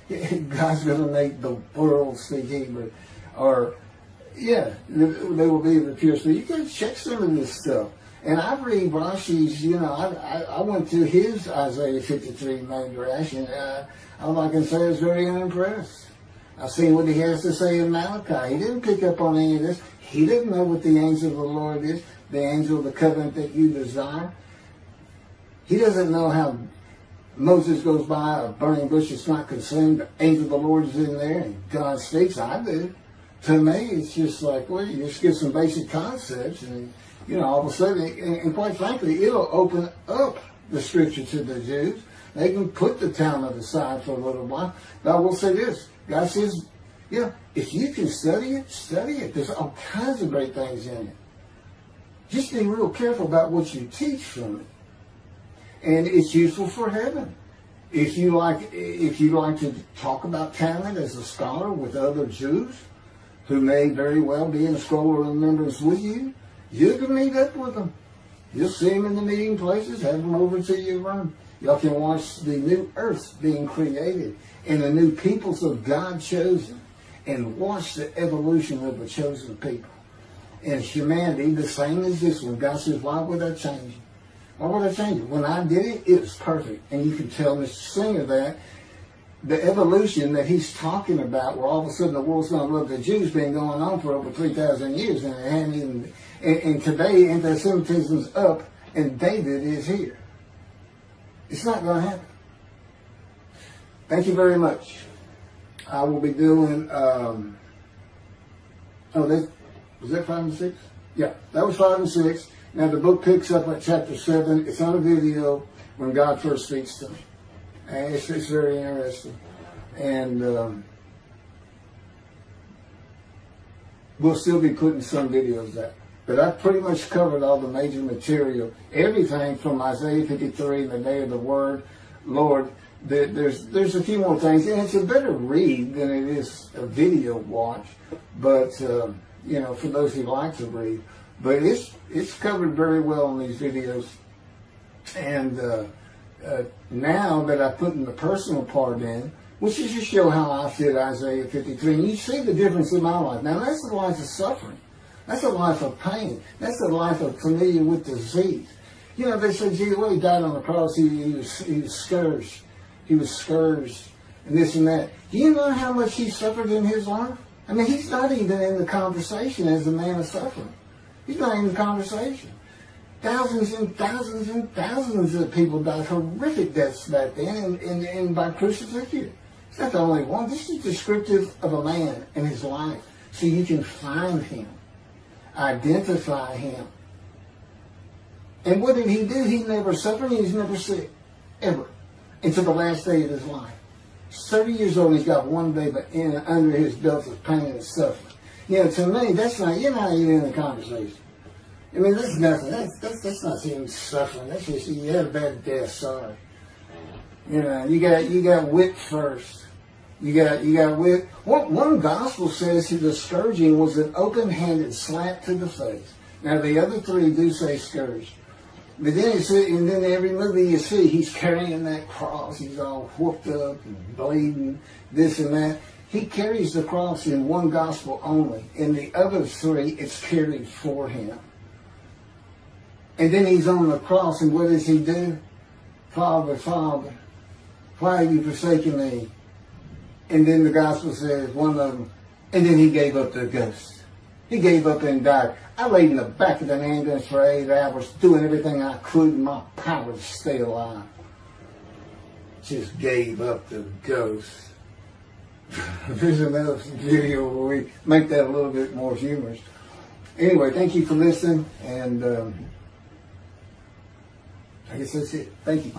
God's going to make the world speak Hebrew. Or, they will be the pure speech. You got to check some of this stuff. And I read Rashi's, I went to his Isaiah 53 Midrash, and all I can say is very unimpressed. I've seen what he has to say in Malachi. He didn't pick up on any of this. He didn't know what the angel of the Lord is, the angel of the covenant that you desire. He doesn't know how Moses goes by a burning bush that's not consumed. The angel of the Lord is in there, and God speaks. I do. To me, it's just like, well, you just get some basic concepts, and all of a sudden, and quite frankly, it'll open up the scripture to the Jews. They can put the Talmud aside for a little while. But I will say this. God says, if you can study it, study it. There's all kinds of great things in it. Just be real careful about what you teach from it. And it's useful for heaven. If you like to talk about Talmud as a scholar with other Jews who may very well be in a scroll of remembrance with you, you can meet up with them. You'll see them in the meeting places, have them over to your room. Y'all can watch the new earth being created and the new peoples of God chosen, and watch the evolution of the chosen people. And humanity, the same as this one. God says, why would I change it? Why would I change it? When I did it, it was perfect. And you can tell Mr. Singer that the evolution that he's talking about, where all of a sudden the world's going to love the Jews, been going on for over 3,000 years, and it hadn't even. And today, anti-Semitism's up, and David is here. It's not going to happen. Thank you very much. I will be doing. Was that 5 and 6? Yeah, that was 5 and 6. Now the book picks up at chapter 7. It's on a video when God first speaks to me. And it's very interesting. And we'll still be putting some videos out. But I've pretty much covered all the major material. Everything from Isaiah 53, the day of the word, Lord. There's a few more things. And it's a better read than it is a video watch. But, for those who like to read. But it's covered very well in these videos. And now that I put in the personal part in, which is to show how I fit Isaiah 53, and you see the difference in my life. Now that's the life of suffering. That's a life of pain. That's the life of familiar with disease. They said, gee, well, he died on the cross. He was scourged. He was scourged and this and that. Do you know how much he suffered in his life? I mean, he's not even in the conversation as a man of suffering. He's not in the conversation. Thousands and thousands and thousands of people died horrific deaths back then and by crucifixion. It's not the only one. This is descriptive of a man and his life. So you can find him, identify him. And what did he do? He never suffered. He was never sick. Ever. Until the last day of his life. He's 30 years old and he's got one baby under his belt of pain and suffering. To me, that's not, you're not even in the conversation. I mean, that's nothing. That's not even suffering. That's just, you had a bad death, sorry. You got whipped first. You got whipped. One gospel says the scourging was an open-handed slap to the face. Now, the other three do say scourge. But then and then every movie you see, he's carrying that cross. He's all whooped up and bleeding, this and that. He carries the cross in one gospel only. In the other three, it's carried for him. And then he's on the cross, and what does he do? Father, Father, why have you forsaken me? And then the gospel says, one of them, and then he gave up the ghost. He gave up and died. I laid in the back of an ambulance for 8 hours, doing everything I could in my power to stay alive. Just gave up the ghost. There's another video where we make that a little bit more humorous. Anyway, thank you for listening, and I guess that's it. Thank you.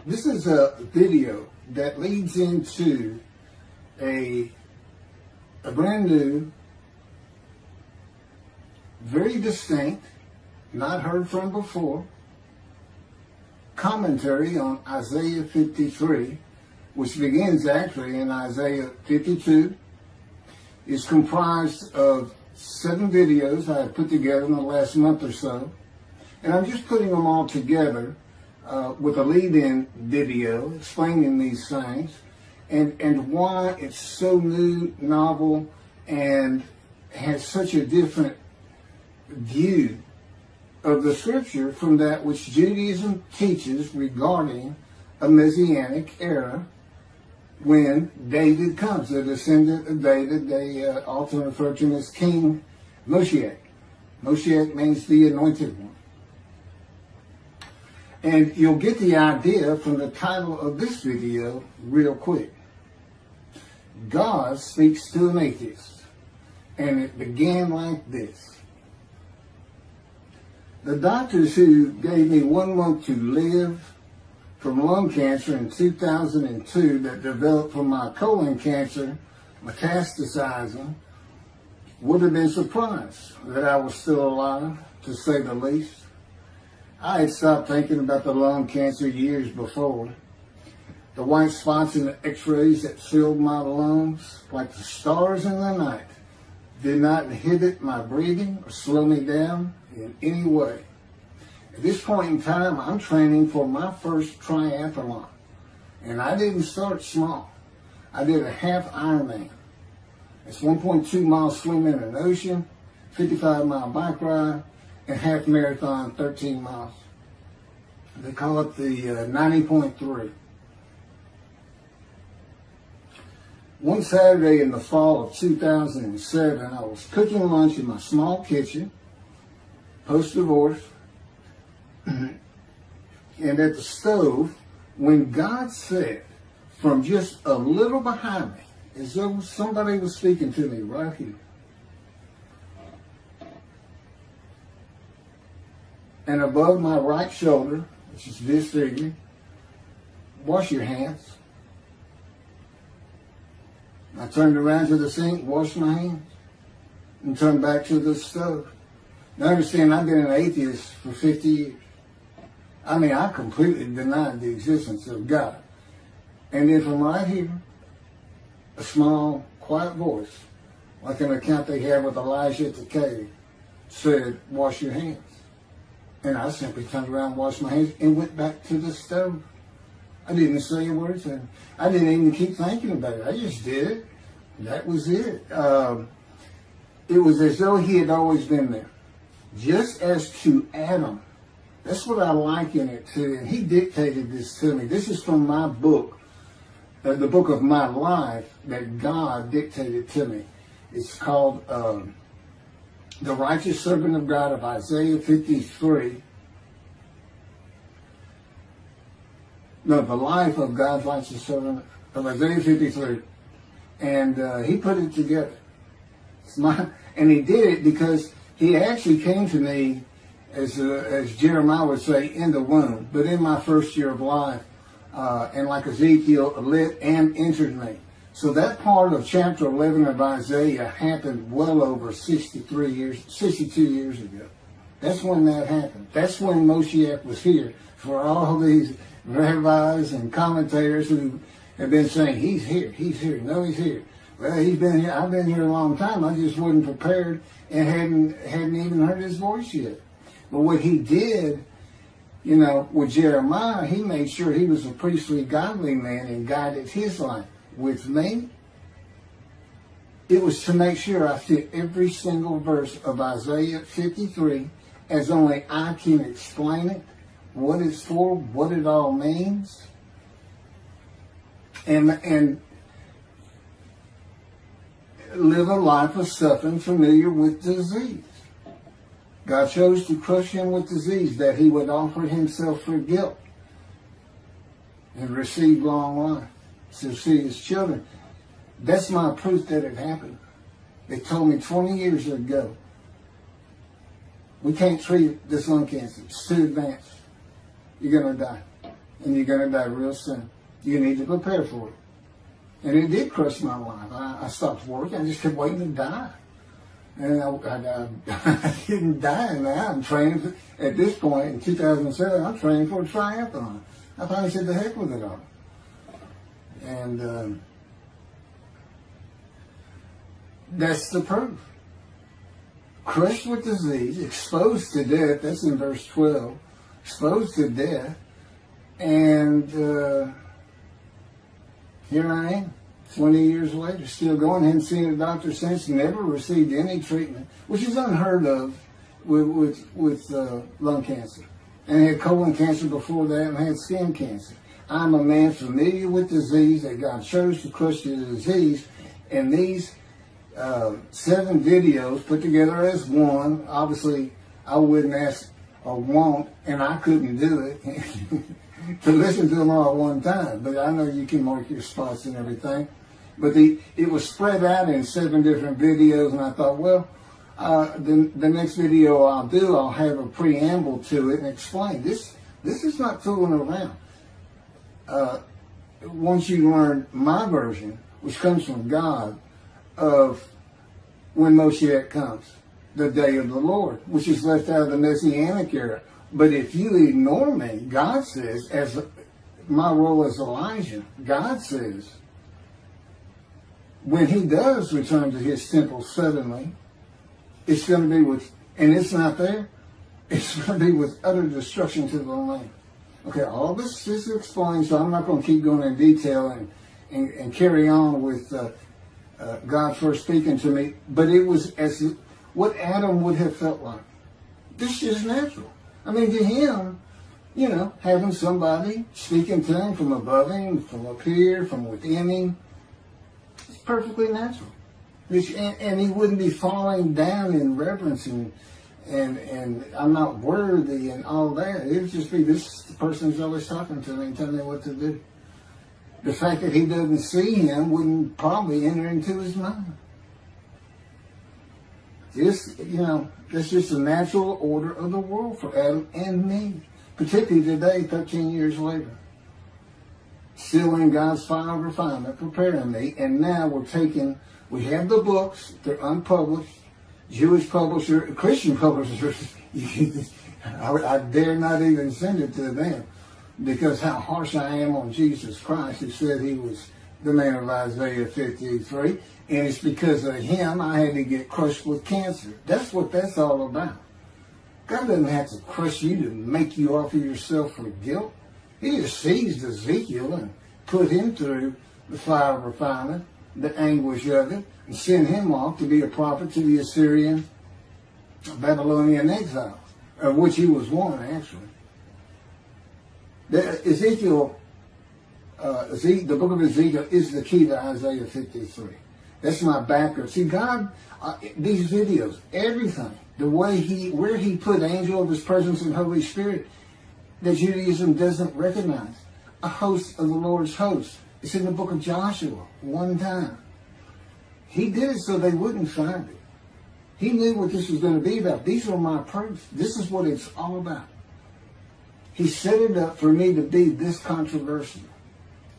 This is a video that leads into a brand new very distinct, not heard from before, commentary on Isaiah 53, which begins actually in Isaiah 52, is comprised of 7 videos I have put together in the last month or so. And I'm just putting them all together with a lead-in video explaining these things and why it's so new, novel, and has such a different view of the scripture from that which Judaism teaches regarding a messianic era when David comes, the descendant of David. They often refer to him as King Moshiach. Moshiach means the anointed one. And you'll get the idea from the title of this video real quick. God speaks to an atheist. And it began like this. The doctors who gave me 1 month to live from lung cancer in 2002 that developed from my colon cancer metastasizing would have been surprised that I was still alive, to say the least. I had stopped thinking about the lung cancer years before. The white spots in the x-rays that filled my lungs, like the stars in the night, did not inhibit my breathing or slow me down in any way. At this point in time, I'm training for my first triathlon. And I didn't start small. I did a half Ironman. It's 1.2 miles swimming in an ocean, 55-mile bike ride, and half marathon, 13 miles. They call it the 90.3. One Saturday in the fall of 2007, I was cooking lunch in my small kitchen, post-divorce, and at the stove, when God said, from just a little behind me, as though somebody was speaking to me right here, and above my right shoulder, which is disfigured, wash your hands. I turned around to the sink, washed my hands, and turned back to the stove. Now understand, I've been an atheist for 50 years. I mean, I completely denied the existence of God. And then from right here, a small, quiet voice, like an account they had with Elijah at the cave, said, wash your hands. And I simply turned around, washed my hands, and went back to the stove. I didn't say a word to him. I didn't even keep thinking about it. I just did it. That was it. It was as though he had always been there. Just as to Adam. That's what I liken it to. And he dictated this to me. This is from my book, the book of my life that God dictated to me. It's called The Righteous Servant of God of Isaiah 53. No, the life of God's righteous servant of Isaiah 53. And he put it together. And he did it because he actually came to me, as Jeremiah would say, in the womb, but in my first year of life. And like Ezekiel, lit and entered me. So that part of chapter 11 of Isaiah happened well over 62 years ago. That's when that happened. That's when Moshiach was here. For all these rabbis and commentators who have been saying, he's here, no, he's here. Well, he's been here, I've been here a long time. I just wasn't prepared and hadn't even heard his voice yet. But what he did, with Jeremiah, he made sure he was a priestly, godly man and guided his life. With me, it was to make sure I fit every single verse of Isaiah 53 as only I can explain it, what it's for, what it all means, and live a life of suffering familiar with disease. God chose to crush him with disease that he would offer himself for guilt and receive long life to see his children. That's my proof that it happened. They told me 20 years ago, we can't treat this lung cancer. It's too advanced. You're going to die. And you're going to die real soon. You need to prepare for it. And it did crush my life. I stopped working. I just kept waiting to die. And I didn't die now. I'm training at this point in 2007. I'm training for a triathlon. I finally said the heck with it all. And that's the proof. Crushed with disease, exposed to death. That's in verse 12. Exposed to death. And here I am, 20 years later, still going. Haven't seen a doctor since. Never received any treatment, which is unheard of with lung cancer. And I had colon cancer before that, and I had skin cancer. I'm a man familiar with disease, that God chose to crush the disease. And these 7 videos put together as one, obviously I wouldn't ask or want, and I couldn't do it, to listen to them all at one time. But I know you can mark your spots and everything. But it was spread out in 7 different videos, and I thought, well, the next video I'll do, I'll have a preamble to it and explain. This is not fooling around. Once you learn my version, which comes from God, of when Moshiach comes, the day of the Lord, which is left out of the Messianic era. But if you ignore me, God says, as my role as Elijah, God says, when he does return to his temple suddenly, it's going to be with, and it's not there, it's going to be with utter destruction to the land. Okay, all this is explained, so I'm not going to keep going in detail and carry on with God first speaking to me, but it was as what Adam would have felt like. This is natural. I mean, to him, you know, having somebody speaking to him from above him, from up here, from within him, it's perfectly natural. And he wouldn't be falling down in reverence and I'm not worthy and all that. It would just be, this person's always talking to me and telling me what to do. The fact that he doesn't see him wouldn't probably enter into his mind. This, you know, that's just the natural order of the world for Adam and me. Particularly today, 13 years later. Still in God's fire of refinement, preparing me. And now we have the books, they're unpublished. Jewish publisher, Christian publishers, I dare not even send it to them. Because how harsh I am on Jesus Christ, who said he was the man of Isaiah 53. And it's because of him I had to get crushed with cancer. That's what that's all about. God doesn't have to crush you to make you offer yourself for guilt. He just seized Ezekiel and put him through the fire of refinement, the anguish of it, and sent him off to be a prophet to the Assyrian, Babylonian exile, of which he was one, actually. Ezekiel, the book of Ezekiel is the key to Isaiah 53. That's my background. See, God, these videos, everything, the way where he put angel of his presence and Holy Spirit, that Judaism doesn't recognize. A host of the Lord's host. It's in the book of Joshua, one time. He did it so they wouldn't find it. He knew what this was going to be about. These are my proofs. This is what it's all about. He set it up for me to be this controversial.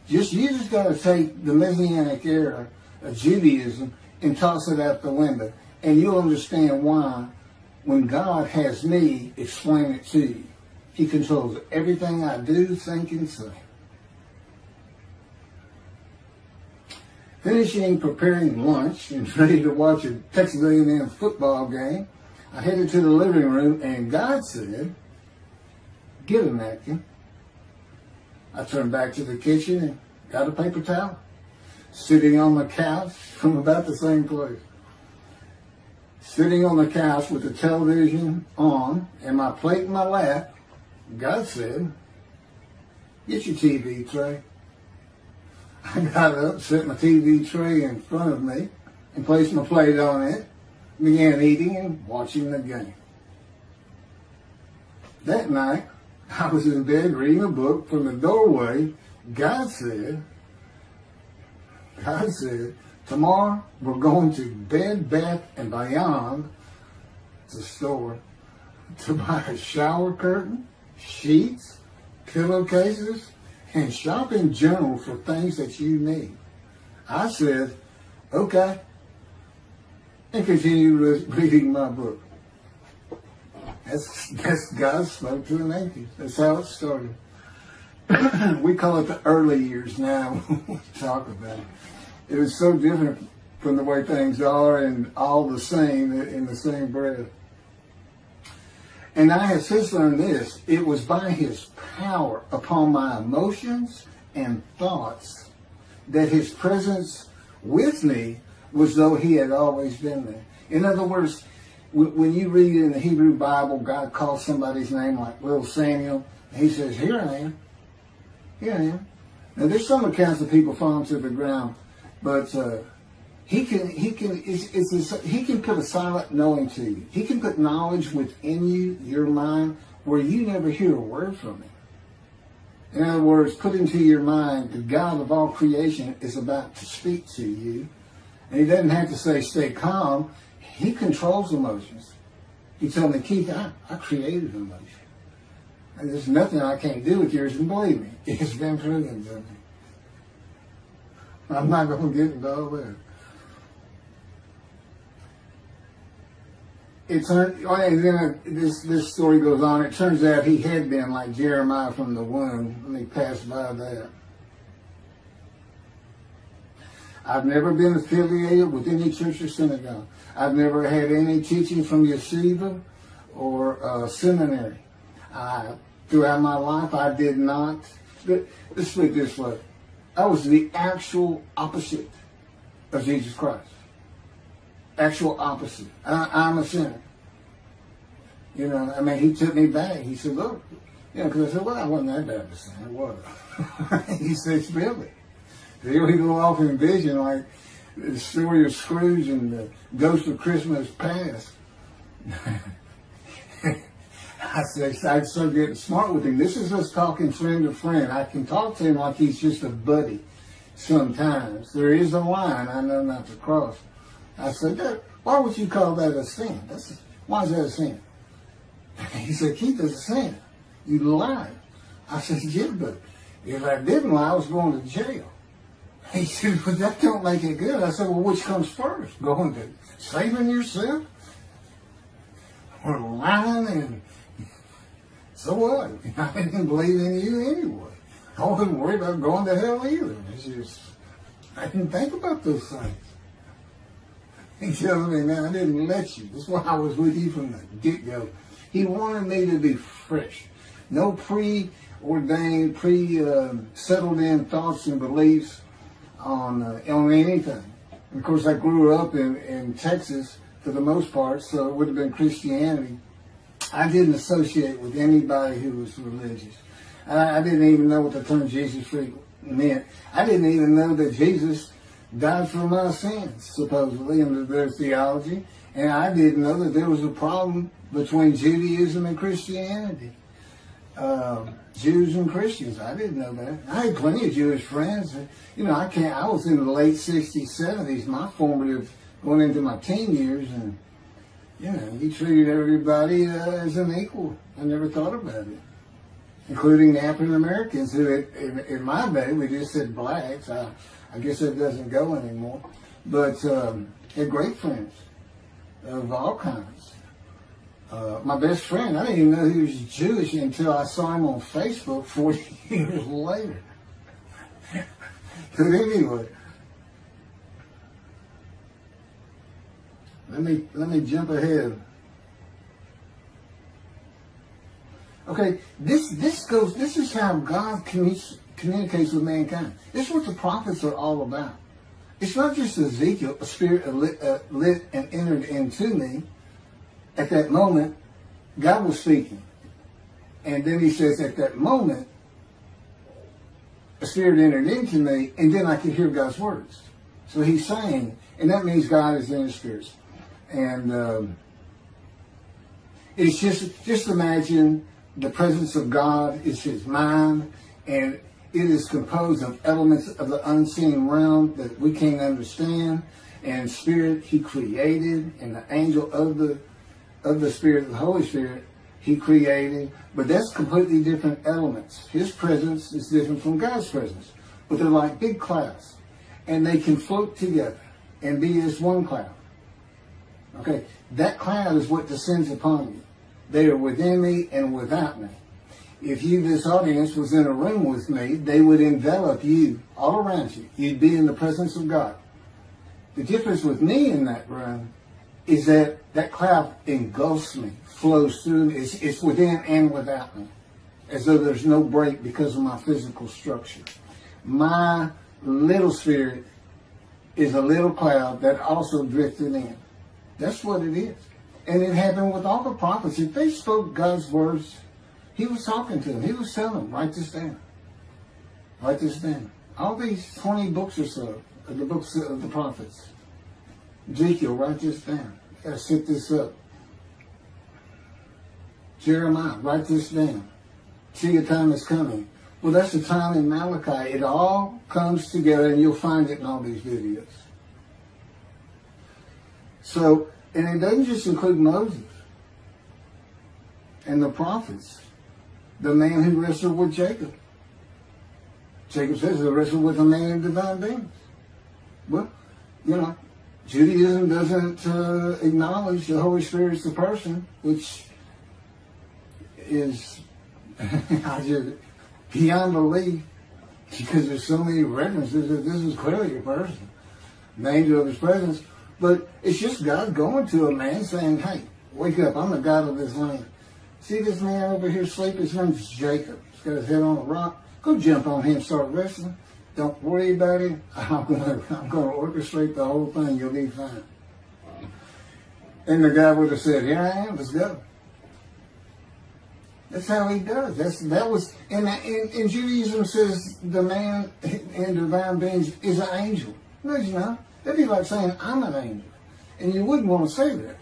You just got to take the Messianic era of Judaism and toss it out the window. And you'll understand why, when God has me explain it to you, he controls everything I do, think, and say. Finishing preparing lunch and ready to watch a Texas A&M football game, I headed to the living room and God said, "Get a napkin." I turned back to the kitchen and got a paper towel, sitting on the couch from about the same place. Sitting on the couch with the television on and my plate in my lap, God said, "Get your TV tray." I got up, set my TV tray in front of me, and placed my plate on it, began eating and watching the game. That night, I was in bed reading a book. From the doorway, God said, "Tomorrow we're going to Bed Bath & Beyond, the store, to buy a shower curtain, sheets, pillowcases, and shop in general for things that you need." I said, "Okay." and continue reading my book. That's God spoke to an atheist. That's how it started. We call it the early years now. We talk about it. It was so different from the way things are, and all the same in the same breath. And I have since learned this. It was by his power upon my emotions and thoughts that his presence with me was though he had always been there. In other words, when you read in the Hebrew Bible, God calls somebody's name like little Samuel, he says, "Here I am. Here I am." Now there's some accounts of people falling to the ground, but he can put a silent knowing to you. He can put knowledge within you, your mind, where you never hear a word from him. In other words, put into your mind the God of all creation is about to speak to you. And he doesn't have to say, stay calm. He controls emotions. He told me, Keith, I created emotion. And there's nothing I can't do with yours, and believe me, it's been proven to me. I'm not going to get into all that. This story goes on. It turns out he had been like Jeremiah from the womb when he passed by that. I've never been affiliated with any church or synagogue. I've never had any teaching from yeshiva or seminary. Throughout my life, I did not. Let's put it this way. I was the actual opposite of Jesus Christ. Actual opposite. I'm a sinner. You know, I mean, he took me back. He said, look, you know, because I said, well, I wasn't that bad of a sinner. What? He said, really? Here we go off in vision like the story of Scrooge and the Ghost of Christmas Past. I said, I started getting smart with him. This is us talking friend to friend. I can talk to him like he's just a buddy sometimes. There is a line I know not to cross. I said, why would you call that a sin? Why is that a sin? He said, Keith, it's a sin. You lied. I said, yeah, but if I didn't lie, I was going to jail. He said, but that don't make it good. I said, well, which comes first? Going to saving yourself? Or lying? And so what? I didn't believe in you anyway. I wasn't worried about going to hell either. It's just, I didn't think about those things. He tells me, man, I didn't let you. That's why I was with you from the get-go. He wanted me to be fresh. No preordained, settled in thoughts and beliefs on anything. And of course, I grew up in Texas for the most part, so it would have been Christianity. I didn't associate with anybody who was religious. I didn't even know what the term Jesus freak meant. I didn't even know that Jesus died for my sins, supposedly, under their theology. And I didn't know that there was a problem between Judaism and Christianity. Jews and Christians. I didn't know that. I had plenty of Jewish friends. You know, I was in the late 60s, 70s, my formative, going into my teen years, and, you know, he treated everybody as an equal. I never thought about it. Including African Americans, who in my day, we just said blacks. I guess that doesn't go anymore. But had great friends of all kinds. My best friend, I didn't even know he was Jewish until I saw him on Facebook 40 years later. But anyway, let me jump ahead. Okay, this is how God communicates with mankind. This is what the prophets are all about. It's not just Ezekiel, a spirit lit and entered into me. At that moment, God was speaking. And then he says, at that moment, a spirit entered into me, and then I could hear God's words. So he's saying, and that means God is in his spirits. And it's just imagine the presence of God is his mind, and it is composed of elements of the unseen realm that we can't understand. And spirit he created, and the angel of the Spirit, the Holy Spirit, he created. But that's completely different elements. His presence is different from God's presence. But they're like big clouds. And they can float together and be as one cloud. Okay, that cloud is what descends upon you. They are within me and without me. If this audience was in a room with me, they would envelop you all around you. You'd be in the presence of God. The difference with me in that room is that that cloud engulfs me, flows through me. It's within and without me, as though there's no break because of my physical structure. My little spirit is a little cloud that also drifted in. That's what it is. And it happened with all the prophets. If they spoke God's words, he was talking to them. He was telling them, write this down. Write this down. All these 20 books or so, of the books of the prophets. Ezekiel, write this down. You gotta set this up. Jeremiah, write this down. See, a time is coming. Well, that's the time in Malachi. It all comes together, and you'll find it in all these videos. So, and it doesn't just include Moses and the prophets. The man who wrestled with Jacob. Jacob says he wrestled with a man in divine beings. Well, you know, Judaism doesn't acknowledge the Holy Spirit as the person, which is beyond belief, because there's so many references that this is clearly a person, the angel of his presence. But it's just God going to a man saying, hey, wake up, I'm the God of this land. See this man over here sleeping? His name's Jacob. He's got his head on a rock. Go jump on him, start wrestling. Don't worry about it. I'm going to orchestrate the whole thing. You'll be fine. And the guy would have said, here I am, let's go. That's how he does. And Judaism says the man in divine beings is an angel. No, you know. That'd be like saying, I'm an angel. And you wouldn't want to say that.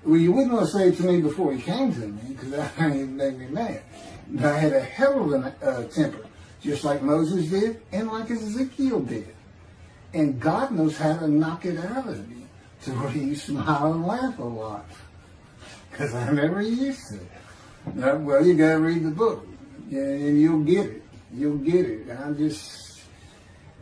Well, you wouldn't want to say it to me before he came to me, because that would make me mad. But I had a hell of a temper, just like Moses did, and like Ezekiel did. And God knows how to knock it out of you, to where you smile and laugh a lot. Because I never used to. Now, well, you got to read the book, and you'll get it. You'll get it. I'm just,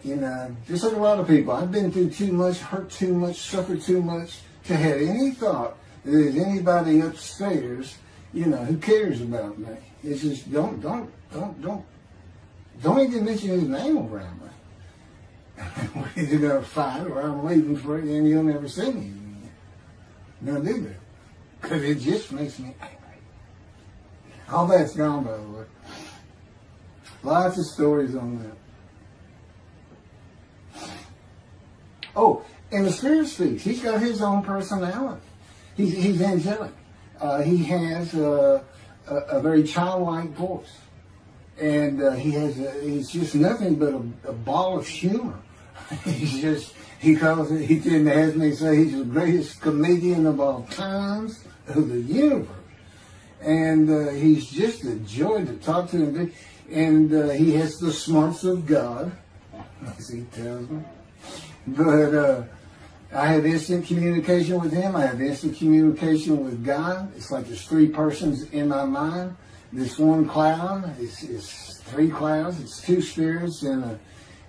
you know, just like a lot of people, I've been through too much, hurt too much, suffered too much to have any thought that there's anybody upstairs, you know, who cares about me. It's just don't even mention his name around me. We're either gonna fight or I'm leaving for it, and you'll never see me again. Don't do that, because it just makes me angry. All that's gone, by the way. Lots of stories on that. Oh, and the Spirit speaks. He's got his own personality. He's angelic. He has a very childlike voice. And he's just nothing but a ball of humor. He didn't ask me to say he's the greatest comedian of all times of the universe. And he's just a joy to talk to him. And he has the smarts of God, as he tells me. But I have instant communication with him. I have instant communication with God. It's like there's three persons in my mind. This one cloud is three clouds. It's two spirits in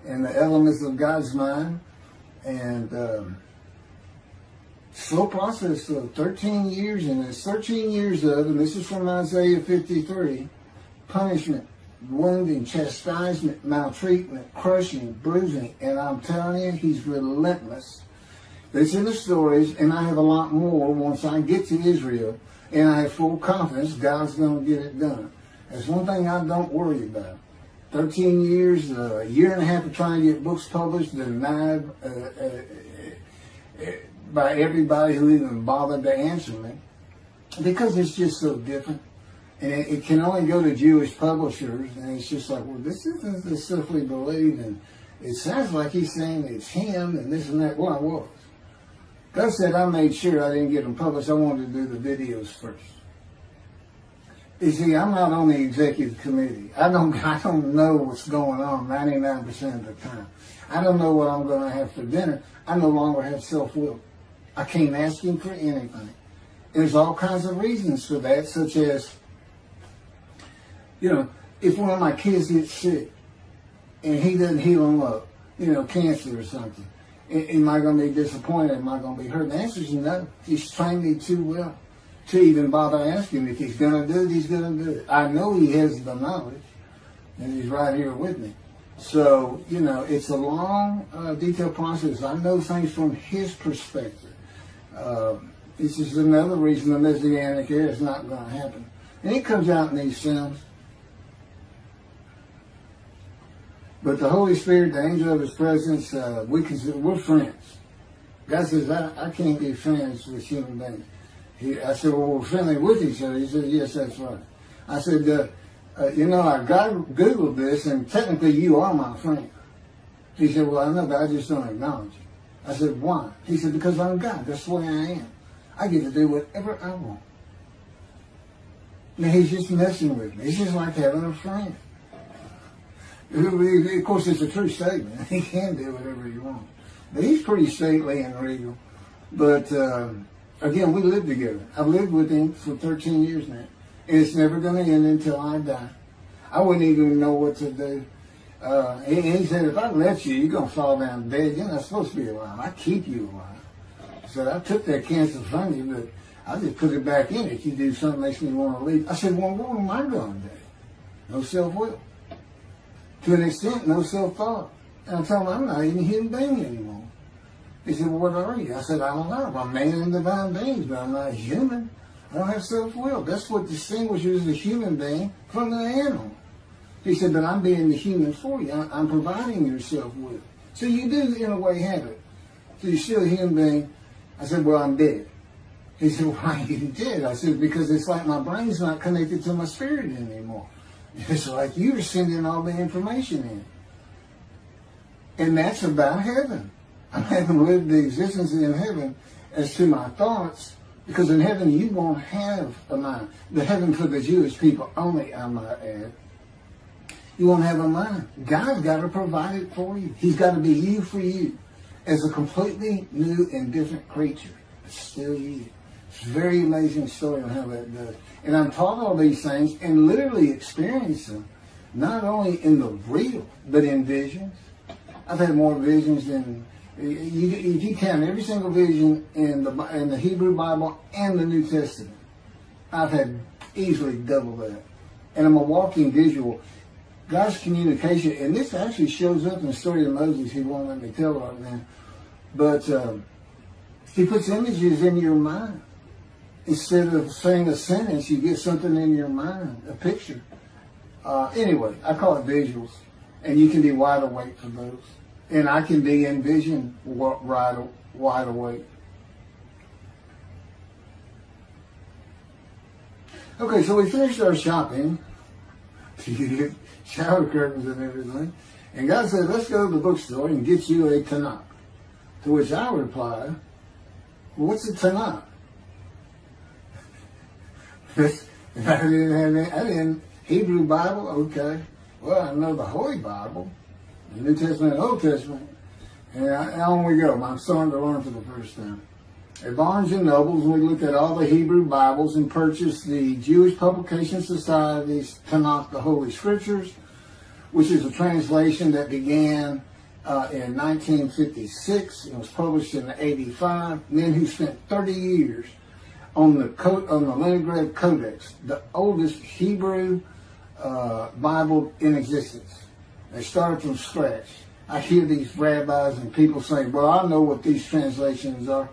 the elements of God's mind. And slow process of 13 years, and it's 13 years of, and this is from Isaiah 53, punishment, wounding, chastisement, maltreatment, crushing, bruising. And I'm telling you, he's relentless. It's in the stories, and I have a lot more once I get to Israel, and I have full confidence God's going to get it done. That's one thing I don't worry about. 13 years, a year and a half of trying to get books published, denied by everybody who even bothered to answer me, because it's just so different. And it can only go to Jewish publishers, and it's just like, well, this isn't the stuff we believe, and it sounds like he's saying it's him, and this and that. Well, I was. God said I made sure I didn't get them published. I wanted to do the videos first. You see, I'm not on the executive committee. I don't know what's going on 99% of the time. I don't know what I'm going to have for dinner. I no longer have self-will. I can't ask him for anything. There's all kinds of reasons for that, such as, you know, if one of my kids gets sick and he doesn't heal them up, you know, cancer or something, Am I going to be disappointed? Am I going to be hurt? The answer is no. He's trained me too well to even bother asking. If he's going to do it, he's going to do it. I know he has the knowledge, and he's right here with me. So, it's a long, detailed process. I know things from his perspective. This is another reason the Messianic era is not going to happen. And it comes out in these films. But the Holy Spirit, the angel of his presence, we're friends. God says, I can't be friends with human beings. I said, well, we're friendly with each other. He said, yes, that's right. I said, I Googled this, and technically you are my friend. He said, well, I know, but I just don't acknowledge you. I said, why? He said, because I'm God. That's the way I am. I get to do whatever I want. Now, he's just messing with me. It's just like having a friend. Of course, it's a true statement. He can do whatever he wants. But he's pretty stately and regal. But, again, we live together. I've lived with him for 13 years now. And it's never going to end until I die. I wouldn't even know what to do. He said, if I let you, you're going to fall down dead. You're not supposed to be alive. I keep you alive. I said, I took that cancer from you, but I just put it back in if you do something that makes me want to leave. I said, well, what am I going to do? No self-will. To an extent, no self-thought. And I told him, I'm not even a human being anymore. He said, well, what are you? I said, I don't know. I'm a man and divine beings, but I'm not human. I don't have self-will. That's what distinguishes the human being from the animal. He said, but I'm being the human for you. I'm providing your self-will. So you do, in a way, have it. So you're still a human being. I said, well, I'm dead. He said, why are you dead? I said, because it's like my brain's not connected to my spirit anymore. It's like you're sending all the information in. And that's about heaven. I haven't lived the existence in heaven as to my thoughts, because in heaven you won't have a mind. The heaven for the Jewish people only, I might add. You won't have a mind. God's got to provide it for you. He's got to be you for you as a completely new and different creature. It's still you. It's a very amazing story on how that does. And I'm taught all these things and literally experience them, not only in the real, but in visions. I've had more visions than, if you count every single vision in the Hebrew Bible and the New Testament, I've had easily double that. And I'm a walking visual. God's communication, and this actually shows up in the story of Moses. He won't let me tell right now. But he puts images in your mind. Instead of saying a sentence, you get something in your mind, a picture. Anyway, I call it visuals. And you can be wide awake for those. And I can be in vision wide awake. Okay, so we finished our shopping. You get shower curtains and everything. And God said, let's go to the bookstore and get you a Tanakh. To which I replied, well, what's a Tanakh? I didn't Hebrew Bible, okay. Well, I know the Holy Bible, the New Testament and Old Testament. And on we go. I'm starting to learn for the first time. At Barnes & Noble's, we looked at all the Hebrew Bibles and purchased the Jewish Publication Society's Tanakh, the Holy Scriptures, which is a translation that began in 1956. It was published in 85. Men who spent 30 years on the Leningrad Codex, the oldest Hebrew Bible in existence. They started from scratch. I hear these rabbis and people saying, well, I know what these translations are,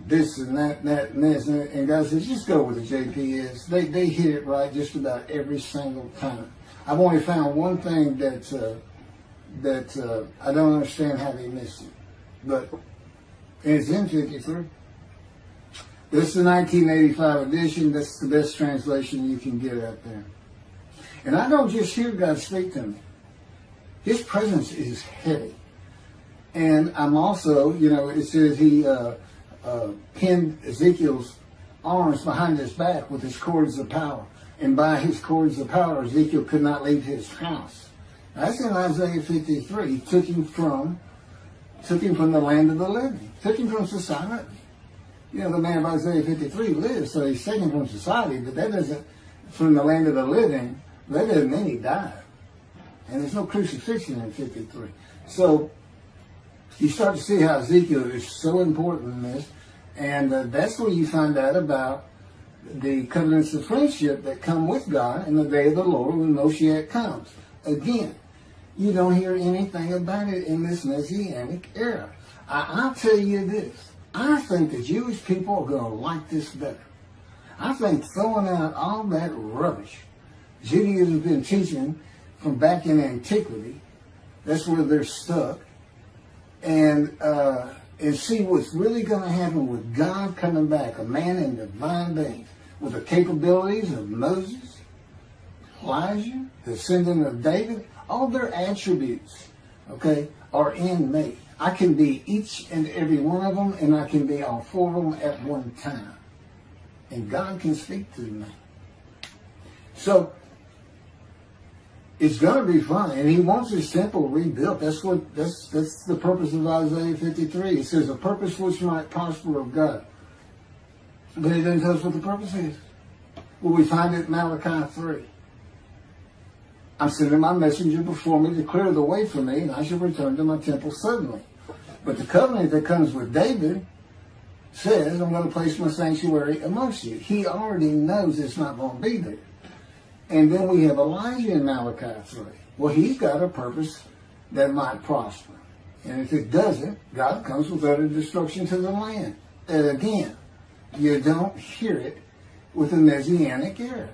this and that, and this, and God says, just go with the JPS. They hit it right just about every single time. I've only found one thing that I don't understand how they missed it. But it's in 53. This is the 1985 edition. That's the best translation you can get out there. And I don't just hear God speak to me. His presence is heavy. And I'm also, it says he pinned Ezekiel's arms behind his back with his cords of power. And by his cords of power, Ezekiel could not leave his house. That's in Isaiah 53. He took him from the land of the living. Took him from society. The man of Isaiah 53 lives, so he's taken from society, but that doesn't, from the land of the living, that doesn't mean he died. And there's no crucifixion in 53. So, you start to see how Ezekiel is so important in this. And that's where you find out about the covenants of friendship that come with God in the day of the Lord when Moshiach comes. Again, you don't hear anything about it in this Messianic era. I'll tell you this. I think the Jewish people are going to like this better. I think throwing out all that rubbish Judaism has been teaching from back in antiquity, that's where they're stuck, and see what's really going to happen with God coming back, a man in divine being, with the capabilities of Moses, Elijah, the descendant of David. All their attributes, okay, are in me. I can be each and every one of them, and I can be all four of them at one time. And God can speak to me. So, it's going to be fun, and he wants his temple rebuilt. That's the purpose of Isaiah 53. It says, a purpose which might prosper of God. But it doesn't tell us what the purpose is. Well, we find it in Malachi 3. I'm sending my messenger before me to clear the way for me, and I shall return to my temple suddenly. But the covenant that comes with David says, I'm going to place my sanctuary amongst you. He already knows it's not going to be there. And then we have Elijah in Malachi 3. Well, he's got a purpose that might prosper. And if it doesn't, God comes with utter destruction to the land. And again, you don't hear it with the Messianic era.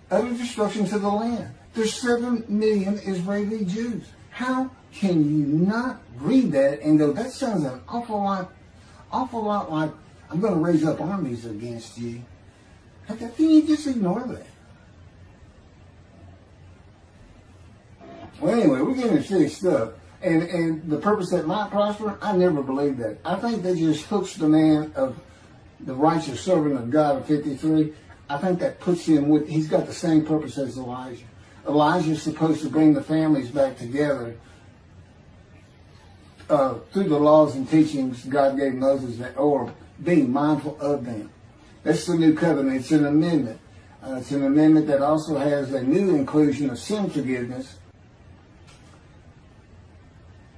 Utter destruction to the land. There's 7 million Israeli Jews. How can you not read that and go, that sounds an awful lot like I'm going to raise up armies against you? How can you just ignore that? Well, anyway, we're getting fixed up. And the purpose that might prosper, I never believed that. I think that just hooks the man of the righteous servant of God of 53. I think that puts him with, he's got the same purpose as Elijah. Elijah is supposed to bring the families back together through the laws and teachings God gave Moses, or being mindful of them. That's the new covenant. It's an amendment. It's an amendment that also has a new inclusion of sin forgiveness.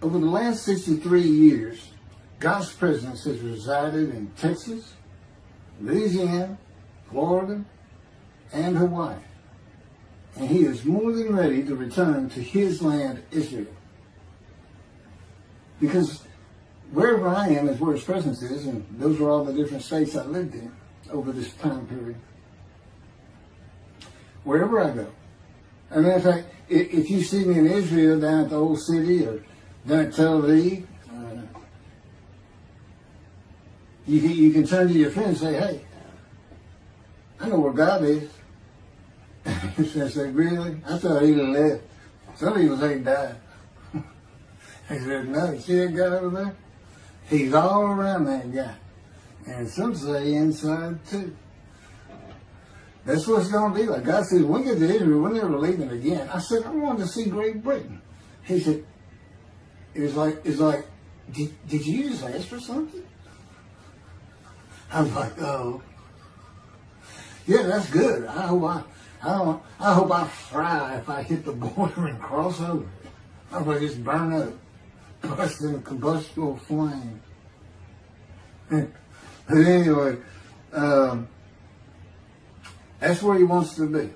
Over the last 63 years, God's presence has resided in Texas, Louisiana, Florida, and Hawaii. And he is more than ready to return to his land, Israel. Because wherever I am is where his presence is, and those are all the different states I lived in over this time period. Wherever I go. As a matter of fact, if you see me in Israel down at the old city or down at Tel Aviv, you can turn to your friend and say, hey, I know where God is. I said, really? I thought he left. Some people say he died. I said, no, you see that guy over there? He's all around that guy. And some say inside too. That's what it's going to be like. God says, when we get to Israel, we're never leaving again. I said, I wanted to see Great Britain. He said, it's like, did you just ask for something? I was like, oh. Yeah, that's good. I hope I fry if I hit the border and cross over. I hope I just burn up, bust in a combustible flame. But anyway, that's where he wants to be.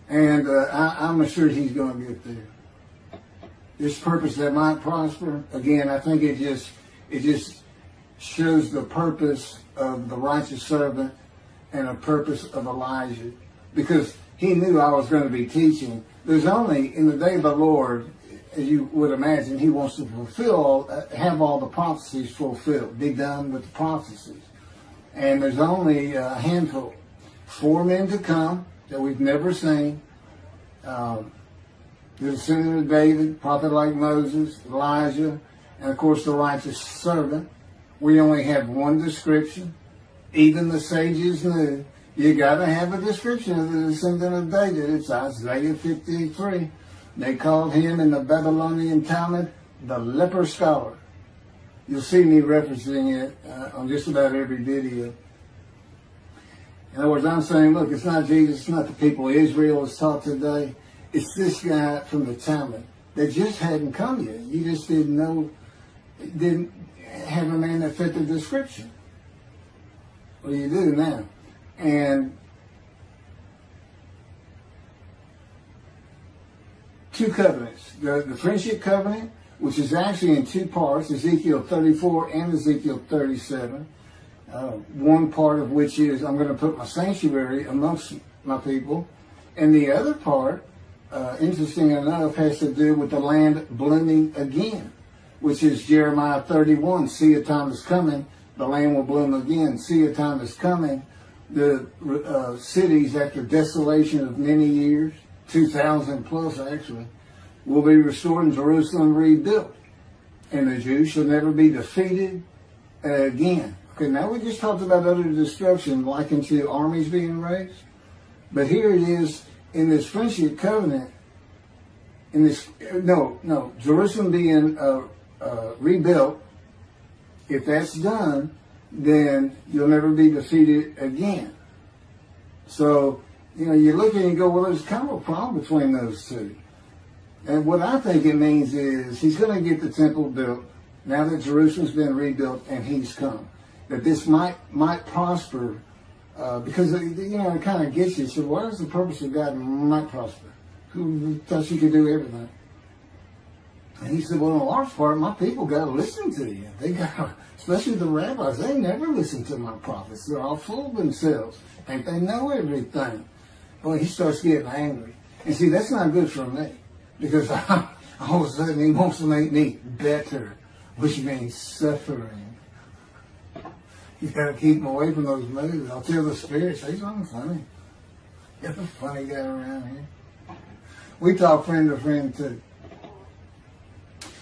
And I'm assured he's going to get there. This purpose that might prosper, again, I think it just shows the purpose of the righteous servant and a purpose of Elijah. Because he knew I was going to be teaching. There's only, in the day of the Lord, as you would imagine, he wants to have all the prophecies fulfilled, be done with the prophecies. And there's only a handful, 4 men to come that we've never seen. The descendant of David, prophet like Moses, Elijah, and of course the righteous servant. We only have one description. Even the sages knew you got to have a description of the descendant of David. It's Isaiah 53. They called him in the Babylonian Talmud the leper scholar. You'll see me referencing it on just about every video. In other words, I'm saying, look, it's not Jesus, it's not the people Israel is taught today. It's this guy from the Talmud that just hadn't come yet. You just didn't know, didn't have a man that fit the description. Well, you do now. And two covenants. The friendship covenant, which is actually in two parts, Ezekiel 34 and Ezekiel 37. One part of which is, I'm going to put my sanctuary amongst my people. And the other part, interesting enough, has to do with the land blooming again, which is Jeremiah 31. See, a time is coming, the land will bloom again. See, a time is coming, the cities after desolation of many years, 2,000 plus actually, will be restored and Jerusalem rebuilt. And the Jews shall never be defeated again. Okay, now we just talked about utter destruction likened to armies being raised. But here it is in this friendship covenant, in this, Jerusalem being rebuilt. If that's done, then you'll never be defeated again. So, you look at it and go, well, there's kind of a problem between those two. And what I think it means is he's going to get the temple built now that Jerusalem's been rebuilt and he's come. That this might prosper because, it kind of gets you. So what is the purpose of God might prosper? Who thought you could do everything? And he said, well, in a large part, my people got to listen to you. They got, especially the rabbis, they never listen to my prophets. They're all full of themselves. Think they know everything. Well, he starts getting angry. And see, that's not good for me. Because all of a sudden he wants to make me better, which means suffering. You got to keep him away from those movies. I'll tell the spirit, say something funny. Get a funny guy around here. We talk friend to friend too.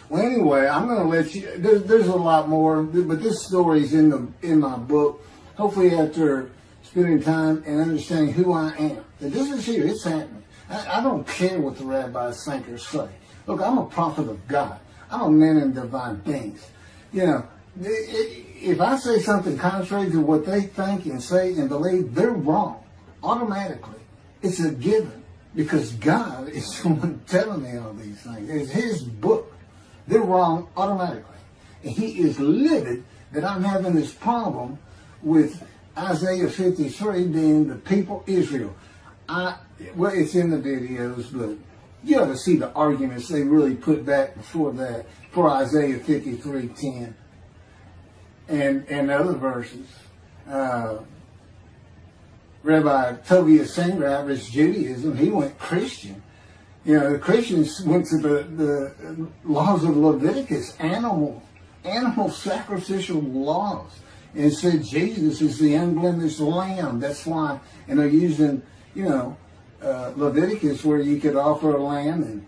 Well, anyway, I'm going to let you. There's a lot more, but this story's in my book. Hopefully, after spending time and understanding who I am, and this is here. It's happening. I don't care what the rabbis think or say. Look, I'm a prophet of God. I'm a man in divine things. If I say something contrary to what they think and say and believe, they're wrong. Automatically. It's a given. Because God is the one telling me all these things. It's His book. They're wrong automatically. And He is livid that I'm having this problem with Isaiah 53 being the people Israel. Well, it's in the videos, but you ought to see the arguments they really put back before that for Isaiah 53:10 and other verses. Rabbi Tovia Sandrav's Judaism, he went Christian. The Christians went to the laws of Leviticus, animal sacrificial laws, and said Jesus is the unblemished lamb. That's why, and they're using, Leviticus where you could offer a lamb and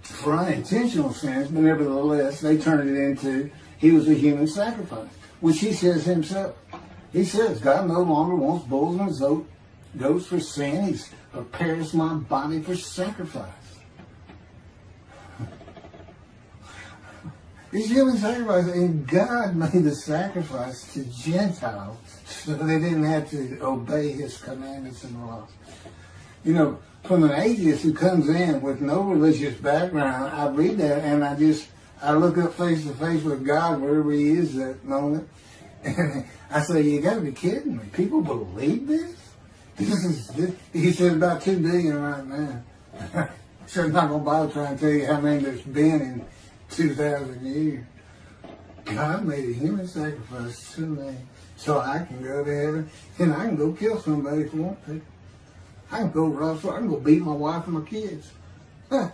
for unintentional sins, but nevertheless, they turned it into he was a human sacrifice, which he says himself. He says, God no longer wants bulls and goats for sin. He's prepares my body for sacrifice. These human sacrifices, and God made the sacrifice to Gentiles so they didn't have to obey His commandments and laws. From an atheist who comes in with no religious background, I read that and I look up face to face with God wherever He is at that moment. And I say, you got to be kidding me. People believe this? He said about 2 billion right now. So I'm not going to bother trying to tell you how many there's been in 2,000 years. God made a human sacrifice to me so I can go to heaven and I can go kill somebody if I want to. I can go rough, I can go beat my wife and my kids. I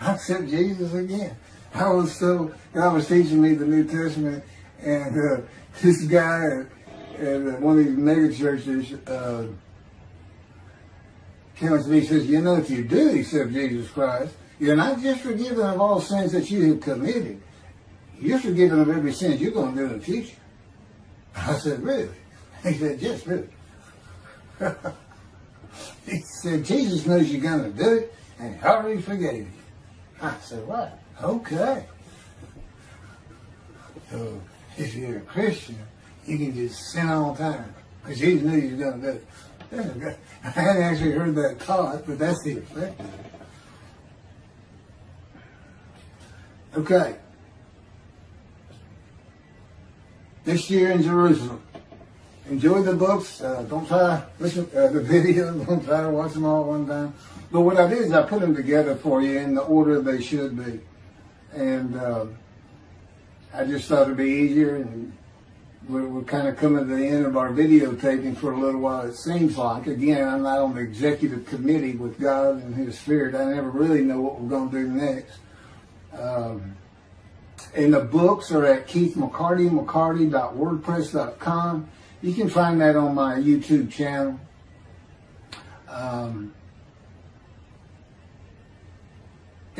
accept Jesus again. God was teaching me the New Testament, and this guy at one of these mega churches came up to me and says, if you do accept Jesus Christ, you're not just forgiven of all sins that you have committed. You're forgiven of every sin you're going to do in the future. I said, really? He said, yes, really. He said, Jesus knows you're going to do it, and He already forgave you. I said, what? Okay. So, if you're a Christian, you can just sin all the time, because Jesus knew you were going to do it. I hadn't actually heard that taught, but that's the effect. Okay. This year in Jerusalem. Enjoy the books. Don't try to listen the videos. Don't try to watch them all at one time. But what I did is I put them together for you in the order they should be. And I just thought it'd be easier. And we're kind of coming to the end of our videotaping for a little while, it seems like. Again, I'm not on the executive committee with God and His Spirit. I never really know what we're going to do next. And the books are at keithmccarty.wordpress.com. You can find that on my YouTube channel.